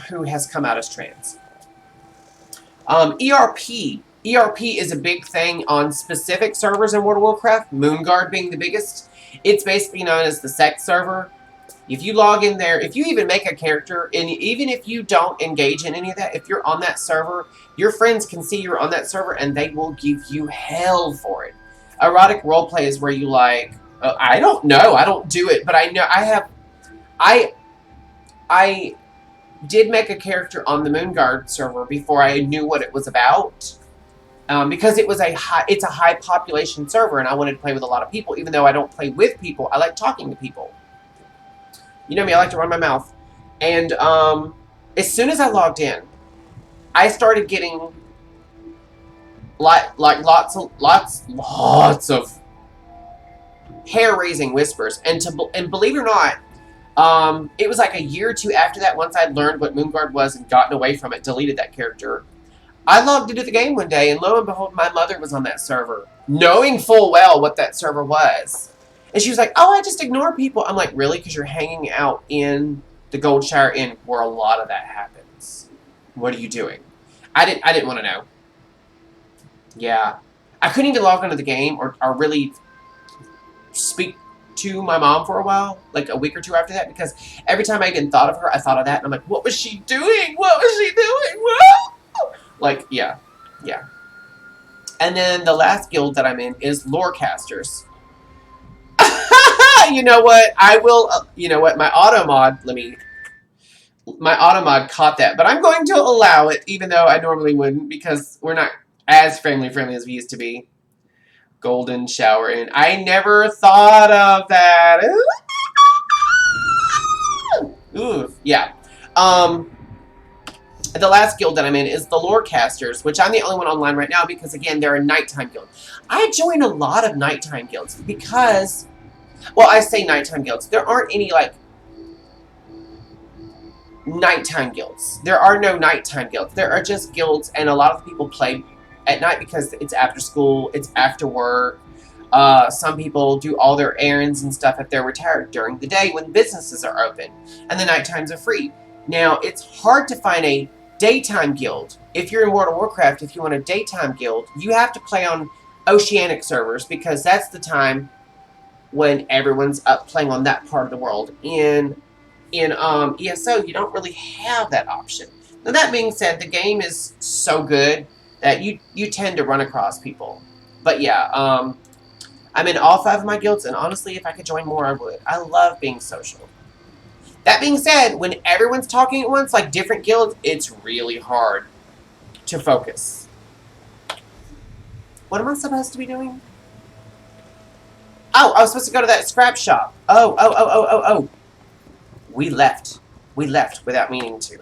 who has come out as trans. ERP. ERP is a big thing on specific servers in World of Warcraft, Moonguard being the biggest. It's basically known as the sex server. If you log in there, if you even make a character, and even if you don't engage in any of that, if you're on that server, your friends can see you're on that server and they will give you hell for it. Erotic roleplay is where you like, I don't know, I don't do it, but I know I did make a character on the Moonguard server before I knew what it was about. Because it's a high population server and I wanted to play with a lot of people. Even though I don't play with people, I like talking to people. You know me, I like to run my mouth. And as soon as I logged in, I started getting lots of hair-raising whispers. And believe it or not, it was like a year or two after that, once I'd learned what Moonguard was and gotten away from it, deleted that character, I logged into the game one day, and lo and behold, my mother was on that server, knowing full well what that server was. And she was like, oh, I just ignore people. I'm like, really? Because you're hanging out in the Goldshire Inn where a lot of that happens. What are you doing? I didn't want to know. Yeah. I couldn't even log into the game or really speak to my mom for a while, like a week or two after that, because every time I even thought of her, I thought of that, and I'm like, what was she doing? What was she doing? Whoa! Like, yeah. And then the last guild that I'm in is Lorecasters. You know what? I will, you know what? My automod caught that, but I'm going to allow it, even though I normally wouldn't, because we're not as friendly as we used to be. Golden Shower Inn. I never thought of that. Ooh, yeah. The last guild that I'm in is the Lorecasters, which I'm the only one online right now because, again, they're a nighttime guild. I join a lot of nighttime guilds because, well, I say nighttime guilds. There aren't any, like, nighttime guilds. There are no nighttime guilds. There are just guilds, and a lot of people play at night because it's after school, it's after work. Some people do all their errands and stuff if they're retired during the day when businesses are open, and the night times are free. Now, it's hard to find a daytime guild. If you're in World of Warcraft, if you want a daytime guild, you have to play on oceanic servers because that's the time when everyone's up playing on that part of the world. In ESO, you don't really have that option. Now, that being said, the game is so good that you tend to run across people. But yeah, I'm in all 5 of my guilds, and honestly, if I could join more, I would. I love being social. That being said, when everyone's talking at once, like different guilds, it's really hard to focus. What am I supposed to be doing? Oh, I was supposed to go to that scrap shop. Oh. We left. We left without meaning to.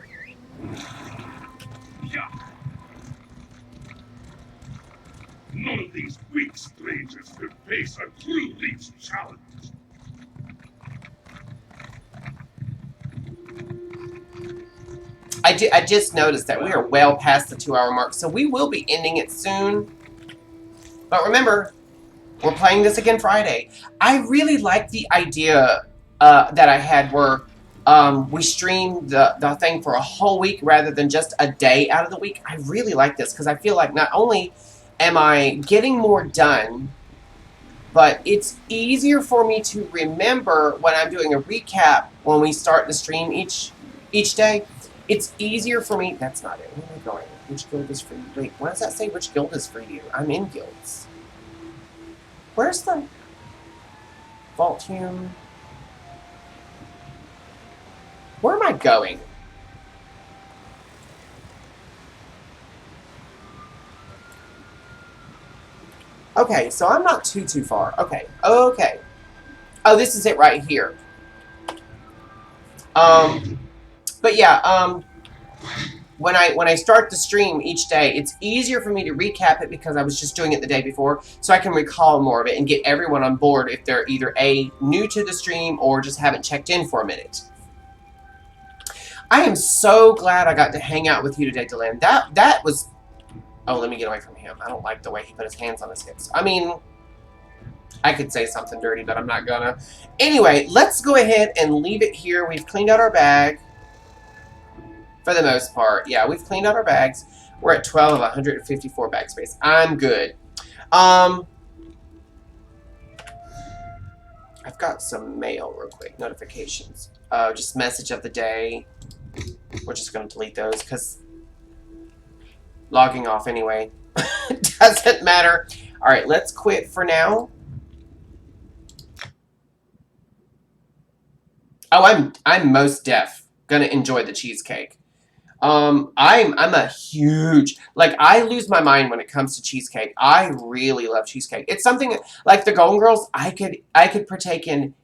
None of these weak strangers could face a true leech challenge. I just noticed that we are well past the 2-hour mark, so we will be ending it soon. But remember, We're playing this again Friday. I really like the idea that I had where we stream the thing for a whole week rather than just a day out of the week. I really like this because I feel like not only am I getting more done, but it's easier for me to remember when I'm doing a recap when we start the stream each day. It's easier for me. That's not it. Where am I going? Which guild is for you? Wait, what does that say? Which guild is for you? I'm in guilds. Where's the Vault Hume? Where am I going? Okay, so I'm not too far. Okay. Okay. Oh, this is it right here. But yeah, when I start the stream each day, it's easier for me to recap it because I was just doing it the day before, so I can recall more of it and get everyone on board if they're either new to the stream or just haven't checked in for a minute. I am so glad I got to hang out with you today, Dylan. That was... Oh, let me get away from him. I don't like the way he put his hands on his hips. I mean, I could say something dirty, but I'm not gonna. Anyway, let's go ahead and leave it here. We've cleaned out our bag. For the most part. Yeah, we've cleaned out our bags. We're at 12 of 154 bag space. I'm good. I've got some mail real quick. Notifications. Just message of the day. We're just going to delete those because logging off anyway. Doesn't matter. Alright, let's quit for now. Oh, I'm most deaf. Gonna enjoy the cheesecake. I'm a huge, like, I lose my mind when it comes to cheesecake. I really love cheesecake. It's something like the Golden Girls I could partake in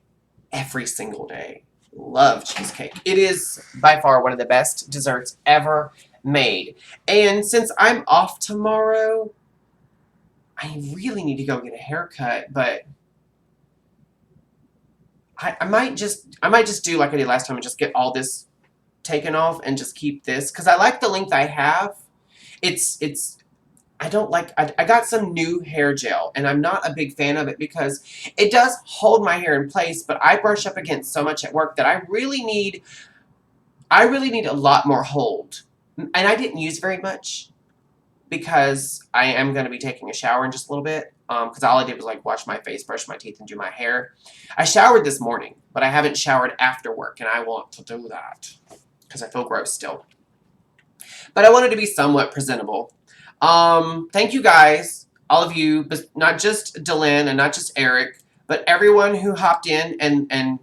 every single day. Love cheesecake. It is by far one of the best desserts ever made. And since I'm off tomorrow, I really need to go get a haircut, but I might just do like I did last time and just get all this taken off and just keep this because I like the length I have. I don't like, I got some new hair gel and I'm not a big fan of it because it does hold my hair in place, but I brush up against so much at work that I really need a lot more hold. And I didn't use very much because I am going to be taking a shower in just a little bit. Because all I did was like wash my face, brush my teeth, and do my hair. I showered this morning, but I haven't showered after work, and I want to do that because I feel gross still. But I wanted to be somewhat presentable. Thank you guys, all of you, but not just Dylan and not just Eric, but everyone who hopped in and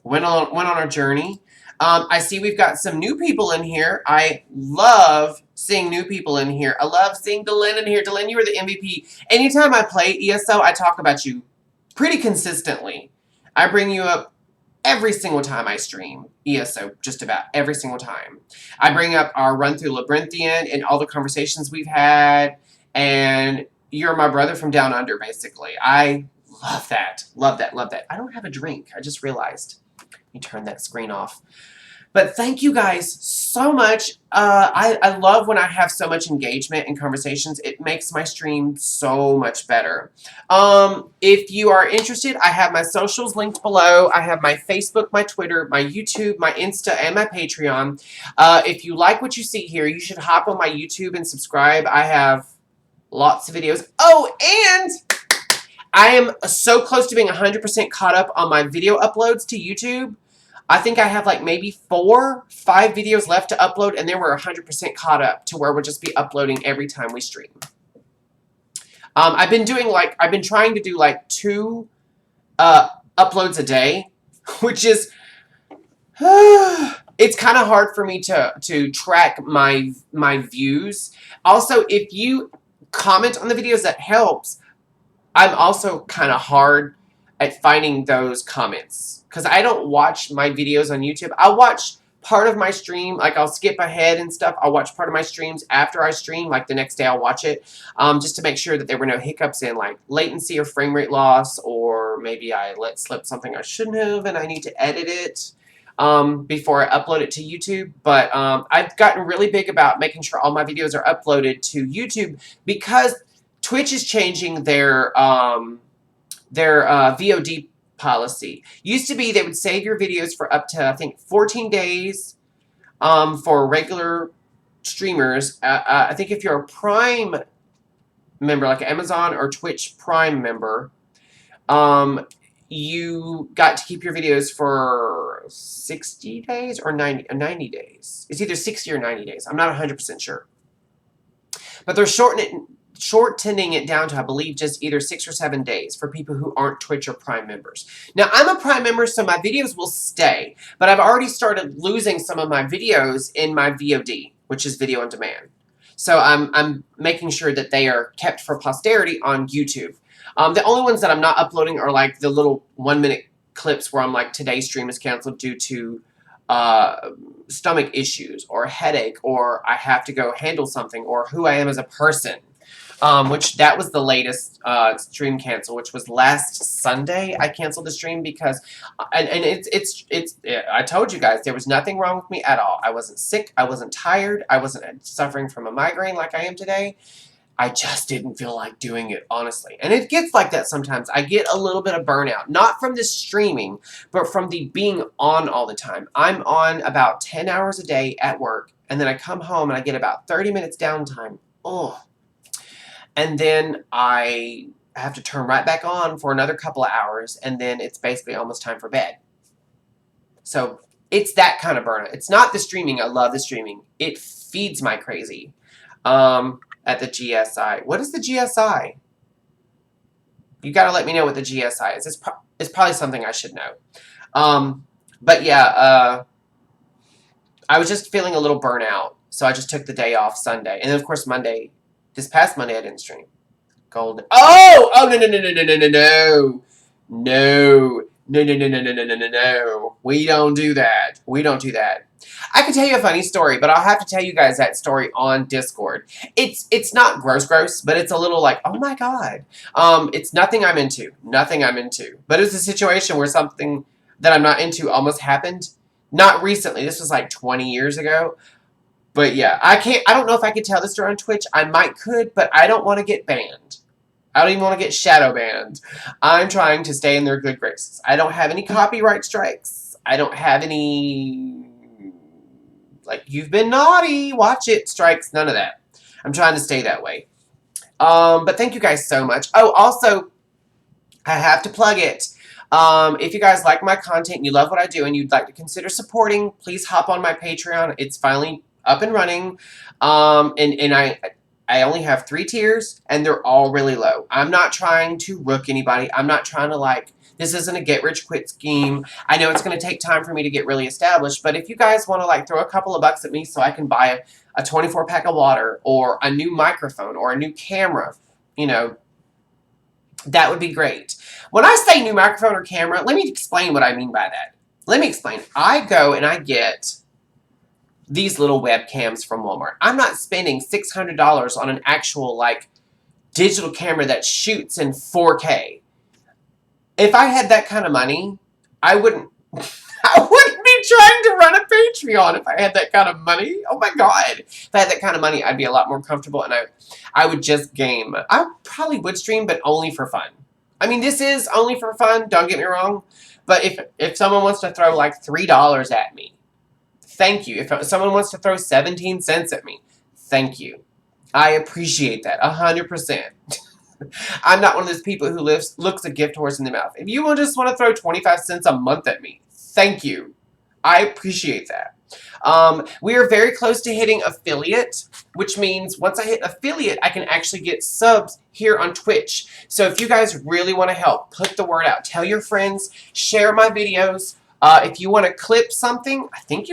went on our journey. I see we've got some new people in here. I love seeing new people in here. I love seeing Dylan in here. Dylan, you are the MVP. Anytime I play ESO, I talk about you pretty consistently. I bring you up every single time I stream ESO, just about every single time. I bring up our run through Labyrinthian and all the conversations we've had, and you're my brother from down under, basically. I love that. Love that. Love that. I don't have a drink. I just realized. Let me turn that screen off. But thank you guys so much. I love when I have so much engagement and conversations. It makes my stream so much better. If you are interested, I have my socials linked below. I have my Facebook, my Twitter, my YouTube, my Insta, and my Patreon. If you like what you see here, you should hop on my YouTube and subscribe. I have lots of videos. Oh, and I am so close to being 100% caught up on my video uploads to YouTube. I think I have like maybe 4, 5 videos left to upload, and then we're 100% caught up to where we'll just be uploading every time we stream. I've been trying to do like 2 uploads a day, which is, it's kind of hard for me to track my views. Also, if you comment on the videos, that helps. I'm also kind of hard at finding those comments because I don't watch my videos on YouTube. I'll watch part of my stream, like I'll skip ahead and stuff. I'll watch part of my streams after I stream, like the next day I'll watch it, just to make sure that there were no hiccups in like latency or frame rate loss, or maybe I let slip something I shouldn't have and I need to edit it before I upload it to YouTube. But I've gotten really big about making sure all my videos are uploaded to YouTube because Twitch is changing their VOD policy. Used to be they would save your videos for up to, I think, 14 days for regular streamers. I think if you're a Prime member, like Amazon or Twitch Prime member, you got to keep your videos for 60 days or 90 days. It's either 60 or 90 days. I'm not 100% sure. But they're shortening it down to, I believe, just either 6 or 7 days for people who aren't Twitch or Prime members. Now, I'm a Prime member, so my videos will stay, but I've already started losing some of my videos in my VOD, which is video on demand. So I'm making sure that they are kept for posterity on YouTube. The only ones that I'm not uploading are like the little 1-minute clips where I'm like, today's stream is canceled due to stomach issues or headache, or I have to go handle something, or who I am as a person. Which that was the latest stream cancel, which was last Sunday. I canceled the stream because, I told you guys there was nothing wrong with me at all. I wasn't sick. I wasn't tired. I wasn't suffering from a migraine like I am today. I just didn't feel like doing it, honestly. And it gets like that sometimes. I get a little bit of burnout, not from the streaming, but from the being on all the time. I'm on about 10 hours a day at work, and then I come home and I get about 30 minutes downtime. Oh. And then I have to turn right back on for another couple of hours, and then it's basically almost time for bed. So it's that kind of burnout. It's not the streaming. I love the streaming. It feeds my crazy. At the GSI. What is the GSI? You got to let me know what the GSI is. It's probably something I should know. But yeah, I was just feeling a little burnout, so I just took the day off Sunday. And then, of course, Monday, this past Monday, I didn't stream. Golden. Oh, no. No. We don't do that. We don't do that. I can tell you a funny story, but I'll have to tell you guys that story on Discord. It's not gross, but it's a little like, oh my god. It's nothing I'm into. Nothing I'm into. But it's a situation where something that I'm not into almost happened. Not recently. This was like 20 years ago. But yeah, I don't know if I could tell this story on Twitch. I could, but I don't want to get banned. I don't even want to get shadow banned. I'm trying to stay in their good graces. I don't have any copyright strikes. I don't have any, like, you've been naughty, watch it, strikes, none of that. I'm trying to stay that way. But thank you guys so much. Oh, also, I have to plug it. If you guys like my content and you love what I do and you'd like to consider supporting, please hop on my Patreon. It's finally up and running. And I only have 3 tiers, and they're all really low. I'm not trying to rook anybody. I'm not trying to, like, this isn't a get-rich-quick scheme. I know it's going to take time for me to get really established, but if you guys want to, like, throw a couple of bucks at me so I can buy a 24-pack of water or a new microphone or a new camera, you know, that would be great. When I say new microphone or camera, let me explain what I mean by that. Let me explain. I go and I get these little webcams from Walmart. I'm not spending $600 on an actual, like, digital camera that shoots in 4K. If I had that kind of money, I wouldn't be trying to run a Patreon if I had that kind of money. Oh my god. If I had that kind of money, I'd be a lot more comfortable, and I would just game. I probably would stream, but only for fun. I mean, this is only for fun, don't get me wrong, but if someone wants to throw, like, $3 at me, thank you. If someone wants to throw 17 cents at me, thank you. I appreciate that 100%. I'm not one of those people who looks a gift horse in the mouth. If you just want to throw 25 cents a month at me, thank you. I appreciate that. We are very close to hitting affiliate, which means once I hit affiliate, I can actually get subs here on Twitch. So if you guys really want to help, put the word out. Tell your friends. Share my videos. If you want to clip something, I think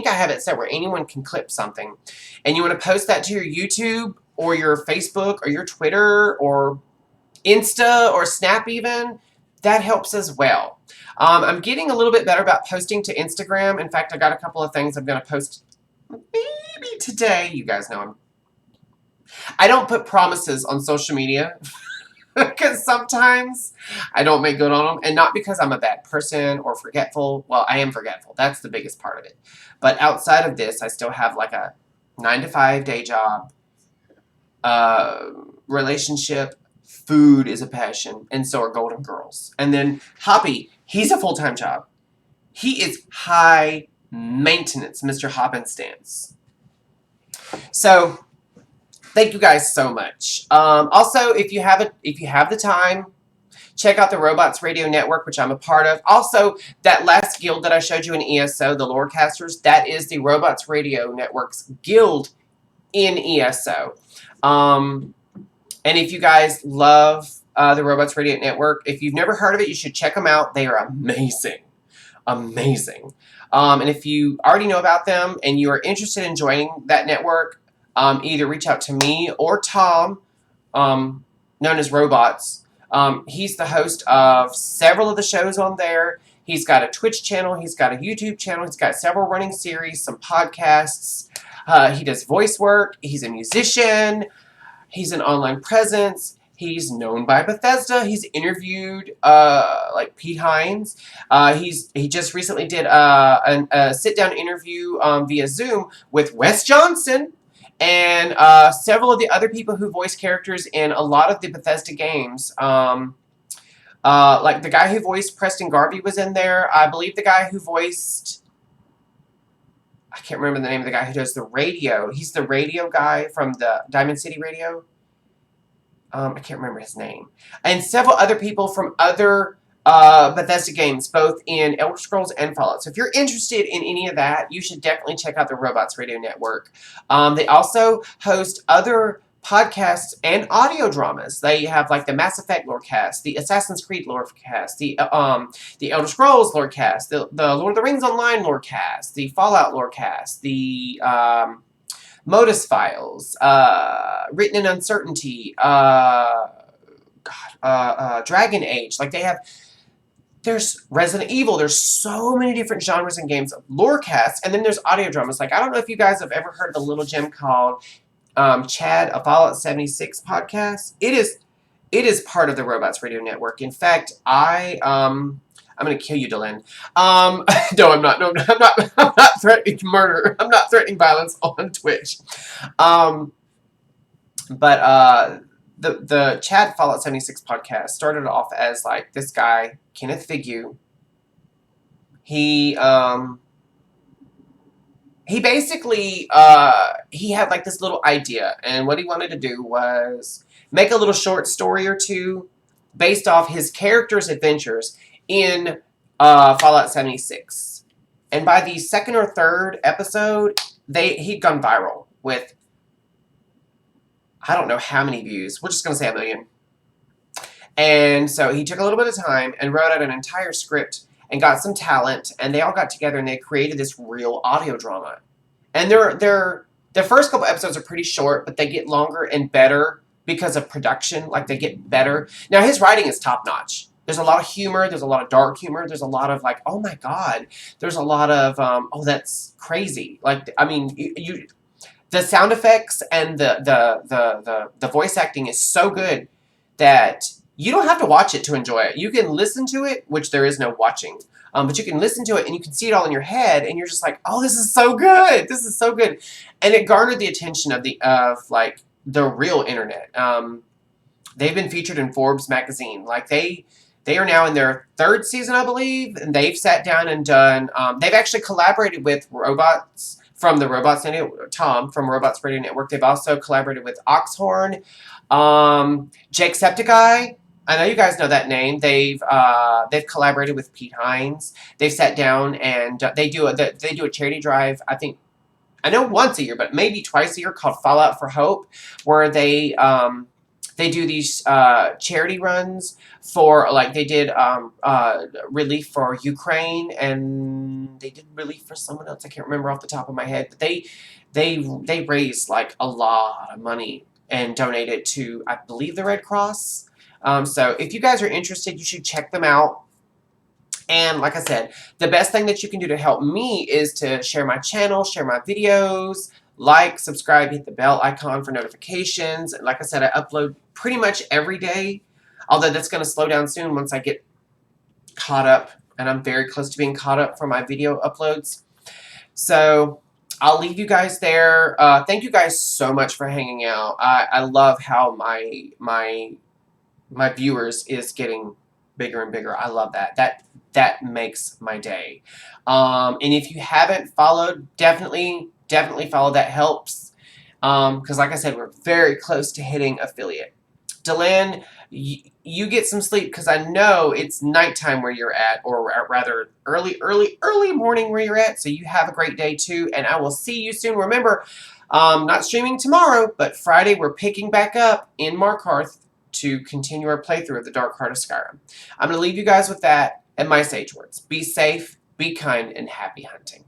I have it set where anyone can clip something. And you want to post that to your YouTube or your Facebook or your Twitter or Insta or Snap even, that helps as well. I'm getting a little bit better about posting to Instagram. In fact, I got a couple of things I'm going to post maybe today. You guys know I don't put promises on social media. Because sometimes I don't make good on them. And not because I'm a bad person or forgetful. Well, I am forgetful. That's the biggest part of it. But outside of this, I still have like a 9-to-5 day job. relationship, food is a passion, and so are Golden Girls. And then Hoppy, he's a full-time job. He is high maintenance, Mr. Hoppenstance. So thank you guys so much. Also, if you have the time, check out the Robots Radio Network, which I'm a part of. Also, that last guild that I showed you in ESO, the Lorecasters, that is the Robots Radio Network's guild in ESO. And if you guys love the Robots Radio Network, if you've never heard of it, you should check them out. They are amazing. Amazing. And if you already know about them and you are interested in joining that network, either reach out to me or Tom, known as Robots. He's the host of several of the shows on there. He's got a Twitch channel. He's got a YouTube channel. He's got several running series, some podcasts. He does voice work. He's a musician. He's an online presence. He's known by Bethesda. He's interviewed like Pete Hines. He just recently did a sit-down interview via Zoom with Wes Johnson and several of the other people who voice characters in a lot of the Bethesda games. Like the guy who voiced Preston Garvey was in there. I believe the guy who voiced... I can't remember the name of the guy who does the radio. He's the radio guy from the Diamond City Radio. I can't remember his name. And several other people from other Bethesda games, both in Elder Scrolls and Fallout. So if you're interested in any of that, you should definitely check out the Robots Radio Network. They also host other podcasts and audio dramas. They have like the Mass Effect Lorecast, the Assassin's Creed Lorecast, the Elder Scrolls Lorecast, the Lord of the Rings Online Lorecast, the Fallout Lorecast, the Modus Files, Written in Uncertainty, Dragon Age. Like they have, there's Resident Evil. There's so many different genres and games of Lorecasts, and then there's audio dramas. Like I don't know if you guys have ever heard of the little gem called Chad, a Fallout 76 podcast. It is part of the Robots Radio Network. In fact, I'm gonna kill you, Dylan. No, I'm not. No, I'm not. I'm not threatening murder. I'm not threatening violence on Twitch. But the Chad Fallout 76 podcast started off as like this guy, Kenneth Figure. He basically he had like this little idea, and what he wanted to do was make a little short story or two based off his character's adventures in Fallout 76. And by the second or third episode, he'd gone viral with I don't know how many views. We're just going to say 1 million. And so he took a little bit of time and wrote out an entire script and got some talent, and they all got together and they created this real audio drama. And the first couple episodes are pretty short, but they get longer and better because of production. Like they get better. Now his writing is top notch. There's a lot of humor. There's a lot of dark humor. There's a lot of like, oh my god. There's a lot of oh that's crazy. Like I mean you the sound effects and the voice acting is so good that you don't have to watch it to enjoy it. You can listen to it, which there is no watching. But you can listen to it and you can see it all in your head, and you're just like, oh, this is so good. This is so good. And it garnered the attention of like the real internet. They've been featured in Forbes magazine. Like they are now in their 3rd season, I believe, and they've sat down and done. They've actually collaborated with robots from the Robots Network, Tom from Robots Radio Network. They've also collaborated with Oxhorn, Jacksepticeye. I know you guys know that name. They've collaborated with Pete Hines. They've sat down and they do a charity drive. I know once a year, but maybe twice a year, called Fallout for Hope, where they do these charity runs for, like, they did relief for Ukraine, and they did relief for someone else. I can't remember off the top of my head, but they raised like a lot of money and donated to, I believe, the Red Cross. So if you guys are interested, you should check them out. And like I said, the best thing that you can do to help me is to share my channel, share my videos, like, subscribe, hit the bell icon for notifications. And like I said, I upload pretty much every day, although that's going to slow down soon once I get caught up. And I'm very close to being caught up for my video uploads. So I'll leave you guys there. Thank you guys so much for hanging out. I love how my viewers is getting bigger and bigger. I love that. That makes my day. And if you haven't followed, definitely follow. That helps. Because like I said, we're very close to hitting affiliate. Deland, you get some sleep because I know it's nighttime where you're at, or rather early morning where you're at. So you have a great day too, and I will see you soon. Remember, not streaming tomorrow, but Friday we're picking back up in Markarth to continue our playthrough of the Dark Heart of Skyrim. I'm going to leave you guys with that and my sage words. Be safe, be kind, and happy hunting.